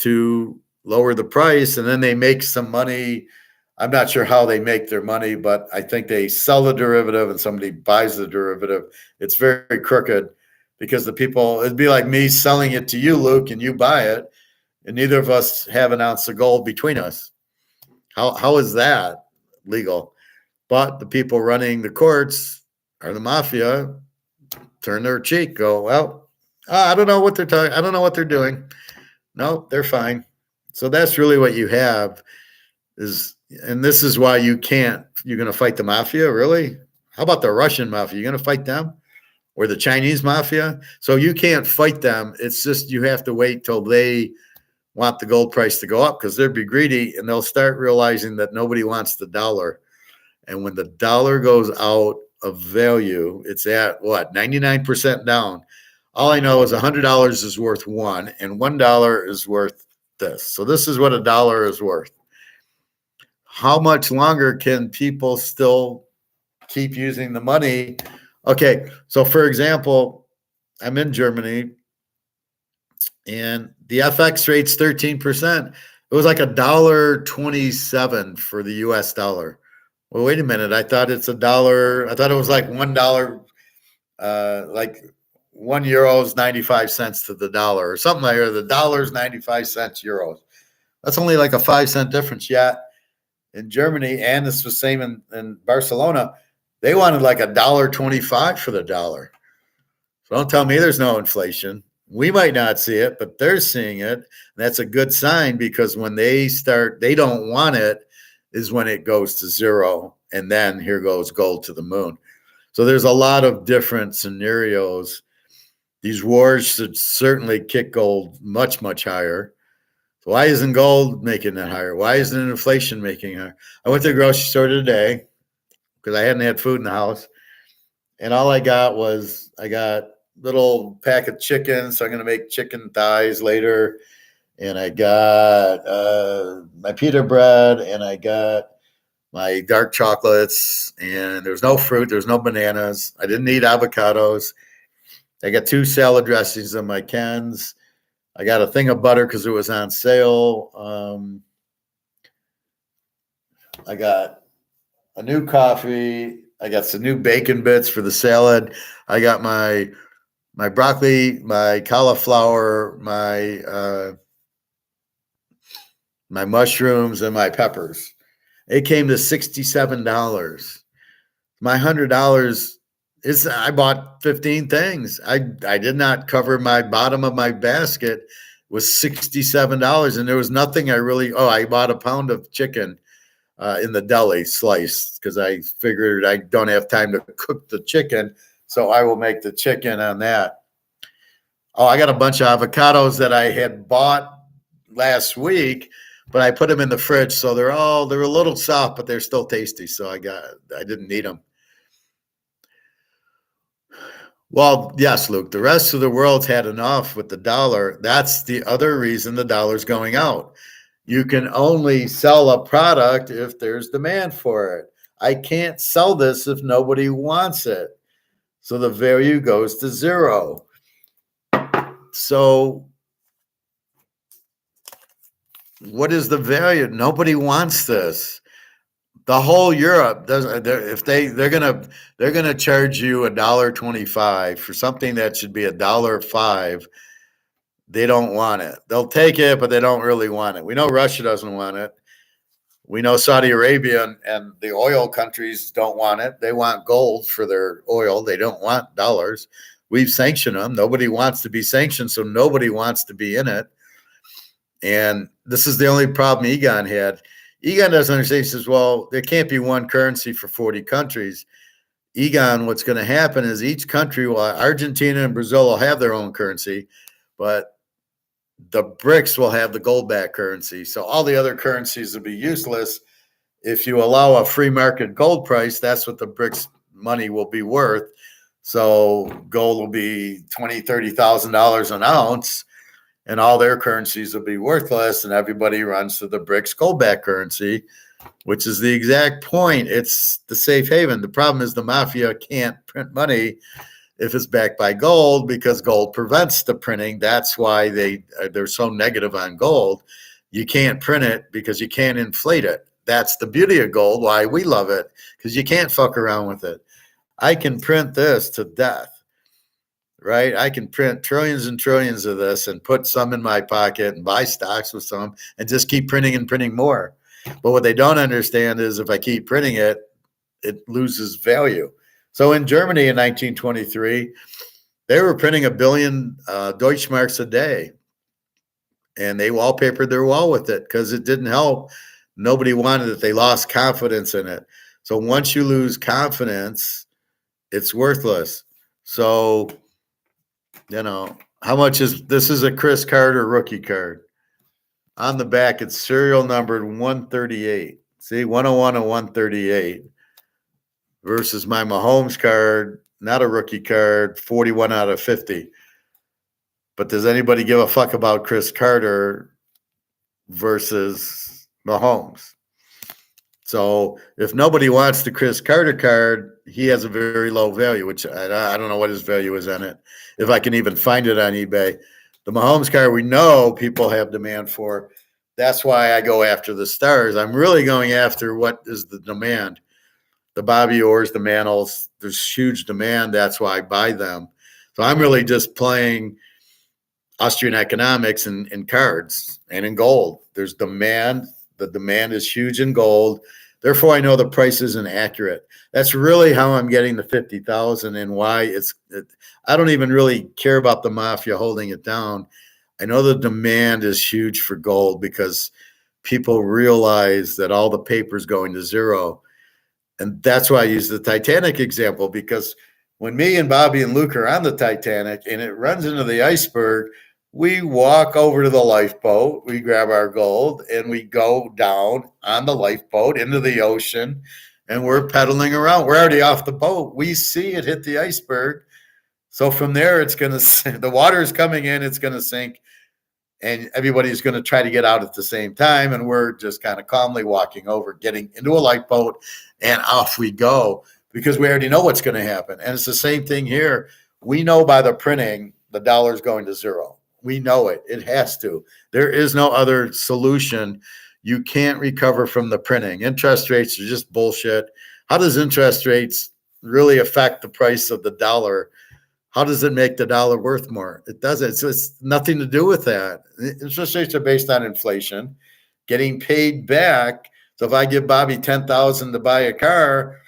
to lower the price, and then they make some money. I'm not sure how they make their money, but I think they sell the derivative and somebody buys the derivative. It's very crooked because the people, it'd be like me selling it to you, Luke, and you buy it, and neither of us have an ounce of gold between us. How is that legal? But the people running the courts are the mafia, turn their cheek, go, well, I don't know what they're talking. I don't know what they're doing. No, they're fine. So that's really what you have is, and this is why you're going to fight the mafia, really? How about the Russian mafia? You're going to fight them? Or the Chinese mafia? So you can't fight them. It's just you have to wait till they want the gold price to go up because they'll be greedy and they'll start realizing that nobody wants the dollar. And when the dollar goes out of value, it's at what? 99% down. All I know is $100 is worth one and $1 is worth this. So this is what $1 is worth. How much longer can people still keep using the money? Okay, so for example, I'm in Germany and the FX rate's 13%. It was like $1.27 for the US dollar. Well, wait a minute. I thought it's $1. I thought it was like $1, like €1 is 95 cents to the dollar or something like that. The dollar's 95 cents euros. That's only like a 5-cent difference. Yet in Germany, and this was same in Barcelona, they wanted like $1.25 for the dollar. So don't tell me there's no inflation. We might not see it, but they're seeing it. That's a good sign because when they don't want it, is when it goes to zero. And then here goes gold to the moon. So there's a lot of different scenarios. These wars should certainly kick gold much, much higher. So why isn't gold making that higher? Why isn't inflation making it higher? I went to the grocery store today because I hadn't had food in the house. And all I got little pack of chicken, so I'm going to make chicken thighs later. And I got my pita bread, and I got my dark chocolates, and there's no fruit, there's no bananas. I didn't eat avocados. I got 2 salad dressings in my cans. I got a thing of butter because it was on sale. I got a new coffee. I got some new bacon bits for the salad. I got my broccoli, my cauliflower, my mushrooms, and my peppers. It came to $67. My $100 is I bought 15 things. I did not cover my bottom of my basket was $67, and there was nothing I bought a pound of chicken in the deli sliced because I figured I don't have time to cook the chicken, so I will make the chicken on that. Oh, I got a bunch of avocados that I had bought last week, but I put them in the fridge, so they're a little soft, but they're still tasty. So I didn't need them. Well, yes, Luke, the rest of the world's had enough with the dollar. That's the other reason the dollar's going out. You can only sell a product if there's demand for it. I can't sell this if nobody wants it. So the value goes to zero. So what is the value? Nobody wants this. The whole Europe does. If they're gonna charge you $1.25 for something that should be $1.05, they don't want it. They'll take it, but they don't really want it. We know Russia doesn't want it. We know Saudi Arabia and the oil countries don't want it. They want gold for their oil. They don't want dollars. We've sanctioned them. Nobody wants to be sanctioned, so nobody wants to be in it. And this is the only problem Egon had. Egon doesn't understand. He says, well, there can't be one currency for 40 countries. Egon, what's going to happen is each country, Argentina and Brazil will have their own currency, but the BRICS will have the gold-backed currency. So all the other currencies will be useless. If you allow a free market gold price, that's what the BRICS money will be worth. So gold will be $20,000, $30,000 an ounce, and all their currencies will be worthless, and everybody runs to the BRICS gold-backed currency, which is the exact point. It's the safe haven. The problem is the mafia can't print money if it's backed by gold because gold prevents the printing. That's why they're so negative on gold. You can't print it because you can't inflate it. That's the beauty of gold, why we love it, because you can't fuck around with it. I can print this to death. Right? I can print trillions and trillions of this and put some in my pocket and buy stocks with some and just keep printing and printing more. But what they don't understand is if I keep printing it, it loses value. So in Germany in 1923, they were printing 1 billion Deutschmarks a day. And they wallpapered their wall with it because it didn't help. Nobody wanted it. They lost confidence in it. So once you lose confidence, it's worthless. So how much is this? Is a Chris Carter rookie card. On the back, it's serial numbered 138. See, 101 and 138 versus my Mahomes card, not a rookie card, 41 out of 50. But does anybody give a fuck about Chris Carter versus Mahomes? So if nobody wants the Chris Carter card, he has a very low value, which I don't know what his value is on it. If I can even find it on eBay. The Mahomes card, we know people have demand for. That's why I go after the stars. I'm really going after what is the demand. The Bobby Orrs, the Mantles, there's huge demand. That's why I buy them. So I'm really just playing Austrian economics in cards and in gold. There's demand. The demand is huge in gold. Therefore, I know the price isn't accurate. That's really how I'm getting the 50,000 and why I don't even really care about the mafia holding it down. I know the demand is huge for gold because people realize that all the paper's going to zero. And that's why I use the Titanic example, because when me and Bobby and Luke are on the Titanic and it runs into the iceberg, we walk over to the lifeboat, we grab our gold, and we go down on the lifeboat into the ocean, and we're pedaling around. We're already off the boat. We see it hit the iceberg. So from there, it's going to, the water is coming in, it's going to sink, and everybody's going to try to get out at the same time. And we're just kind of calmly walking over, getting into a lifeboat, and off we go because we already know what's going to happen. And it's the same thing here. We know by the printing, the dollar's going to zero. We know it. It has to. There is no other solution. You can't recover from the printing. Interest rates are just bullshit. How does interest rates really affect the price of the dollar? How does it make the dollar worth more? It doesn't. So it's nothing to do with that. Interest rates are based on inflation, getting paid back. So if I give Bobby 10,000 to buy a car,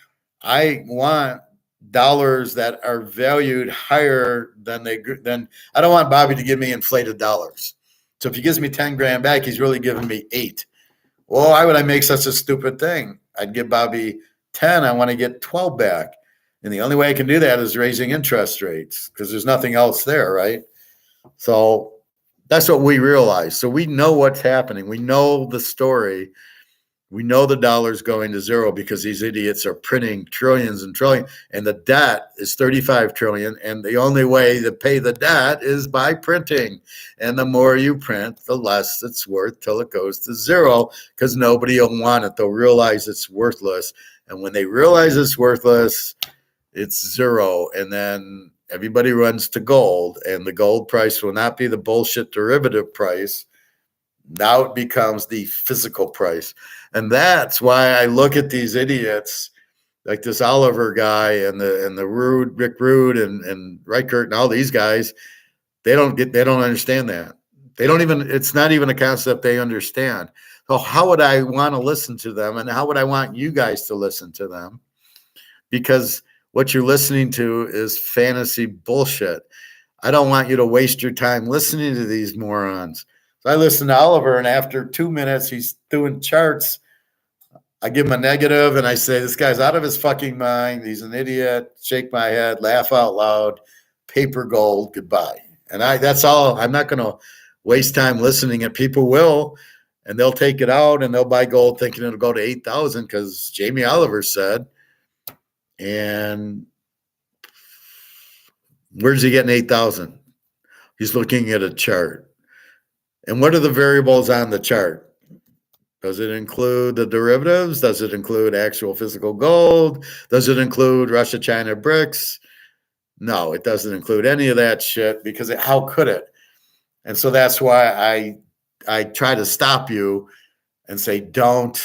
I want dollars that are valued higher than I don't want Bobby to give me inflated dollars. So if he gives me 10 grand back, he's really giving me 8. Well, why would I make such a stupid thing? I'd give Bobby 10. I want to get 12 back. And the only way I can do that is raising interest rates because there's nothing else there, right? So that's what we realize. So we know what's happening. We know the story. We know the dollar's going to zero because these idiots are printing trillions and trillions, and the debt is 35 trillion. And the only way to pay the debt is by printing. And the more you print, the less it's worth till it goes to zero because nobody will want it. They'll realize it's worthless. And when they realize it's worthless, it's zero. And then everybody runs to gold, and the gold price will not be the bullshit derivative price. Now it becomes the physical price. And that's why I look at these idiots like this Oliver guy and the Rick Rude and Reichert and all these guys. They don't understand that. It's not even a concept they understand. So how would I want to listen to them? And how would I want you guys to listen to them? Because what you're listening to is fantasy bullshit. I don't want you to waste your time listening to these morons. So I listen to Oliver, and after 2 minutes, he's doing charts. I give him a negative, and I say, this guy's out of his fucking mind. He's an idiot. Shake my head, laugh out loud, paper gold, goodbye. And that's all. I'm not going to waste time listening, and people will, and they'll take it out, and they'll buy gold thinking it'll go to 8,000 because Jamie Oliver said. And where's he getting 8,000? He's looking at a chart. And what are the variables on the chart? Does it include the derivatives? Does it include actual physical gold? Does it include Russia, China, BRICS? No, it doesn't include any of that shit because how could it? And so that's why I try to stop you and say, don't,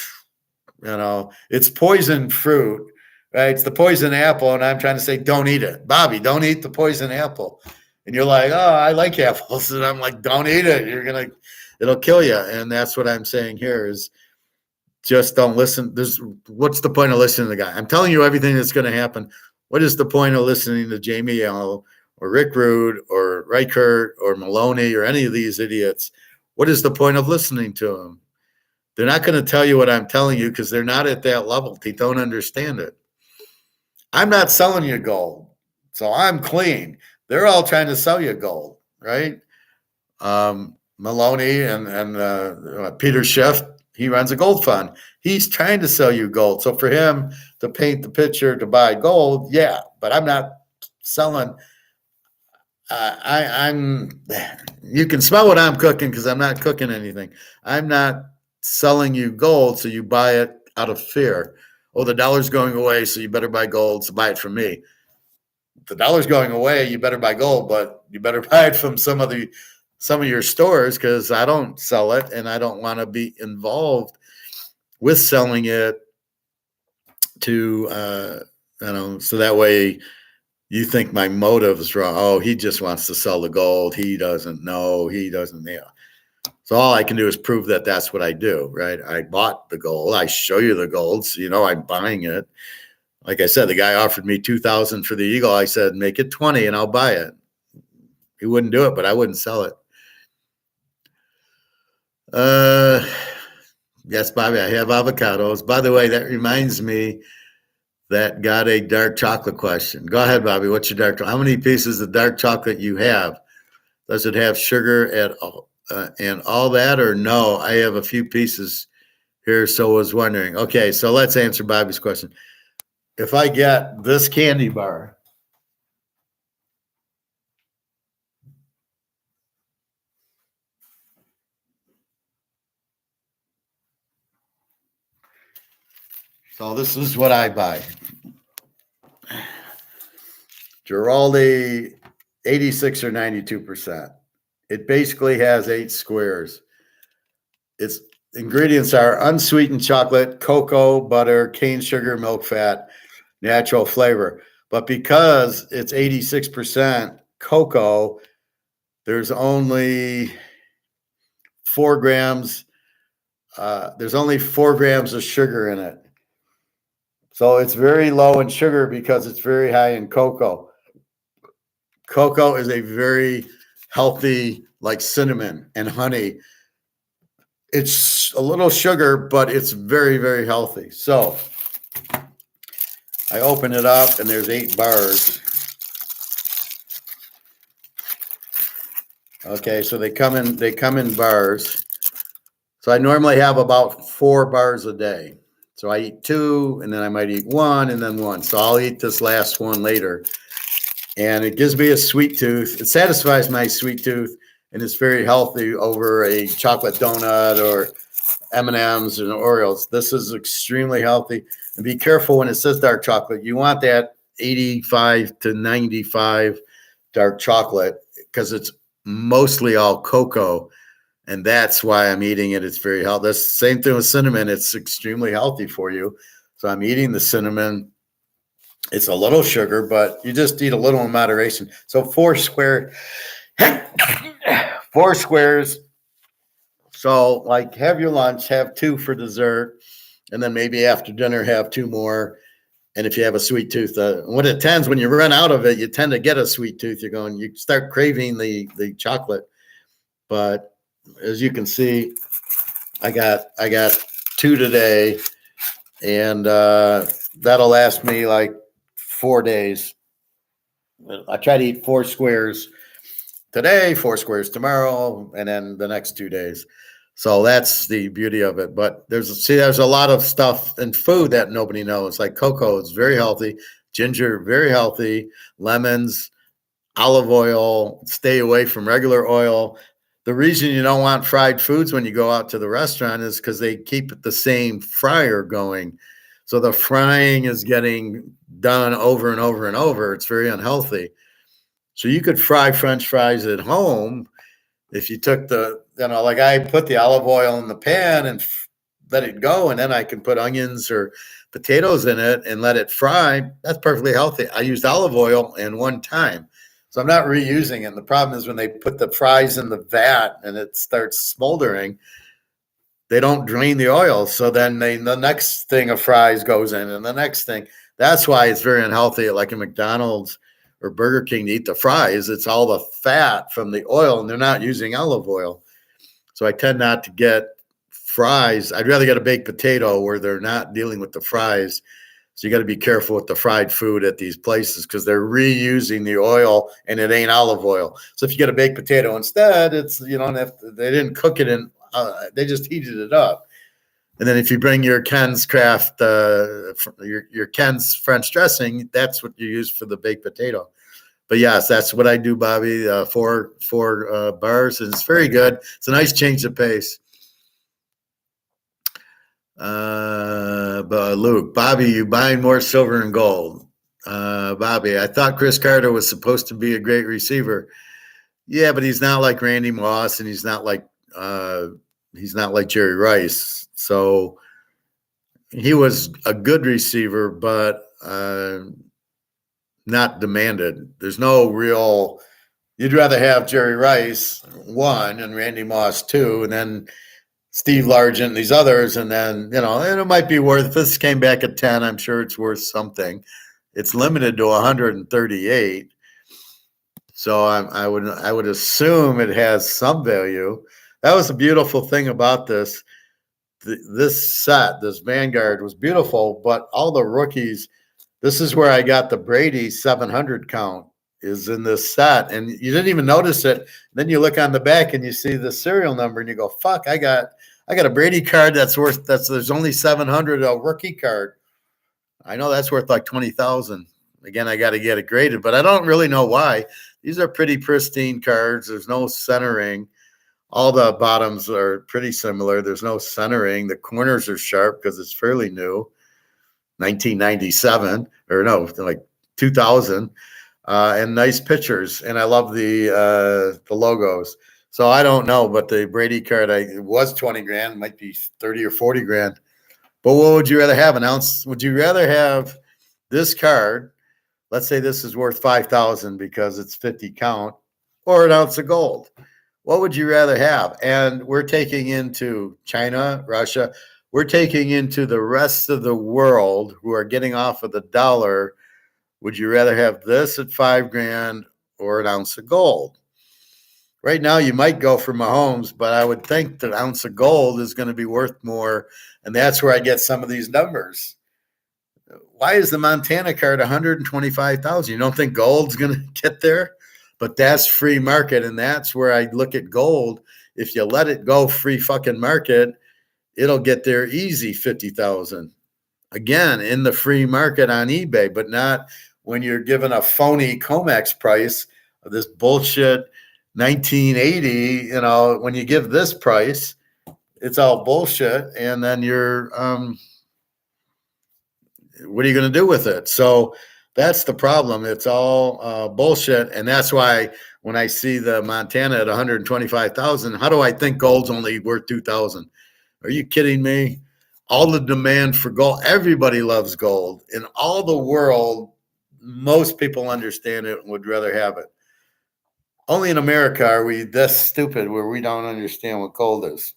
it's poison fruit. Right? It's the poison apple, and I'm trying to say, don't eat it. Bobby, don't eat the poison apple. And you're like, oh, I like apples. And I'm like, don't eat it. It'll kill you. And that's what I'm saying here is just don't listen. What's the point of listening to the guy? I'm telling you everything that's going to happen. What is the point of listening to Jamie L. or Rick Rude or Reichert or Maloney or any of these idiots? What is the point of listening to them? They're not going to tell you what I'm telling you because they're not at that level. They don't understand it. I'm not selling you gold, so I'm clean. They're all trying to sell you gold, right? Maloney and Peter Schiff, he runs a gold fund. He's trying to sell you gold. So for him to paint the picture to buy gold, yeah, but I'm not selling. You can smell what I'm cooking because I'm not cooking anything. I'm not selling you gold so you buy it out of fear. Oh, the dollar's going away, so you better buy gold, so buy it from me. The dollar's going away, you better buy gold, but you better buy it from some of your stores because I don't sell it and I don't want to be involved with selling it to, so that way you think my motive is wrong. Oh, he just wants to sell the gold. He doesn't know. He doesn't. So all I can do is prove that that's what I do, right? I bought the gold. I show you the gold, so I'm buying it. Like I said, the guy offered me 2,000 for the Eagle. I said, make it 20 and I'll buy it. He wouldn't do it, but I wouldn't sell it. Yes, Bobby, I have avocados. By the way, that reminds me that got a dark chocolate question. Go ahead, Bobby. What's your dark chocolate? How many pieces of dark chocolate you have? Does it have sugar at all? And all that, or no? I have a few pieces here, so I was wondering. Okay, so let's answer Bobby's question. If I get this candy bar, So this is what I buy. Giraldi, 86 or 92%. It basically has 8 squares. Its ingredients are unsweetened chocolate, cocoa, butter, cane sugar, milk fat, natural flavor. But because it's 86% cocoa, there's only 4 grams. There's only 4 grams of sugar in it. So it's very low in sugar because it's very high in cocoa. Cocoa is a very healthy, like cinnamon and honey. It's a little sugar, but it's very, very healthy. So I open it up and there's 8 bars. Okay, so they come in bars. So I normally have about 4 bars a day. So I eat 2 and then I might eat 1 and then 1. So I'll eat this last one later. And it gives me a sweet tooth. It satisfies my sweet tooth and it's very healthy over a chocolate donut or M&Ms and Oreos. This is extremely healthy. And be careful when it says dark chocolate. You want that 85 to 95 dark chocolate because it's mostly all cocoa. And that's why I'm eating it. It's very healthy. The same thing with cinnamon. It's extremely healthy for you. So I'm eating the cinnamon. It's a little sugar, but you just eat a little in moderation. So 4 squares. 4 squares. So like have your lunch, have 2 for dessert, and then maybe after dinner have 2 more. And if you have a sweet tooth, when it tends, when you run out of it, you tend to get a sweet tooth. You start craving the chocolate. But as you can see, I got 2 today, and that'll last me like 4 days. I try to eat 4 squares today, 4 squares tomorrow, and then the next 2 days. So that's the beauty of it. But there's a lot of stuff in food that nobody knows. Like cocoa is very healthy, ginger very healthy, lemons, olive oil. Stay away from regular oil. The reason you don't want fried foods when you go out to the restaurant is because they keep the same fryer going. So the frying is getting done over and over and over. It's very unhealthy. So you could fry French fries at home if you took like I put the olive oil in the pan and let it go, and then I can put onions or potatoes in it and let it fry. That's perfectly healthy. I used olive oil in one time. So I'm not reusing it. And the problem is when they put the fries in the vat and it starts smoldering, they don't drain the oil. So then the next thing of fries goes in and the next thing. That's why it's very unhealthy, like in McDonald's or Burger King, to eat the fries. It's all the fat from the oil, and they're not using olive oil. So I tend not to get fries. I'd rather get a baked potato where they're not dealing with the fries. So you got to be careful with the fried food at these places because they're reusing the oil and it ain't olive oil. So if you get a baked potato instead, it's they didn't cook it in, they just heated it up. And then if you bring your Ken's Kraft, your Ken's French dressing, that's what you use for the baked potato. But yes, that's what I do, Bobby. 4 bars, and it's very good. It's a nice change of pace. But Luke, Bobby, you buying more silver and gold? Bobby, I thought Chris Carter was supposed to be a great receiver. Yeah, but he's not like Randy Moss, and he's not like Jerry Rice. So he was a good receiver, but not demanded. There's no real. You'd rather have Jerry Rice 1 and Randy Moss 2, and then Steve Largent, these others, and then and it might be worth. If this came back at 10, I'm sure it's worth something. It's limited to 138, so I would assume it has some value. That was a beautiful thing about this. This set, this Vanguard, was beautiful, but all the rookies. This is where I got the Brady 700 count is in this set, and you didn't even notice it. Then you look on the back and you see the serial number, and you go, "Fuck! I got a Brady card there's only 700, a rookie card. I know that's worth like 20,000. Again, I got to get it graded, but I don't really know why. These are pretty pristine cards. There's no centering. All the bottoms are pretty similar. There's no centering. The corners are sharp because it's fairly new. 1997 or no, like 2000, and nice pictures. And I love the logos. So I don't know, but the Brady card, it was 20 grand, might be 30 or 40 grand. But what would you rather have? An ounce? Would you rather have this card? Let's say this is worth 5,000 because it's 50 count, or an ounce of gold. What would you rather have? And we're taking into China, Russia, we're taking into the rest of the world who are getting off of the dollar. Would you rather have this at 5 grand or an ounce of gold? Right now, you might go for Mahomes, but I would think that an ounce of gold is going to be worth more. And that's where I get some of these numbers. Why is the Montana card 125,000? You don't think gold's going to get there? But that's free market, and that's where I look at gold. If you let it go free fucking market, it'll get there easy, 50,000. Again, in the free market on eBay, but not when you're given a phony COMEX price of this bullshit 1980. You know, when you give this price, it's all bullshit, and then you're what are you going to do with it? So that's the problem. It's all bullshit, and that's why when I see the Montana at 125,000, how do I think gold's only worth 2,000? Are you kidding me? All the demand for gold, everybody loves gold in all the world. Most people understand it and would rather have it. Only in America are we this stupid where we don't understand what gold is.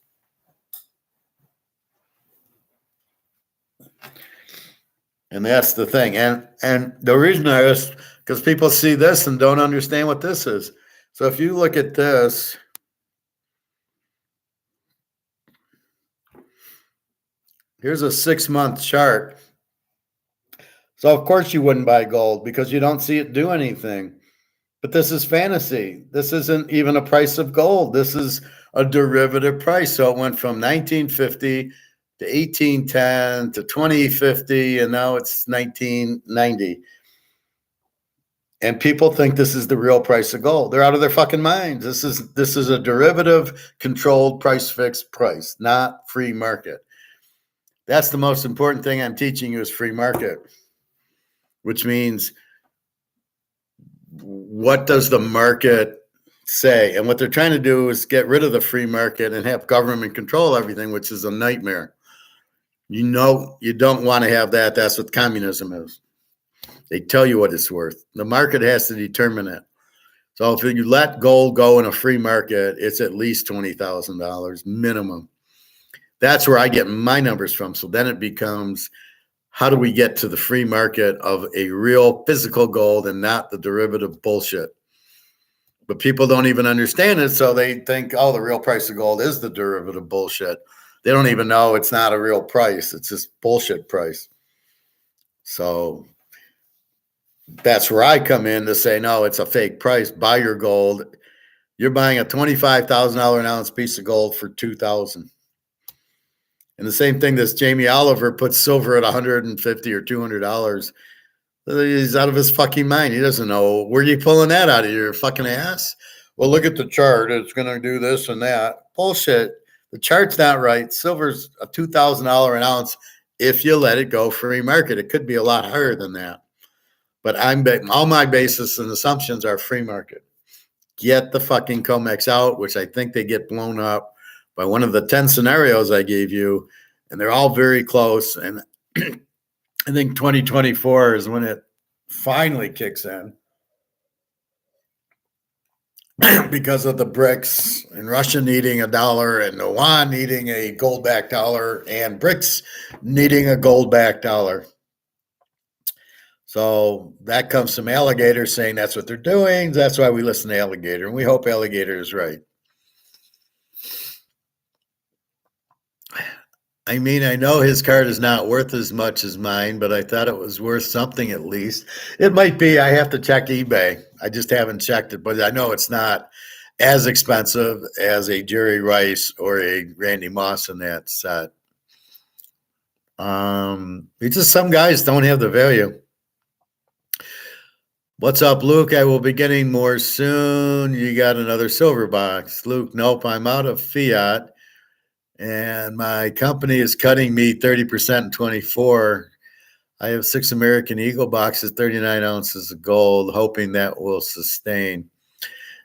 And that's the thing. And the reason I asked, because people see this and don't understand what this is. So if you look at this, here's a 6-month chart. So of course you wouldn't buy gold because you don't see it do anything. But this is fantasy. This isn't even a price of gold. This is a derivative price. So it went from 1950 to 1810 to 2050, and now it's 1990. And people think this is the real price of gold. They're out of their fucking minds. This is a derivative controlled price fixed price, not free market. That's the most important thing I'm teaching you is free market, which means what does the market say? And what they're trying to do is get rid of the free market and have government control everything, which is a nightmare. You know, you don't want to have that. That's what communism is. They tell you what it's worth. The market has to determine it. So if you let gold go in a free market, it's at least $20,000 minimum. That's where I get my numbers from. So then it becomes, how do we get to the free market of a real physical gold and not the derivative bullshit? But people don't even understand it. So they think, oh, the real price of gold is the derivative bullshit. They don't even know it's not a real price. It's just bullshit price. So that's where I come in to say, no, it's a fake price. Buy your gold. You're buying a $25,000 an ounce piece of gold for $2,000. And the same thing, this Jamie Oliver puts silver at $150 or $200. He's out of his fucking mind. He doesn't know. Where are you pulling that out of your fucking ass? Well, look at the chart. It's going to do this and that. Bullshit. The chart's not right. Silver's a $2,000 an ounce if you let it go free market. It could be a lot higher than that. But all my basis and assumptions are free market. Get the fucking COMEX out, which I think they get blown up by one of the 10 scenarios I gave you, and they're all very close. And I think 2024 is when it finally kicks in because of the BRICS and Russia needing a dollar and the yuan needing a gold-backed dollar and BRICS needing a gold-backed dollar. So that comes from Alligator saying that's what they're doing. That's why we listen to Alligator, and we hope Alligator is right. I mean, I know his card is not worth as much as mine, but I thought it was worth something at least. It might be. I have to check eBay. I just haven't checked it, but I know it's not as expensive as a Jerry Rice or a Randy Moss in that set. It's just some guys don't have the value. What's up, Luke? I will be getting more soon. You got another silver box. Luke, nope, I'm out of fiat. And my company is cutting me 30% in 24. I have 6 American Eagle boxes, 39 ounces of gold, hoping that will sustain.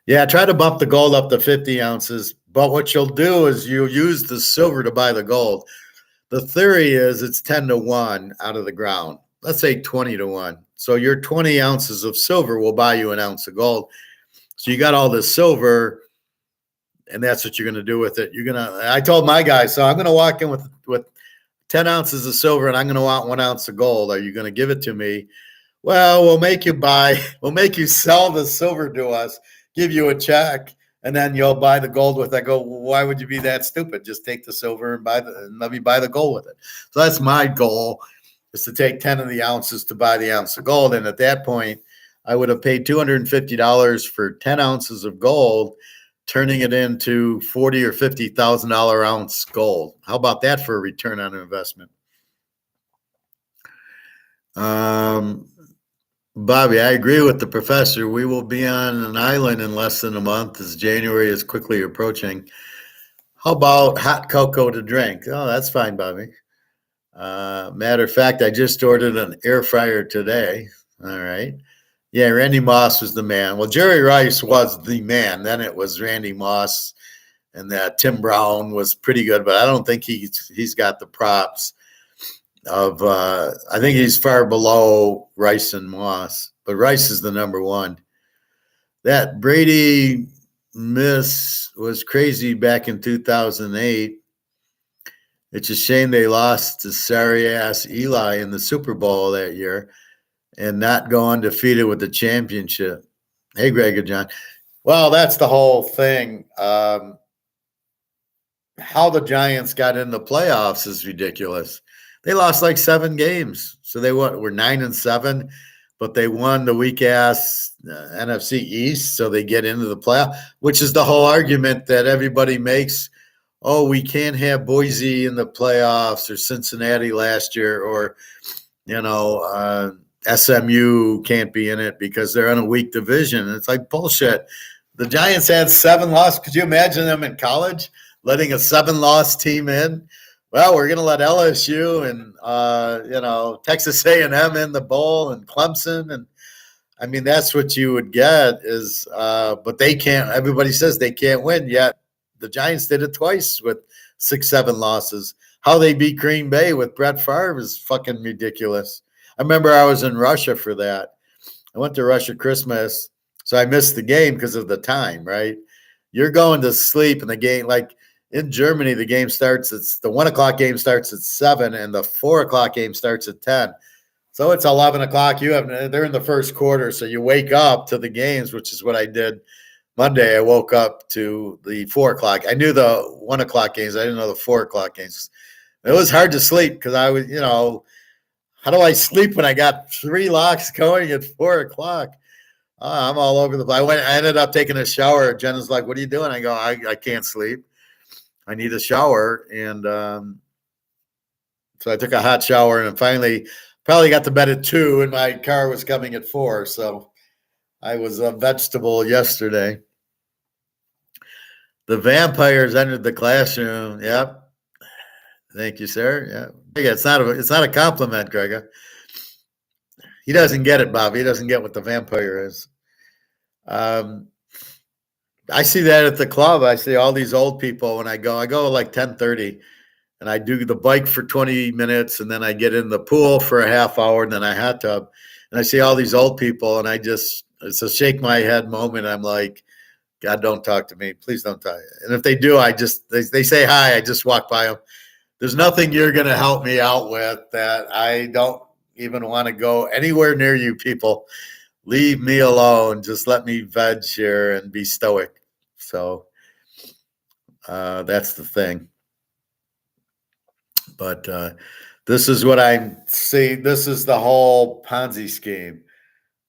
Yeah, try to bump the gold up to 50 ounces. But what you'll do is you'll use the silver to buy the gold. The theory is it's 10 to 1 out of the ground. Let's say 20 to 1. So your 20 ounces of silver will buy you an ounce of gold. So you got all this silver, and that's what you're going to do with it. I told my guys, so I'm going to walk in with 10 ounces of silver and I'm going to want 1 ounce of gold. Are you going to give it to me? Well, we'll make you sell the silver to us, give you a check, and then you'll buy the gold with it. I go, well, why would you be that stupid? Just take the silver and let me buy the gold with it. So that's my goal, is to take 10 of the ounces to buy the ounce of gold. And at that point, I would have paid $250 for 10 ounces of gold, turning it into $40,000 or $50,000 ounce gold. How about that for a return on investment? Bobby, I agree with the professor. We will be on an island in less than a month as January is quickly approaching. How about hot cocoa to drink? Oh, that's fine, Bobby. Matter of fact, I just ordered an air fryer today. All right. Yeah, Randy Moss was the man. Well, Jerry Rice was the man. Then it was Randy Moss, and that Tim Brown was pretty good, but I don't think he's got the props of. I think he's far below Rice and Moss, but Rice is the number one. That Brady miss was crazy back in 2008. It's a shame they lost to sorry ass Eli in the Super Bowl that year and not go undefeated with the championship. Hey, Greg and John. Well, that's the whole thing. How the Giants got in the playoffs is ridiculous. They lost like 7 games. So they were 9-7, but they won the weak ass NFC East. So they get into the playoff, which is the whole argument that everybody makes. Oh, we can't have Boise in the playoffs or Cincinnati last year, or, SMU can't be in it because they're in a weak division. It's like bullshit. The Giants had 7 losses. Could you imagine them in college letting a 7-loss team in? Well, we're going to let LSU and Texas A&M in the bowl and Clemson, and I mean that's what you would get is. But they can't. Everybody says they can't win yet. The Giants did it twice with 6-7 losses. How they beat Green Bay with Brett Favre is fucking ridiculous. I remember I was in Russia for that. I went to Russia Christmas, so I missed the game because of the time, right? You're going to sleep in the game. Like in Germany, the game starts, the 1 o'clock game starts at 7 and the 4 o'clock game starts at 10. So it's 11 o'clock. They're in the first quarter. So you wake up to the games, which is what I did Monday. I woke up to the 4 o'clock. I knew the 1 o'clock games. I didn't know the 4 o'clock games. It was hard to sleep because I was, how do I sleep when I got 3 locks going at 4 o'clock? I'm all over the place. I ended up taking a shower. Jenna's like, what are you doing? I go, I can't sleep. I need a shower. And so I took a hot shower and finally probably got to bed at 2 and my car was coming at 4. So I was a vegetable yesterday. The vampires entered the classroom. Yep. Thank you, sir. Yeah. It's not a compliment, Greg. He doesn't get it, Bob. He doesn't get what the vampire is. I see that at the club. I see all these old people when I go like 10:30 and I do the bike for 20 minutes and then I get in the pool for a half hour and then I hot tub. And I see all these old people and it's a shake my head moment. I'm like, God, don't talk to me. Please don't talk. And if they do, they say hi. I just walk by them. There's nothing you're going to help me out with that I don't even want to go anywhere near you people. Leave me alone. Just let me veg here and be stoic. So that's the thing. But this is what I see. This is the whole Ponzi scheme.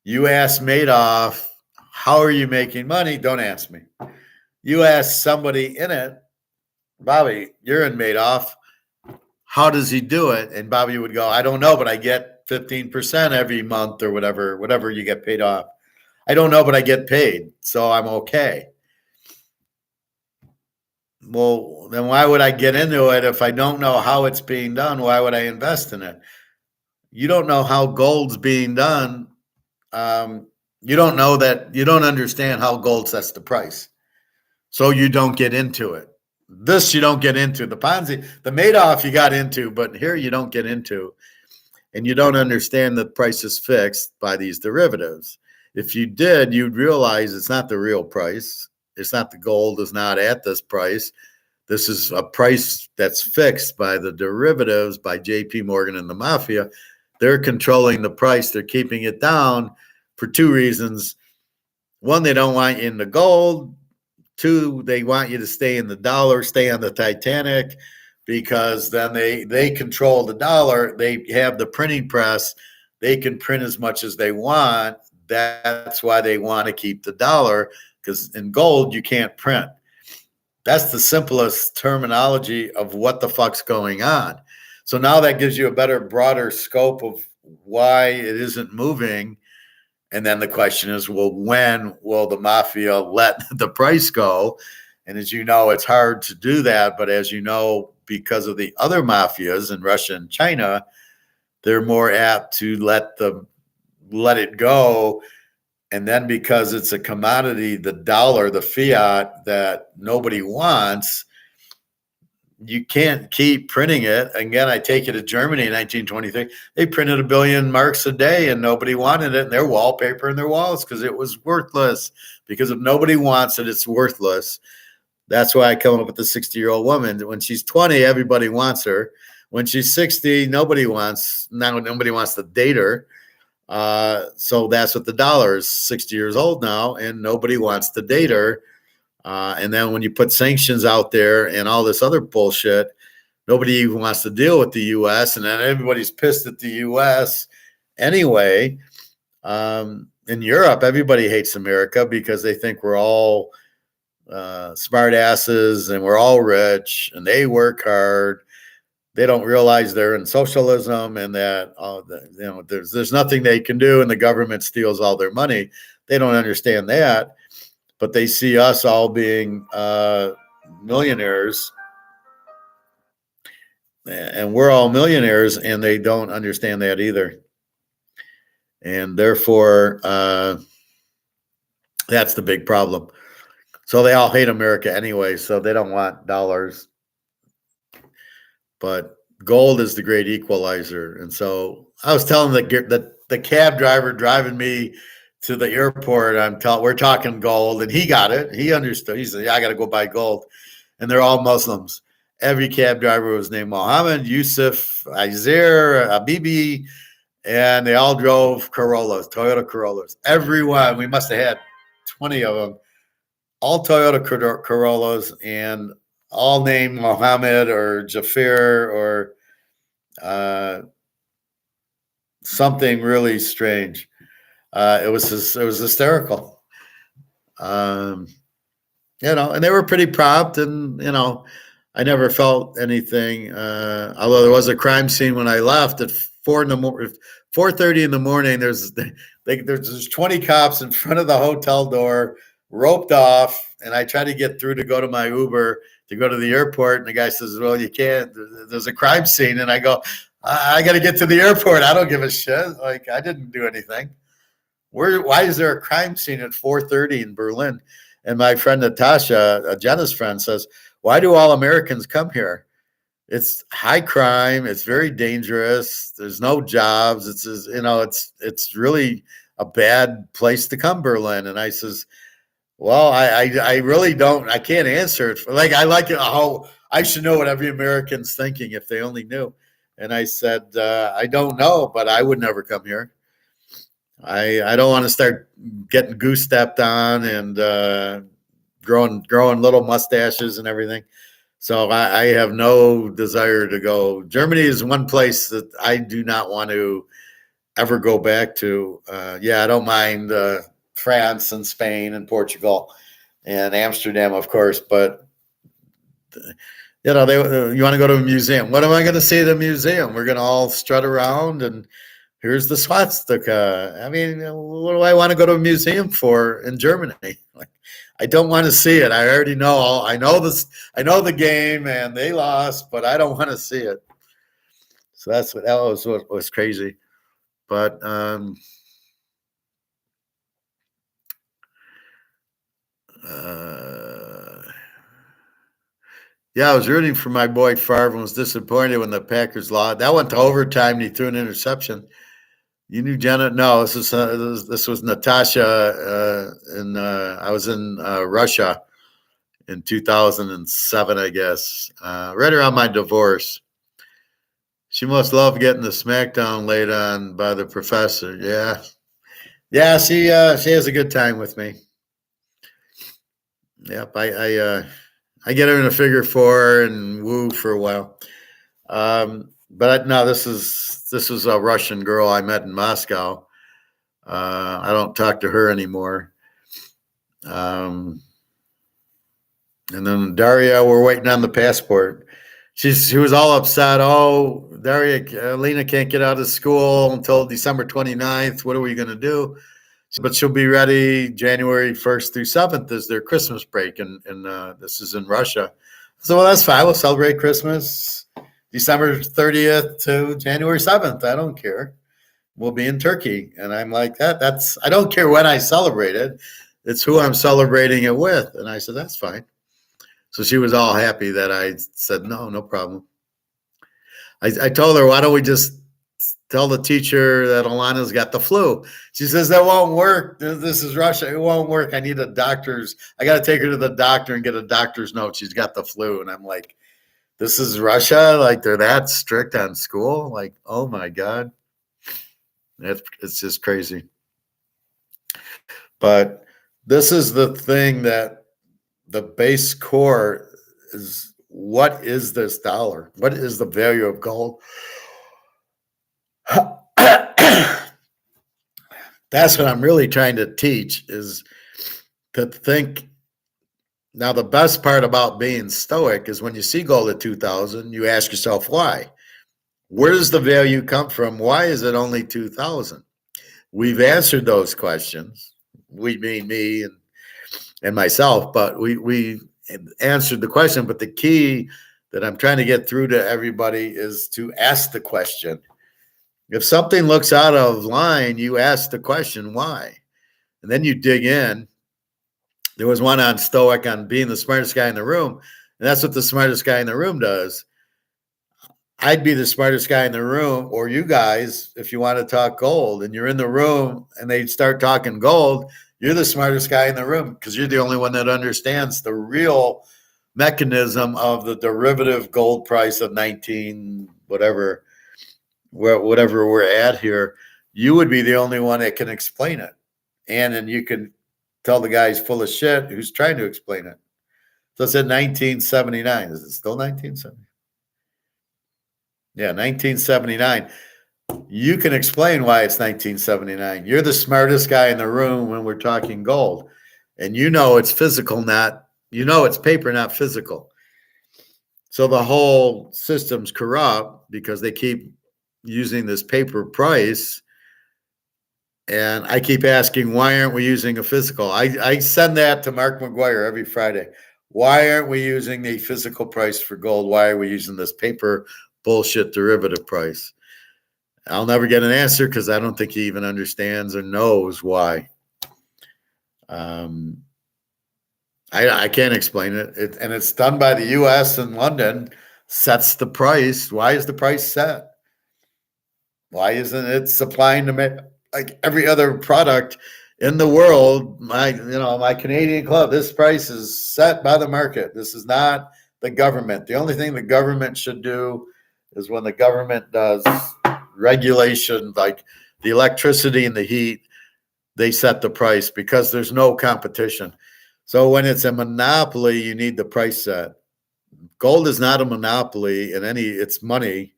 You ask Madoff, how are you making money? Don't ask me. You ask somebody in it, Bobby, you're in Madoff. How does he do it? And Bobby would go, I don't know, but I get 15% every month or whatever you get paid off. I don't know, but I get paid, so I'm okay. Well, then why would I get into it if I don't know how it's being done? Why would I invest in it? you don't know how gold's being done. You don't know that, you don't understand how gold sets the price. So you don't get into it. This you don't get into. The Ponzi, the Madoff you got into, but here you don't get into. And you don't understand that price is fixed by these derivatives. If you did, you'd realize it's not the real price. It's not, the gold is not at this price. This is a price that's fixed by the derivatives, by JP Morgan and the mafia. They're controlling the price. They're keeping it down for two reasons. One, they don't want you in the gold. Two, they want you to stay in the dollar, stay on the Titanic, because then they control the dollar. They have the printing press. They can print as much as they want. That's why they want to keep the dollar, because in gold, you can't print. That's the simplest terminology of what the fuck's going on. So now that gives you a better, broader scope of why it isn't moving. And then the question is, well, when will the mafia let the price go? And as you know, it's hard to do that. But as you know, because of the other mafias in Russia and China, they're more apt to let it go. And then because it's a commodity, the dollar, the fiat that nobody wants, you can't keep printing it. Again, I take you to Germany in 1923. They printed 1 billion marks a day and nobody wanted it. And their wallpaper in their walls because it was worthless. Because if nobody wants it, it's worthless. That's why I come up with the 60-year-old woman. When she's 20, everybody wants her. When she's 60, nobody wants to date her. So that's what the dollar is. 60 years old now, and nobody wants to date her. And then when you put sanctions out there and all this other bullshit, nobody even wants to deal with the U.S. And then everybody's pissed at the U.S. anyway. In Europe, everybody hates America because they think we're all smart asses and we're all rich and they work hard. They don't realize they're in socialism and that there's nothing they can do and the government steals all their money. They don't understand that, but they see us all being millionaires, and we're all millionaires, and they don't understand that either. And therefore, that's the big problem. So they all hate America anyway, so they don't want dollars. But gold is the great equalizer. And so I was telling the cab driver driving me to the airport, we're talking gold, and he got it. He understood. He said, yeah, I got to go buy gold. And they're all Muslims. Every cab driver was named Mohammed, Yusuf, Izer, Abibi, and they all drove Corollas, Toyota Corollas. Everyone, we must have had 20 of them, all Toyota Corollas, and all named Mohammed or Jafir or something really strange. It was hysterical. And they were pretty prompt, and I never felt anything. Although there was a crime scene when I left at 4:30 in the morning. There's 20 cops in front of the hotel door, roped off, and I tried to get through to go to my Uber to go to the airport, and the guy says, well, you can't, there's a crime scene. And I go, I got to get to the airport. I don't give a shit. Like, I didn't do anything. Why is there a crime scene at 4:30 in Berlin? And my friend Natasha, Jenna's friend, says, why do all Americans come here? It's high crime. It's very dangerous. There's no jobs. It's really a bad place to come, Berlin. And I says, well, I really don't. I can't answer it. I like it how I should know what every American's thinking if they only knew. And I said, I don't know, but I would never come here. I don't want to start getting goose stepped on and growing little mustaches and everything. So I have no desire to go. Germany is one place that I do not want to ever go back to. I don't mind France and Spain and Portugal and Amsterdam, of course, but you want to go to a museum. What am I going to see at a museum? We're going to all strut around and here's the swastika. I mean, what do I want to go to a museum for in Germany? I don't want to see it. I already know. I know this. I know the game, and they lost, but I don't want to see it. So that was what was crazy. But yeah, I was rooting for my boy Favre and was disappointed when the Packers lost. That went to overtime and he threw an interception. You knew Jenna? No, this was Natasha, and I was in Russia in 2007, I guess, right around my divorce. She must love getting the smackdown laid on by the professor. Yeah. She has a good time with me. Yep, I get her in a figure four and woo for a while. But no, this is a Russian girl I met in Moscow. I don't talk to her anymore. And then Daria, we're waiting on the passport. She was all upset. Oh, Daria, Lena can't get out of school until December 29th. What are we going to do? But she'll be ready January 1st through 7th is their Christmas break. And this is in Russia. So well, that's fine. We'll celebrate Christmas December 30th to January 7th. I don't care. We'll be in Turkey. And I'm like, I don't care when I celebrate it. It's who I'm celebrating it with. And I said, that's fine. So she was all happy that I said, no problem. I told her, why don't we just tell the teacher that Alana's got the flu? She says, that won't work. This is Russia. It won't work. I need I got to take her to the doctor and get a doctor's note. She's got the flu. And I'm like, this is Russia? Like they're that strict on school? Like, oh my God. It's just crazy. But this is the thing that the base core is, what is this dollar? What is the value of gold? That's what I'm really trying to teach, is to think. Now, the best part about being stoic is when you see gold at 2,000, you ask yourself why. Where does the value come from? Why is it only 2,000? We've answered those questions. We mean me and myself, but we answered the question. But the key that I'm trying to get through to everybody is to ask the question. If something looks out of line, you ask the question, why? And then you dig in. There was one on Stoic on being the smartest guy in the room, and that's what the smartest guy in the room does. I'd be the smartest guy in the room, or you guys, if you want to talk gold and you're in the room and they start talking gold, you're the smartest guy in the room because you're the only one that understands the real mechanism of the derivative gold price of 19, whatever we're at here. You would be the only one that can explain it. And then you can tell the guy's full of shit who's trying to explain it. So it's at 1979. Is it still 1979? Yeah, 1979. You can explain why it's 1979. You're the smartest guy in the room when we're talking gold. And you know it's physical, it's paper, not physical. So the whole system's corrupt because they keep using this paper price. And I keep asking, why aren't we using a physical? I send that to Mark McGuire every Friday. Why aren't we using the physical price for gold? Why are we using this paper bullshit derivative price? I'll never get an answer because I don't think he even understands or knows why. I can't explain it. And it's done by the U.S. and London, sets the price. Why is the price set? Why isn't it supplying to like every other product in the world? My Canadian club, this price is set by the market. This is not the government. The only thing the government should do is when the government does regulation, like the electricity and the heat, they set the price because there's no competition. So when it's a monopoly, you need the price set. Gold is not a monopoly in it's money.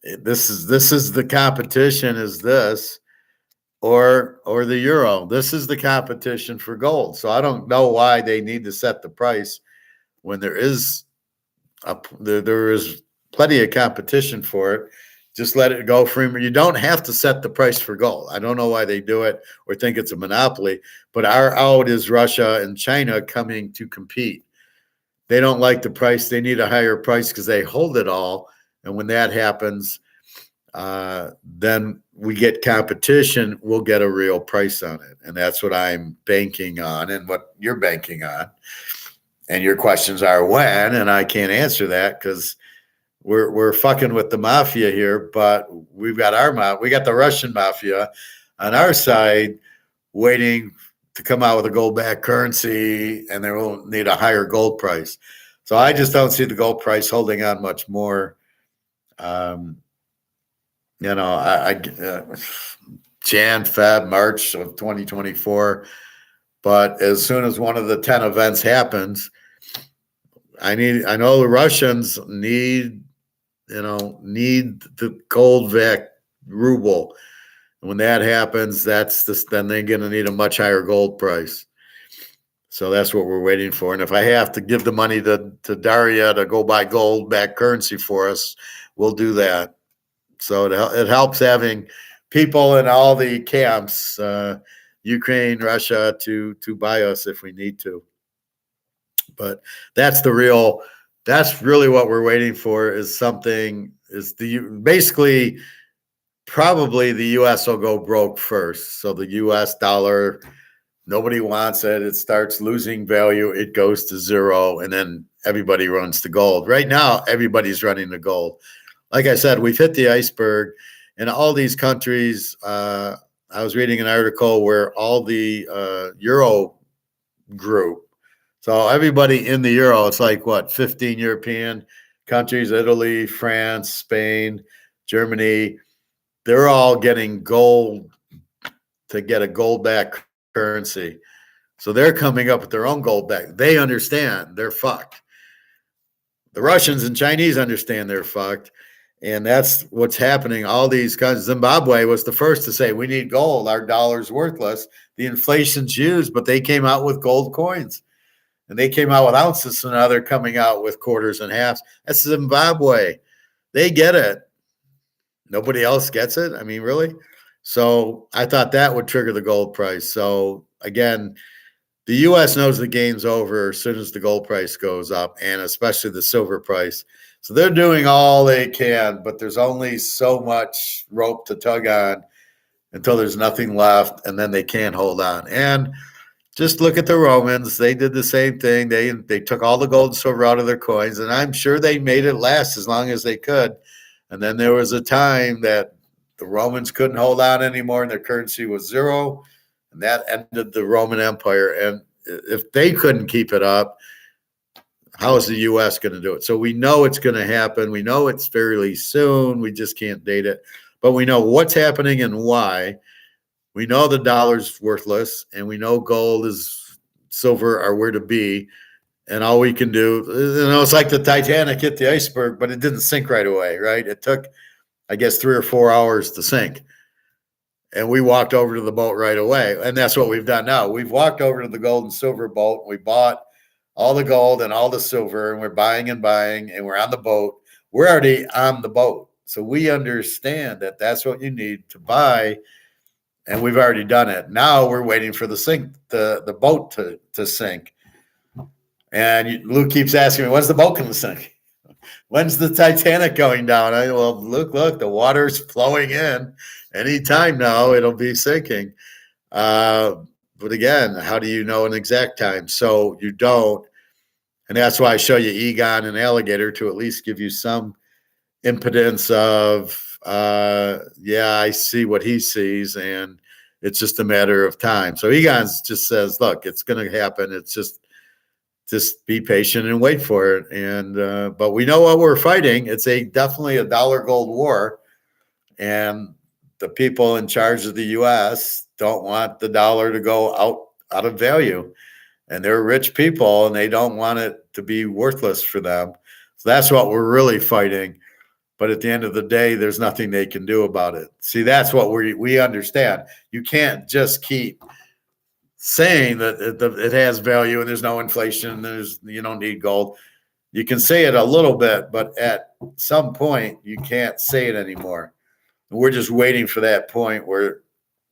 This is the competition, is this or the euro. This is the competition for gold. So I don't know why they need to set the price when there is plenty of competition for it. Just let it go free. You don't have to set the price for gold. I don't know why they do it or think it's a monopoly, but our out is Russia and China coming to compete. They don't like the price. They need a higher price because they hold it all. And when that happens, then we get competition, we'll get a real price on it. And that's what I'm banking on and what you're banking on. And your questions are when, and I can't answer that because we're fucking with the mafia here, but we've got we got the Russian mafia on our side waiting to come out with a gold-backed currency, and they will need a higher gold price. So I just don't see the gold price holding on much more. You know, Jan, Feb, March of 2024. But as soon as one of the 10 events happens, I know the Russians need the gold-backed ruble. And when that happens, then they're going to need a much higher gold price. So that's what we're waiting for. And if I have to give the money to Daria to go buy gold-backed currency for us, we'll do that. So it helps having people in all the camps, Ukraine, Russia, to buy us if we need to. But that's really what we're waiting for basically probably the U.S. will go broke first. So the U.S. dollar, nobody wants it. It starts losing value. It goes to zero, and then everybody runs to gold. Right now, everybody's running to gold. Like I said, we've hit the iceberg in all these countries. I was reading an article where all the Euro group, so everybody in the Euro, it's like 15 European countries, Italy, France, Spain, Germany, they're all getting gold to get a gold-backed currency. So they're coming up with their own gold back. They understand they're fucked. The Russians and Chinese understand they're fucked. And that's what's happening. All these countries, Zimbabwe was the first to say, we need gold. Our dollar's worthless. The inflation's used, but they came out with gold coins. And they came out with ounces, so now they're coming out with quarters and halves. That's Zimbabwe. They get it. Nobody else gets it. I mean, really? So I thought that would trigger the gold price. So again, the U.S. knows the game's over as soon as the gold price goes up, and especially the silver price. So they're doing all they can, but there's only so much rope to tug on until there's nothing left, and then they can't hold on. And just look at the Romans. They did the same thing. They took all the gold and silver out of their coins, and I'm sure they made it last as long as they could. And then there was a time that the Romans couldn't hold on anymore, and their currency was zero, and that ended the Roman Empire. And if they couldn't keep it up, how is the U.S. going to do it? So we know it's going to happen. We know it's fairly soon. We just can't date it. But we know what's happening and why. We know the dollar's worthless, and we know gold is silver are where to be. And all we can do, it's like the Titanic hit the iceberg, but it didn't sink right away, right? It took, I guess, 3 or 4 hours to sink. And we walked over to the boat right away. And that's what we've done now. We've walked over to the gold and silver boat. We bought all the gold and all the silver, and we're buying, and we're on the boat. We're already on the boat. So we understand that that's what you need to buy, and we've already done it. Now we're waiting for the boat to sink. And Luke keeps asking me, when's the boat going to sink? When's the Titanic going down? Look, the water's flowing in. Anytime now, it'll be sinking. But again, how do you know an exact time? So you don't. And that's why I show you Egon and Alligator to at least give you some impotence of, I see what he sees, and it's just a matter of time. So Egon just says, look, it's going to happen. It's just be patient and wait for it. And but we know what we're fighting. It's definitely a dollar gold war, and the people in charge of the U.S. don't want the dollar to go out of value, and they're rich people, and they don't want it to be worthless for them. So that's what we're really fighting. But at the end of the day, there's nothing they can do about it. See, that's what we understand. You can't just keep saying that it has value and there's no inflation, you don't need gold. You can say it a little bit, but at some point you can't say it anymore. We're just waiting for that point where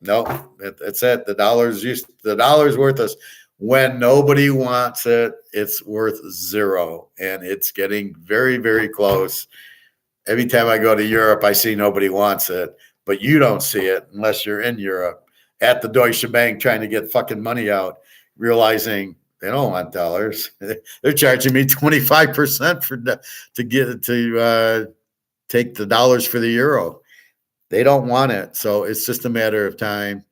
it's it. The dollar's worthless. When nobody wants it, it's worth zero, and it's getting very, very close. Every time I go to Europe, I see nobody wants it, but you don't see it unless you're in Europe at the Deutsche Bank trying to get fucking money out, realizing they don't want dollars. They're charging me 25% to take the dollars for the euro. They don't want it, so it's just a matter of time.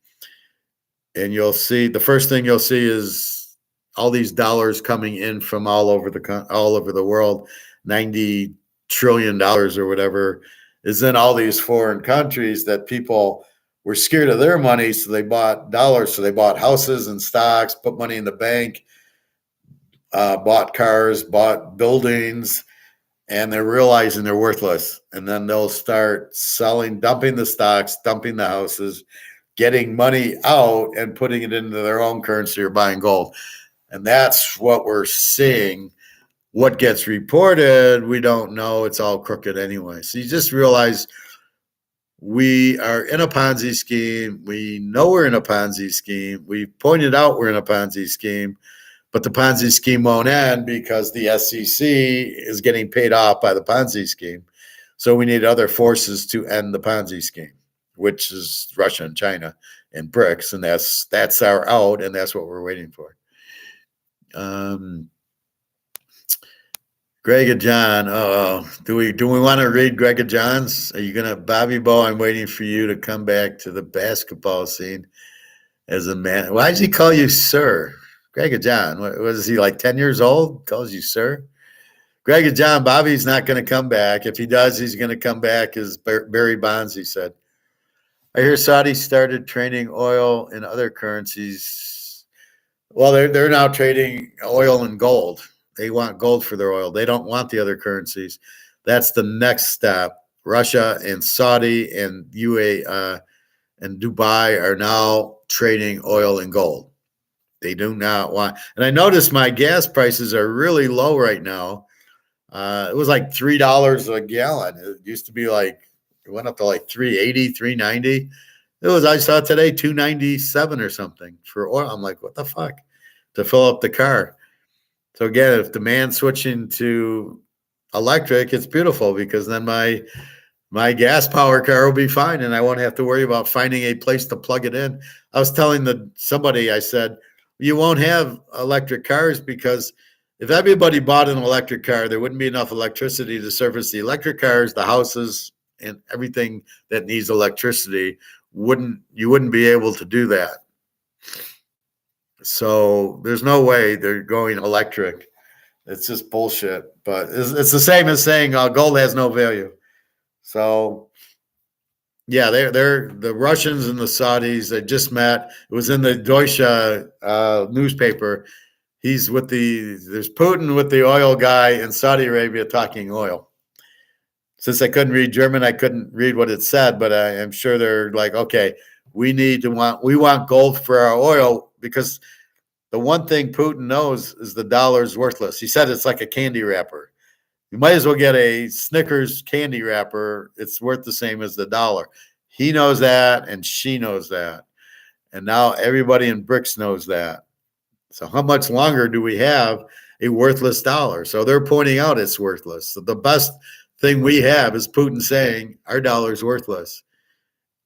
And you'll see the first thing you'll see is all these dollars coming in from all over the world. $90 trillion or whatever is in all these foreign countries that people were scared of their money, so they bought dollars. So they bought houses and stocks, put money in the bank, bought cars, bought buildings, and they're realizing they're worthless. And then they'll start selling, dumping the stocks, dumping the houses, getting money out and putting it into their own currency or buying gold. And that's what we're seeing. What gets reported, we don't know. It's all crooked anyway. So you just realize we are in a Ponzi scheme. We know we're in a Ponzi scheme. We pointed out we're in a Ponzi scheme, but the Ponzi scheme won't end because the SEC is getting paid off by the Ponzi scheme. So we need other forces to end the Ponzi scheme, which is Russia and China and BRICS, and that's our out, and that's what we're waiting for. Greg and John. Do we want to read Greg and John's? Are you gonna, Bobby Bo? I'm waiting for you to come back to the basketball scene as a man. Why does he call you sir? Greg and John. What is he, like 10 years old? Calls you sir? Greg and John. Bobby's not going to come back. If he does, he's going to come back as Barry Bonds. He said. I hear Saudi started trading oil in other currencies. Well, they're now trading oil and gold. They want gold for their oil. They don't want the other currencies. That's the next step. Russia and Saudi and UAE and Dubai are now trading oil and gold. They do not want. And I noticed my gas prices are really low right now. It was like $3 a gallon. It used to be like, it went up to like 380, 390. It was, I saw today, 297 or something for oil. I'm like, what the fuck? To fill up the car. So again, if demand switching to electric, it's beautiful because then my gas power car will be fine and I won't have to worry about finding a place to plug it in. I was telling somebody, I said, you won't have electric cars because if everybody bought an electric car, there wouldn't be enough electricity to service the electric cars, the houses, and everything that needs electricity. You wouldn't be able to do that. So there's no way they're going electric. It's just bullshit. But it's the same as saying gold has no value. So yeah, they're the Russians and the Saudis. They just met. It was in the Deutsche newspaper. There's Putin with the oil guy in Saudi Arabia talking oil. Since I couldn't read German, I couldn't read what it said, but I am sure they're like, okay, we want gold for our oil because the one thing Putin knows is the dollar's worthless. He said it's like a candy wrapper. You might as well get a Snickers candy wrapper. It's worth the same as the dollar. He knows that, and she knows that. And now everybody in BRICS knows that. So how much longer do we have a worthless dollar? So they're pointing out it's worthless. So the best thing we have is Putin saying our dollar is worthless,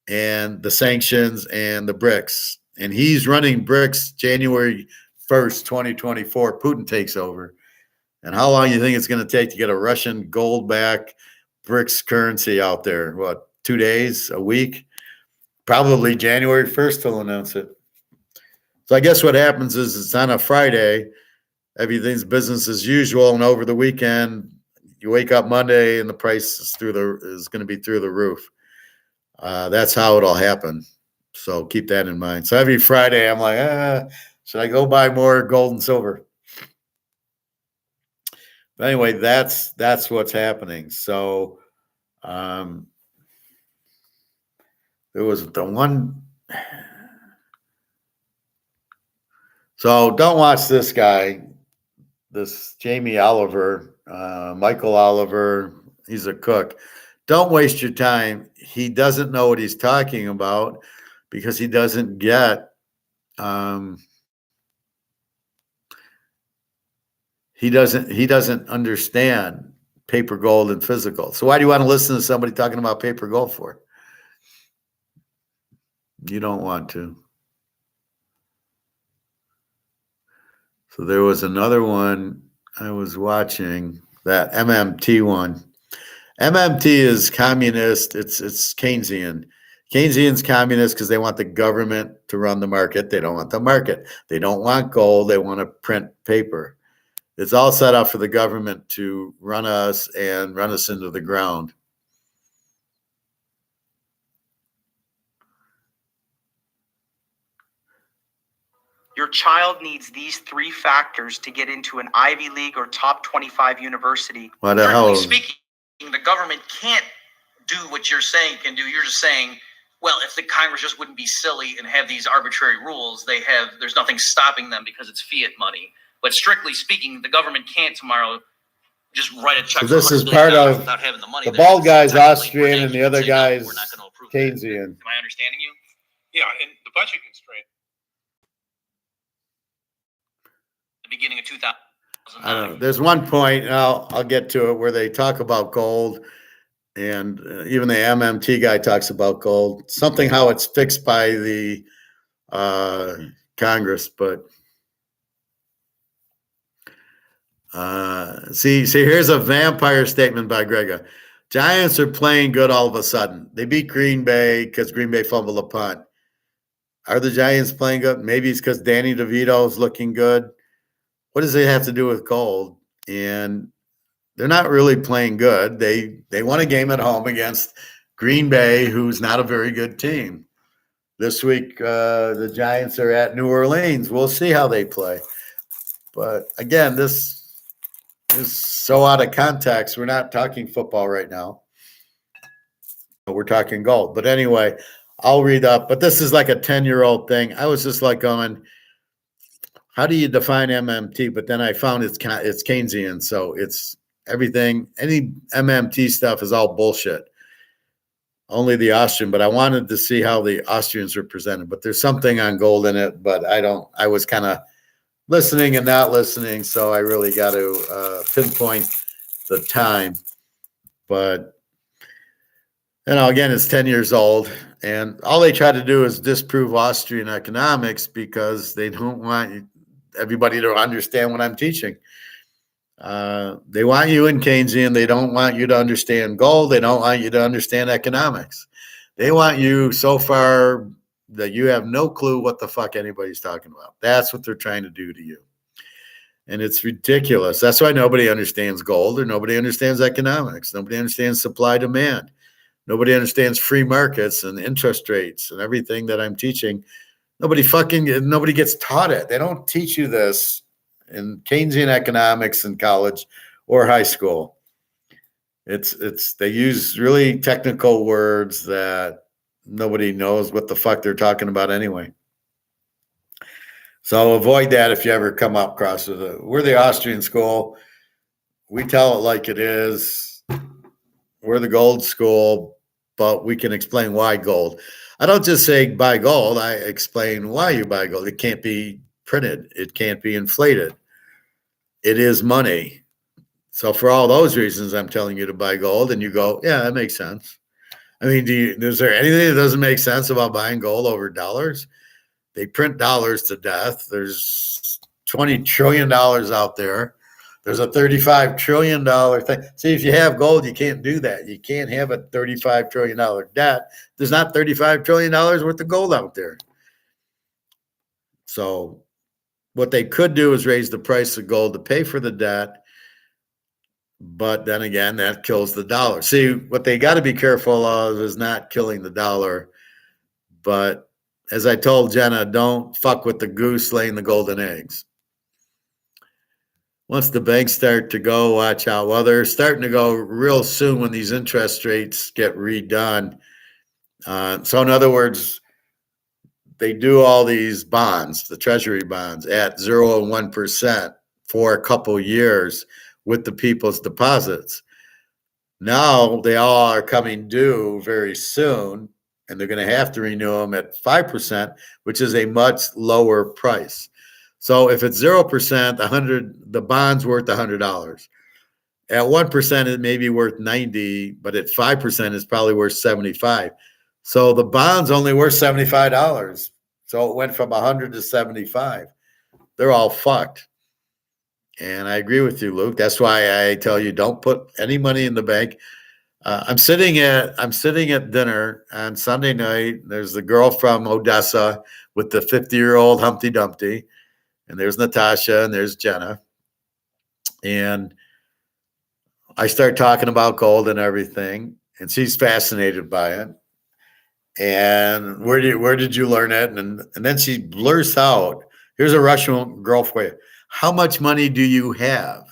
and the sanctions and the BRICS. And he's running BRICS January 1st, 2024. Putin takes over. And how long do you think it's going to take to get a Russian gold-backed BRICS currency out there? What, 2 days, a week? Probably January 1st they'll announce it. So I guess what happens is it's on a Friday, everything's business as usual, and over the weekend, you wake up Monday and the price is going to be through the roof. That's how it'll happen. So keep that in mind. So every Friday, I'm like, should I go buy more gold and silver? But anyway, that's what's happening. So there was the one. So don't watch this guy, this Jamie Oliver, Michael Oliver. He's a cook. Don't waste your time. He doesn't know what he's talking about because he doesn't get. He doesn't understand paper gold and physical. So why do you want to listen to somebody talking about paper gold for? You don't want to. So there was another one I was watching, that MMT one. MMT is communist. It's Keynesian. Keynesian's communist because they want the government to run the market. They don't want the market. They don't want gold. They want to print paper. It's all set up for the government to run us and run us into the ground. Your child needs these 3 factors to get into an Ivy League or top 25 university. What the hell? Speaking, the government can't do what you're saying can do. You're just saying, well, if the Congress just wouldn't be silly and have these arbitrary rules, there's nothing stopping them because it's fiat money. But strictly speaking, the government can't tomorrow just write a check. So this is part of without having the money. The bald guy's Austrian and the other guy's Keynesian. Am I understanding you? Yeah, and the budget constraint. The beginning of 2009. I don't know. There's one point, and I'll get to it, where they talk about gold, and even the MMT guy talks about gold. Something how it's fixed by the Congress, but see, here's a vampire statement by Grega. Giants are playing good all of a sudden. They beat Green Bay because Green Bay fumbled a punt. Are the Giants playing good? Maybe it's because Danny DeVito is looking good. What does it have to do with gold? And they're not really playing good. They won a game at home against Green Bay, who's not a very good team. This week, the Giants are at New Orleans. We'll see how they play. But again, this is so out of context. We're not talking football right now. We're talking gold. But anyway, I'll read up. But this is like a 10-year-old thing. I was just like going, how do you define MMT? But then I found it's Keynesian, so it's everything. Any MMT stuff is all bullshit. Only the Austrian, but I wanted to see how the Austrians were presented. But there's something on gold in it, but I was kind of listening and not listening, so I really got to pinpoint the time. But, again, it's 10 years old, and all they try to do is disprove Austrian economics because they don't want everybody to understand what I'm teaching. They want you in Keynesian. They don't want you to understand gold. They don't want you to understand economics. They want you so far that you have no clue what the fuck anybody's talking about. That's what they're trying to do to you. And it's ridiculous. That's why nobody understands gold, or nobody understands economics. Nobody understands supply demand. Nobody understands free markets and interest rates and everything that I'm teaching. Nobody gets taught it. They don't teach you this in Keynesian economics in college or high school. They use really technical words that nobody knows what the fuck they're talking about anyway. So avoid that if you ever come up across it. We're the Austrian school. We tell it like it is. We're the gold school, but we can explain why gold. I don't just say buy gold. I explain why you buy gold. It can't be printed. It can't be inflated. It is money. So for all those reasons, I'm telling you to buy gold, and you go, yeah, that makes sense. I mean, is there anything that doesn't make sense about buying gold over dollars? They print dollars to death. There's $20 trillion out there. There's a $35 trillion thing. See, if you have gold, you can't do that. You can't have a $35 trillion debt. There's not $35 trillion worth of gold out there. So what they could do is raise the price of gold to pay for the debt. But then again, that kills the dollar. See, what they got to be careful of is not killing the dollar. But as I told Jenna, don't fuck with the goose laying the golden eggs. Once the banks start to go, watch out. Well, they're starting to go real soon when these interest rates get redone. So in other words, they do all these bonds, the treasury bonds, at 0 and 1% for a couple years with the people's deposits. Now they all are coming due very soon, and they're going to have to renew them at 5%, which is a much lower price. So if it's 0%, the bond's worth $100. At 1%, it may be worth 90, but at 5%, it's probably worth 75. So the bond's only worth $75. So it went from 100 to 75. They're all fucked. And I agree with you, Luke. That's why I tell you don't put any money in the bank. I'm sitting at dinner on Sunday night. There's the girl from Odessa with the 50-year-old Humpty Dumpty, and there's Natasha and there's Jenna. And I start talking about gold and everything, and she's fascinated by it. And where did you learn it? And then she blurts out, "Here's a Russian girl for you. How much money do you have?"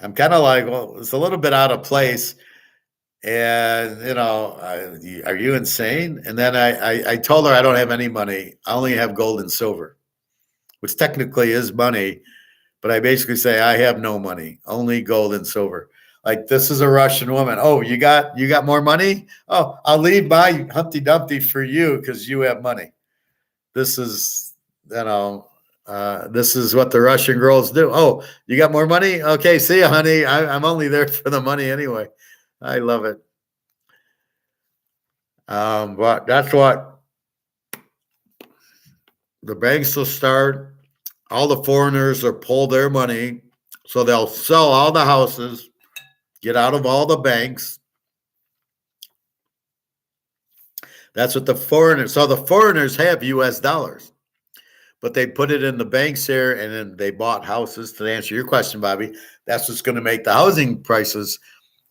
I'm kind of like, well, it's a little bit out of place. And, are you insane? And then I told her I don't have any money. I only have gold and silver, which technically is money. But I basically say I have no money, only gold and silver. Like, this is a Russian woman. Oh, you got more money? Oh, I'll leave my Humpty Dumpty for you because you have money. This is, this is what the Russian girls do. Oh, you got more money? Okay, see you, honey. I'm only there for the money anyway. I love it. But that's what the banks will start. All the foreigners will pull their money. So they'll sell all the houses, get out of all the banks. That's what the foreigners, so the foreigners have US dollars, but they put it in the banks here, and then they bought houses. To answer your question, Bobby, that's what's going to make the housing prices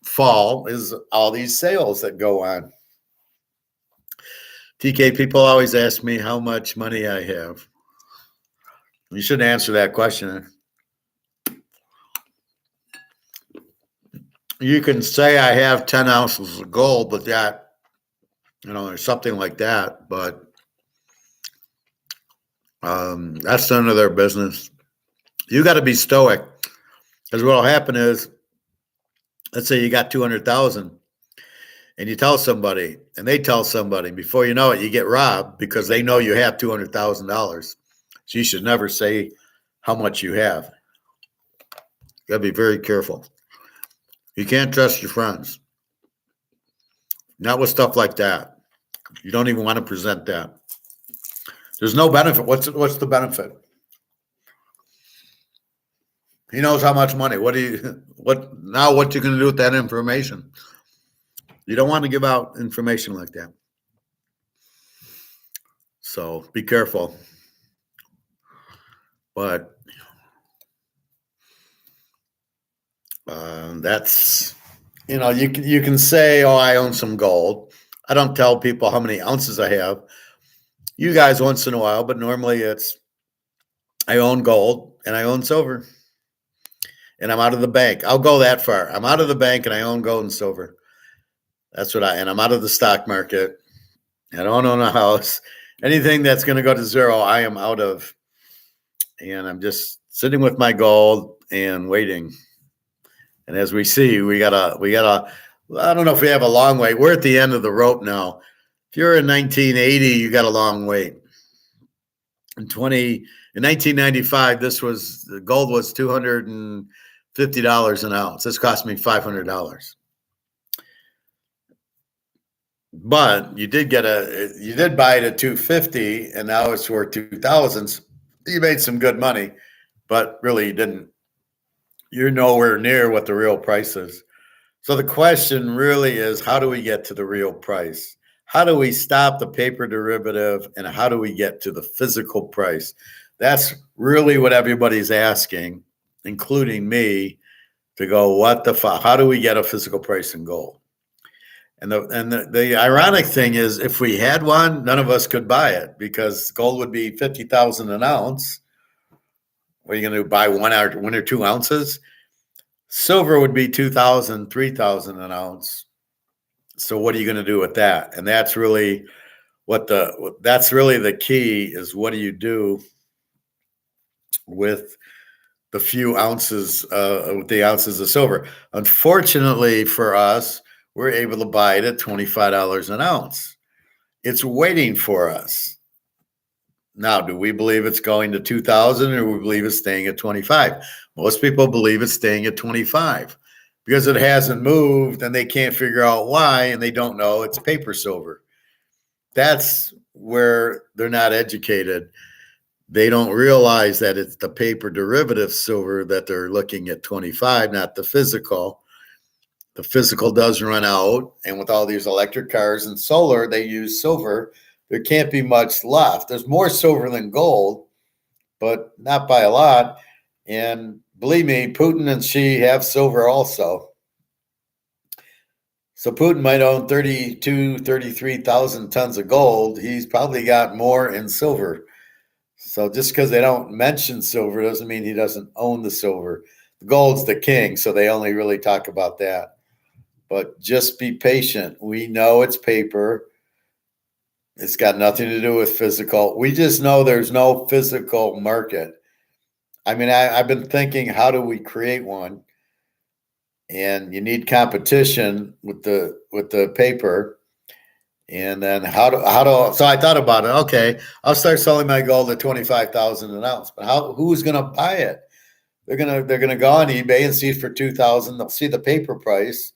fall, is all these sales that go on. TK, people always ask me how much money I have. You shouldn't answer that question. You can say I have 10 ounces of gold, but that, or something like that, but that's none of their business. You got to be stoic, because what will happen is, let's say you got 200,000 and you tell somebody, and they tell somebody, before you know it, you get robbed because they know you have $200,000. So you should never say how much you have. You got to be very careful. You can't trust your friends. Not with stuff like that. You don't even want to present that. There's no benefit. What's the benefit? He knows how much money. What you going to do with that information? You don't want to give out information like that. So be careful. But that's, you can say, oh, I own some gold. I don't tell people how many ounces I have. You guys once in a while, but normally it's I own gold and I own silver. And I'm out of the bank. I'll go that far. I'm out of the bank and I own gold and silver. That's what and I'm out of the stock market. I don't own a house. Anything that's going to go to zero, I am out of. And I'm just sitting with my gold and waiting. And as we see, we got a, I don't know if we have a long wait. We're at the end of the rope now. If you're in 1980, you got a long wait. In 1995, the gold was $250 an ounce. This cost me $500. But you did buy it at $250, and now it's worth $2,000. You made some good money, but really you didn't. You're nowhere near what the real price is. So the question really is, how do we get to the real price? How do we stop the paper derivative, and how do we get to the physical price? That's really what everybody's asking, including me, to go, what the fuck? How do we get a physical price in gold? And the ironic thing is, if we had one, none of us could buy it because gold would be 50,000 an ounce. What are you going to buy 1 or 2 ounces? Silver would be 2,000, 3,000 an ounce. So what are you going to do with that? And that's really the key is, what do you do with the few ounces, with the ounces of silver? Unfortunately for us, we're able to buy it at $25 an ounce. It's waiting for us. Now, do we believe it's going to 2,000 or we believe it's staying at 25? Most people believe it's staying at 25 because it hasn't moved and they can't figure out why, and they don't know it's paper silver. That's where they're not educated. They don't realize that it's the paper derivative silver that they're looking at 25, not the physical. The physical does run out, and with all these electric cars and solar, they use silver. There can't be much left. There's more silver than gold, but not by a lot. And believe me, Putin and Xi have silver also. So Putin might own 33,000 tons of gold. He's probably got more in silver. So just because they don't mention silver doesn't mean he doesn't own the silver. The gold's the king, so they only really talk about that. But just be patient. We know it's paper. It's got nothing to do with physical. We just know there's no physical market. I mean, I've been thinking, how do we create one? And you need competition with the paper. And then so I thought about it. Okay, I'll start selling my gold at 25,000 an ounce. But who's gonna buy it? They're gonna go on eBay and see it for 2,000. They'll see the paper price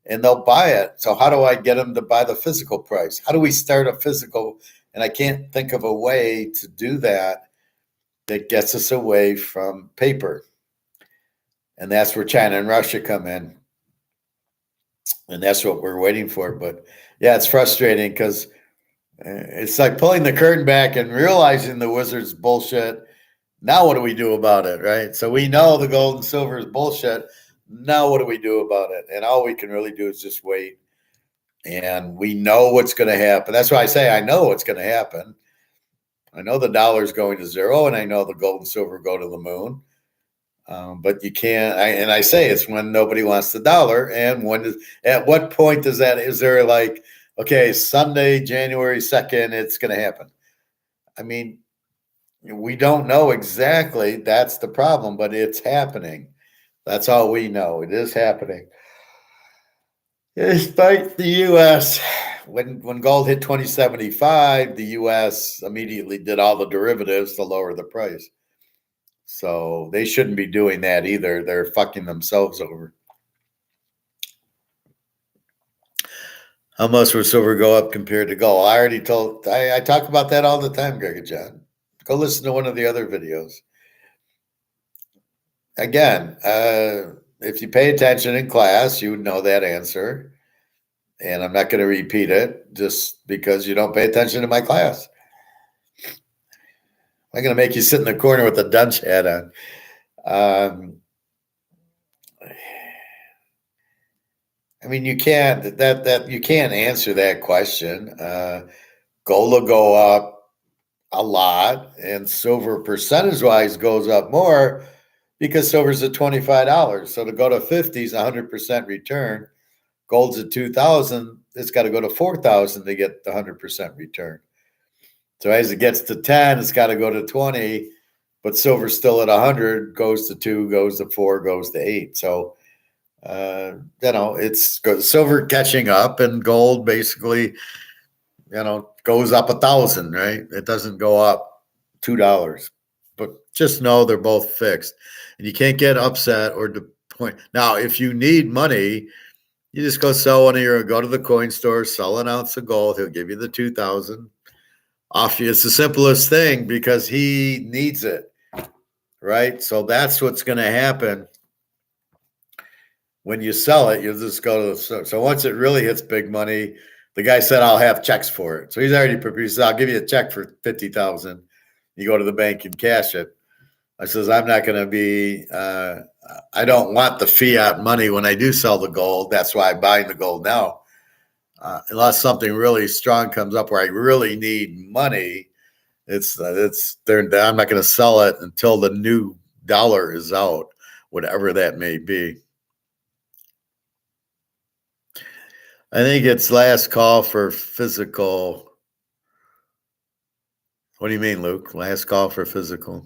and they'll buy it. So how do I get them to buy the physical price? How do we start a physical? And I can't think of a way to do that gets us away from paper. And that's where China and Russia come in. And that's what we're waiting for. But yeah, it's frustrating because it's like pulling the curtain back and realizing the wizard's bullshit. Now what do we do about it, right? So we know the gold and silver is bullshit. Now what do we do about it? And all we can really do is just wait. And we know what's going to happen. That's why I say I know what's going to happen. I know the dollar's going to zero, and I know the gold and silver go to the moon. But you can't. I say it's when nobody wants the dollar, and at what point is there like, okay, Sunday, January 2nd, it's going to happen? I mean, we don't know exactly. That's the problem, but it's happening. That's all we know. It is happening. Despite the U.S., when gold hit 2075, the U.S. immediately did all the derivatives to lower the price. So they shouldn't be doing that either. They're fucking themselves over. How much will silver go up compared to gold? I talk about that all the time, Greg and John. Go listen to one of the other videos. Again, if you pay attention in class, you would know that answer. And I'm not going to repeat it just because you don't pay attention to my class. I'm going to make you sit in the corner with a dunce hat on. I mean, you can't you can't answer that question. Gold will go up a lot, and silver percentage wise goes up more because silver's at $25. So to go to 50 is 100% return. Gold's at 2,000. It's got to go to 4,000 to get the 100% return. So as it gets to 10, it's got to go to 20, but silver's still at 100, goes to 2, goes to 4, goes to 8. So, it's silver catching up, and gold basically, goes up 1,000, right? It doesn't go up $2, but just know they're both fixed, and you can't get upset or point. Now, if you need money, you just go go to the coin store, sell an ounce of gold. He'll give you the 2,000 off you. It's the simplest thing because he needs it, right? So that's what's going to happen when you sell it. You'll just go to the store. So once it really hits big money, the guy said, I'll have checks for it. So he's already prepared. I'll give you a check for 50,000. You go to the bank and cash it. I says, I'm not going to be, I don't want the fiat money when I do sell the gold. That's why I'm buying the gold now. Unless something really strong comes up where I really need money, I'm not going to sell it until the new dollar is out, whatever that may be. I think it's last call for physical. What do you mean, Luke? Last call for physical?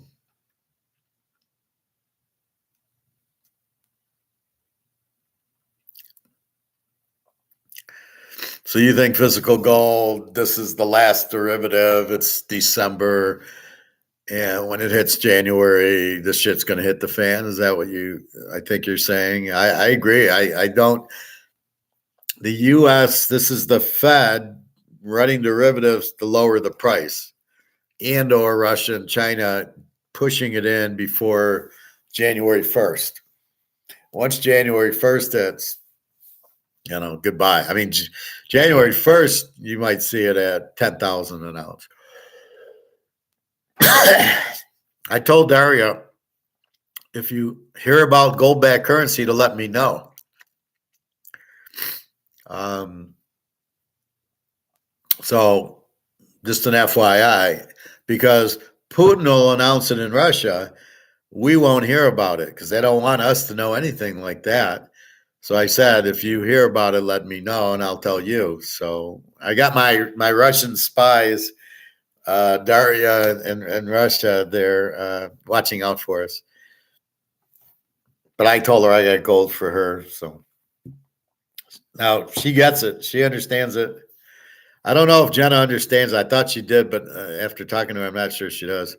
So you think physical gold, this is the last derivative, it's December. And when it hits January, the shit's going to hit the fan. Is that what I think you're saying? I agree. I don't. The U.S., this is the Fed running derivatives to lower the price, and or Russia and China pushing it in before January 1st. Once January 1st hits, goodbye. I mean, January 1st, you might see it at 10,000 an ounce. I told Daria, if you hear about gold-backed currency, to let me know. So just an FYI, because Putin will announce it in Russia, we won't hear about it because they don't want us to know anything like that. So I said, if you hear about it, let me know and I'll tell you. So I got my Russian spies, Daria and Russia, they're watching out for us. But I told her I got gold for her. So now she gets it. She understands it. I don't know if Jenna understands. I thought she did, but after talking to her, I'm not sure she does.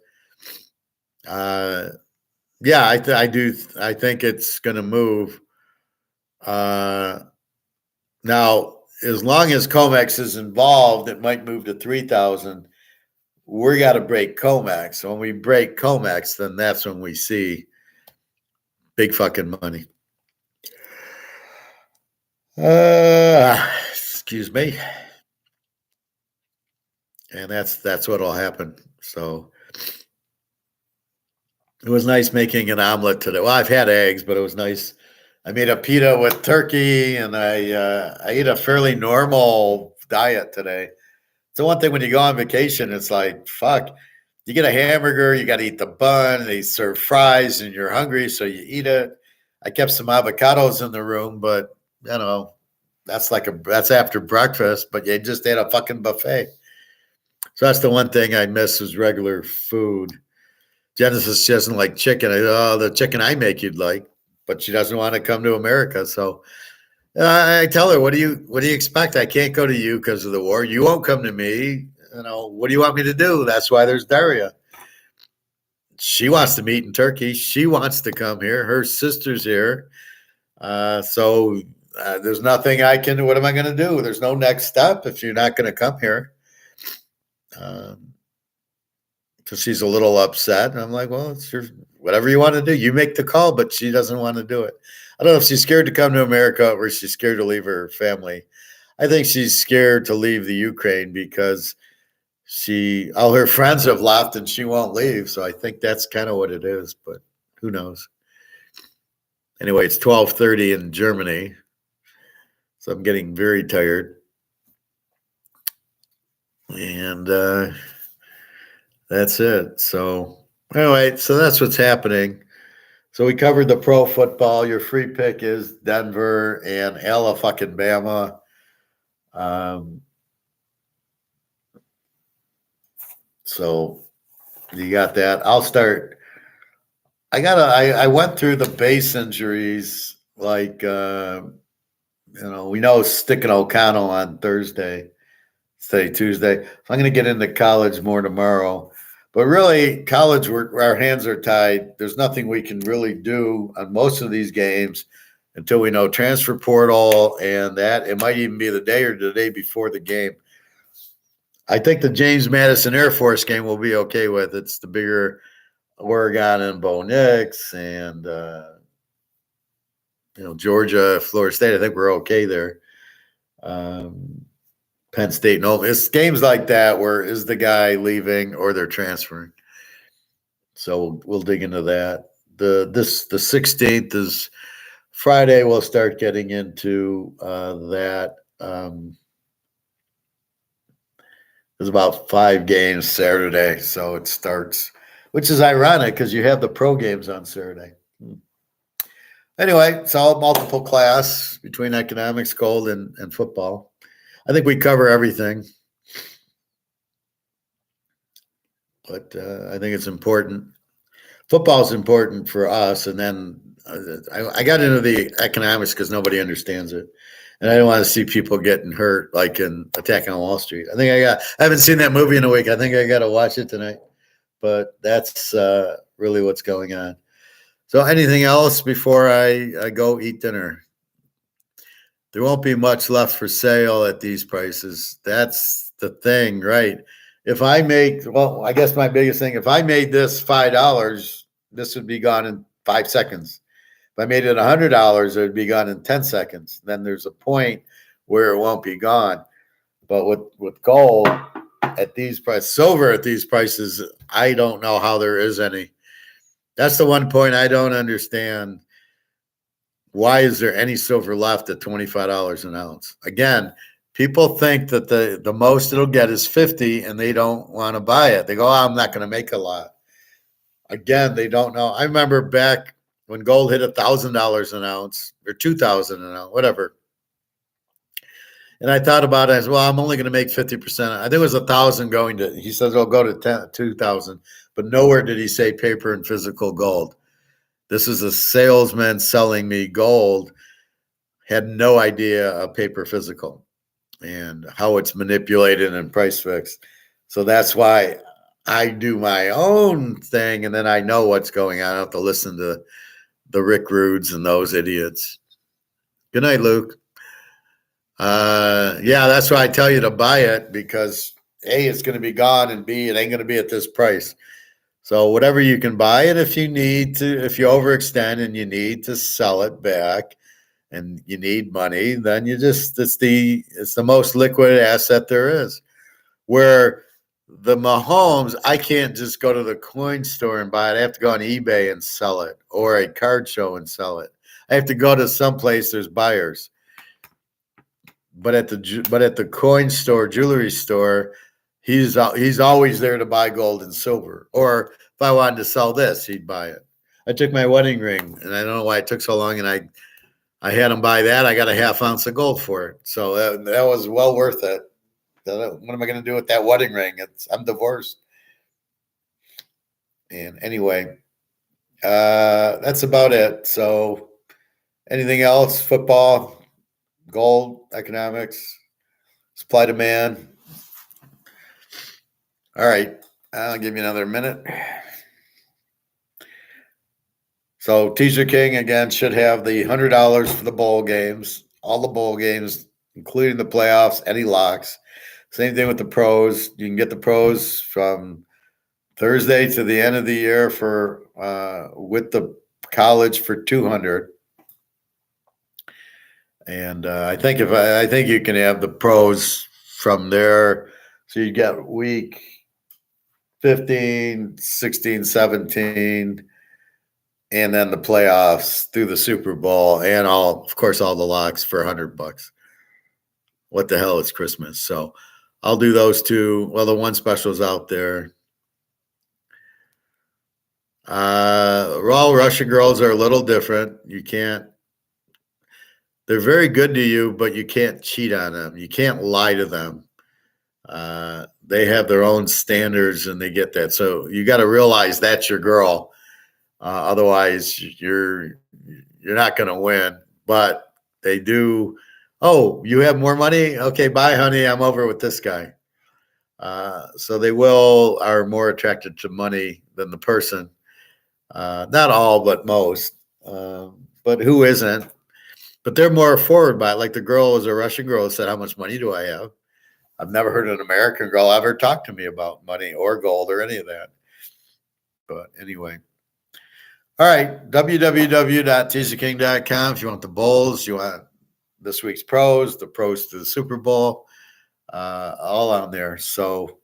Yeah, I do. I think it's going to move. Now, as long as COMEX is involved, it might move to 3,000. We got to break COMEX. When we break COMEX, then that's when we see big fucking money. Excuse me. And that's what'll happen. So it was nice making an omelet today. Well, I've had eggs, but it was nice. I made a pita with turkey, and I eat a fairly normal diet today. So one thing when you go on vacation, it's like, fuck, you get a hamburger, you got to eat the bun, they serve fries, and you're hungry, so you eat it. I kept some avocados in the room, but that's after breakfast, but you just ate a fucking buffet. So that's the one thing I miss is regular food. Genesis doesn't like chicken. The chicken I make you'd like, but she doesn't want to come to America. So I tell her, what do you expect? I can't go to you because of the war. You won't come to me. What do you want me to do? That's why there's Daria. She wants to meet in Turkey. She wants to come here. Her sister's here. So there's nothing I can do. What am I going to do? There's no next step if you're not going to come here. So she's a little upset. And I'm like, well, it's whatever you want to do. You make the call, but she doesn't want to do it. I don't know if she's scared to come to America or she's scared to leave her family. I think she's scared to leave the Ukraine because all her friends have left and she won't leave. So I think that's kind of what it is, but who knows? Anyway, it's 12:30 in Germany. So I'm getting very tired. And that's it. So anyway, so that's what's happening. So we covered the pro football. Your free pick is Denver and Alabama. So you got that. I'll start. I went through the base injuries like we know sticking O'Connell on Thursday. Today, Tuesday. So I'm going to get into college more tomorrow. But really, college, our hands are tied. There's nothing we can really do on most of these games until we know transfer portal and that. It might even be the day or the day before the game. I think the James Madison Air Force game we'll be okay with. It's the bigger Oregon and Bo Nix and, Georgia, Florida State. I think we're okay there. Penn State, no, it's games like that where is the guy leaving or they're transferring. So we'll dig into that. The 16th is Friday. We'll start getting into that. There's about 5 games Saturday, so it starts, which is ironic because you have the pro games on Saturday. Anyway, it's all multiple class between economics, gold, and football. I think we cover everything, but I think it's important. Football is important for us, and then I got into the economics because nobody understands it, and I don't want to see people getting hurt like in Attack on Wall Street. I haven't seen that movie in a week. I think I got to watch it tonight. but that's really what's going on. So anything else before I go eat dinner? There won't be much left for sale at these prices. That's the thing, right? If I make, well, I guess my biggest thing, if I made this $5, this would be gone in 5 seconds. If I made it $100, it would be gone in 10 seconds. Then there's a point where it won't be gone. But with gold at these prices, silver at these prices, I don't know how there is any. That's the one point I don't understand. Why is there any silver left at $25 an ounce? Again, people think that the most it'll get is 50 and they don't want to buy it. They go, oh, I'm not going to make a lot. Again, they don't know. I remember back when gold hit $1,000 an ounce or 2,000 an ounce, whatever. And I thought about it as well. I'm only going to make 50%. I think it was 1,000 going to. He says it'll go to 2,000, but nowhere did he say paper and physical gold. This is a salesman selling me gold. Had no idea of paper physical and how it's manipulated and price fixed. So that's why I do my own thing, and then I know what's going on. I don't have to listen to the Rick Rudes and those idiots. Good night, Luke. Yeah, that's why I tell you to buy it, because A, it's going to be gone, and B, it ain't going to be at this price. So whatever you can buy it, if you overextend and you need to sell it back and you need money, then it's the most liquid asset there is. Where the Mahomes, I can't just go to the coin store and buy it. I have to go on eBay and sell it, or a card show and sell it. I have to go to some place there's buyers. But at the coin store, jewelry store, he's always there to buy gold and silver. Or if I wanted to sell this, he'd buy it. I took my wedding ring, and I don't know why it took so long, and I had him buy that. I got a half ounce of gold for it. So that was well worth it. What am I going to do with that wedding ring? I'm divorced. And anyway, that's about it. So anything else? Football, gold, economics, supply, demand. All right. I'll give you another minute. So Teaserking, again, should have the $100 for the bowl games, all the bowl games, including the playoffs, any locks. Same thing with the pros. You can get the pros from Thursday to the end of the year for with the college for $200. And I think you can have the pros from there. So you get week 15, 16, 17, and then the playoffs through the Super Bowl, and of course, all the locks for $100. What the hell is Christmas? So I'll do those two. Well, the one special's out there. Raw Russian girls are a little different. They're very good to you, but you can't cheat on them. You can't lie to them. They have their own standards, and they get that. So you got to realize that's your girl. Otherwise, you're not going to win. But they do. Oh, you have more money? Okay, bye, honey. I'm over with this guy. So they are more attracted to money than the person. Not all, but most. But who isn't? But they're more forward by it. Like the girl was a Russian girl who said, how much money do I have? I've never heard an American girl ever talk to me about money or gold or any of that. But anyway. All right. www.teaserking.com. If you want the bowls, you want this week's pros, the pros to the Super Bowl, all on there. So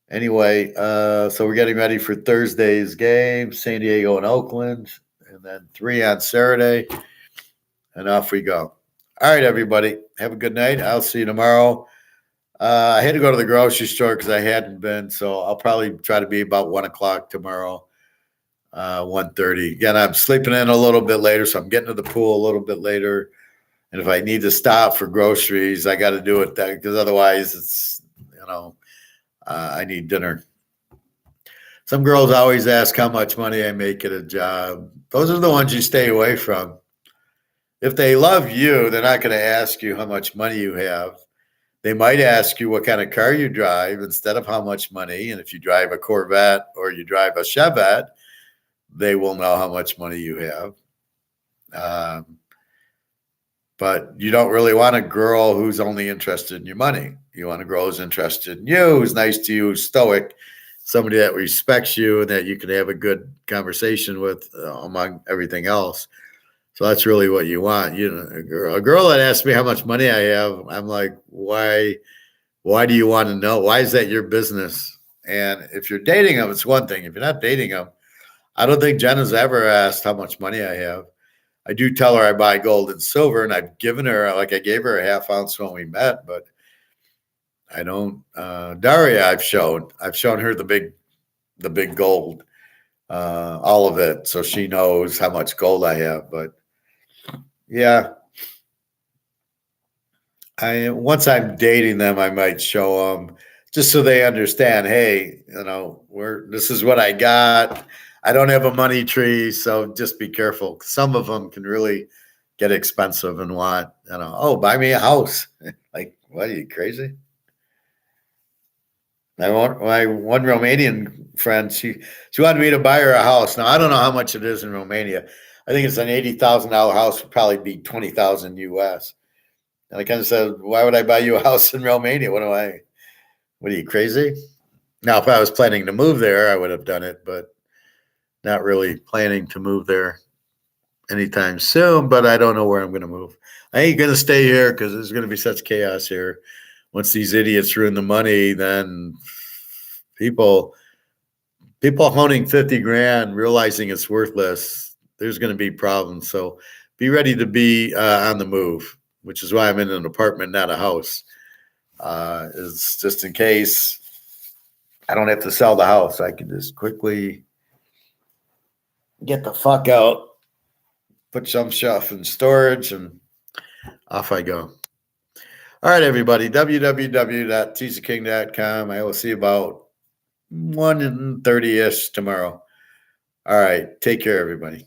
anyway, so we're getting ready for Thursday's game, San Diego and Oakland, and then 3 on Saturday. And off we go. All right, everybody. Have a good night. I'll see you tomorrow. I had to go to the grocery store because I hadn't been, so I'll probably try to be about 1 o'clock tomorrow, 1:30. Again, I'm sleeping in a little bit later, so I'm getting to the pool a little bit later. And if I need to stop for groceries, I got to do it because otherwise it's, I need dinner. Some girls always ask how much money I make at a job. Those are the ones you stay away from. If they love you, they're not going to ask you how much money you have. They might ask you what kind of car you drive instead of how much money. And if you drive a Corvette or you drive a Chevette, they will know how much money you have. But you don't really want a girl who's only interested in your money. You want a girl who's interested in you, who's nice to you, who's stoic, somebody that respects you and that you can have a good conversation with among everything else. So that's really what you want. You know, a girl that asks me how much money I have, I'm like, why do you want to know? Why is that your business? And if you're dating them, it's one thing. If you're not dating them, I don't think Jen has ever asked how much money I have. I do tell her I buy gold and silver, and I've given her, like I gave her a half ounce when we met, but I don't. Daria, I've shown her the big gold, all of it, so she knows how much gold I have. But yeah, once I'm dating them, I might show them just so they understand. Hey, this is what I got. I don't have a money tree, so just be careful. Some of them can really get expensive and want, oh, buy me a house. Like, what, are you crazy? My one Romanian friend, she wanted me to buy her a house. Now, I don't know how much it is in Romania. I think it's an $80,000 house, would probably be 20,000 US. And I kind of said, why would I buy you a house in Romania? What are you, crazy? Now, if I was planning to move there, I would have done it, but not really planning to move there anytime soon, but I don't know where I'm going to move. I ain't going to stay here because there's going to be such chaos here. Once these idiots ruin the money, then people honing 50 grand, realizing it's worthless, there's going to be problems. So be ready to be on the move, which is why I'm in an apartment, not a house. It's just in case I don't have to sell the house. I can just quickly get the fuck out, put some stuff in storage, and off I go. All right, everybody, www.teaserking.com. I will see you about 1:30-ish tomorrow. All right, take care, everybody.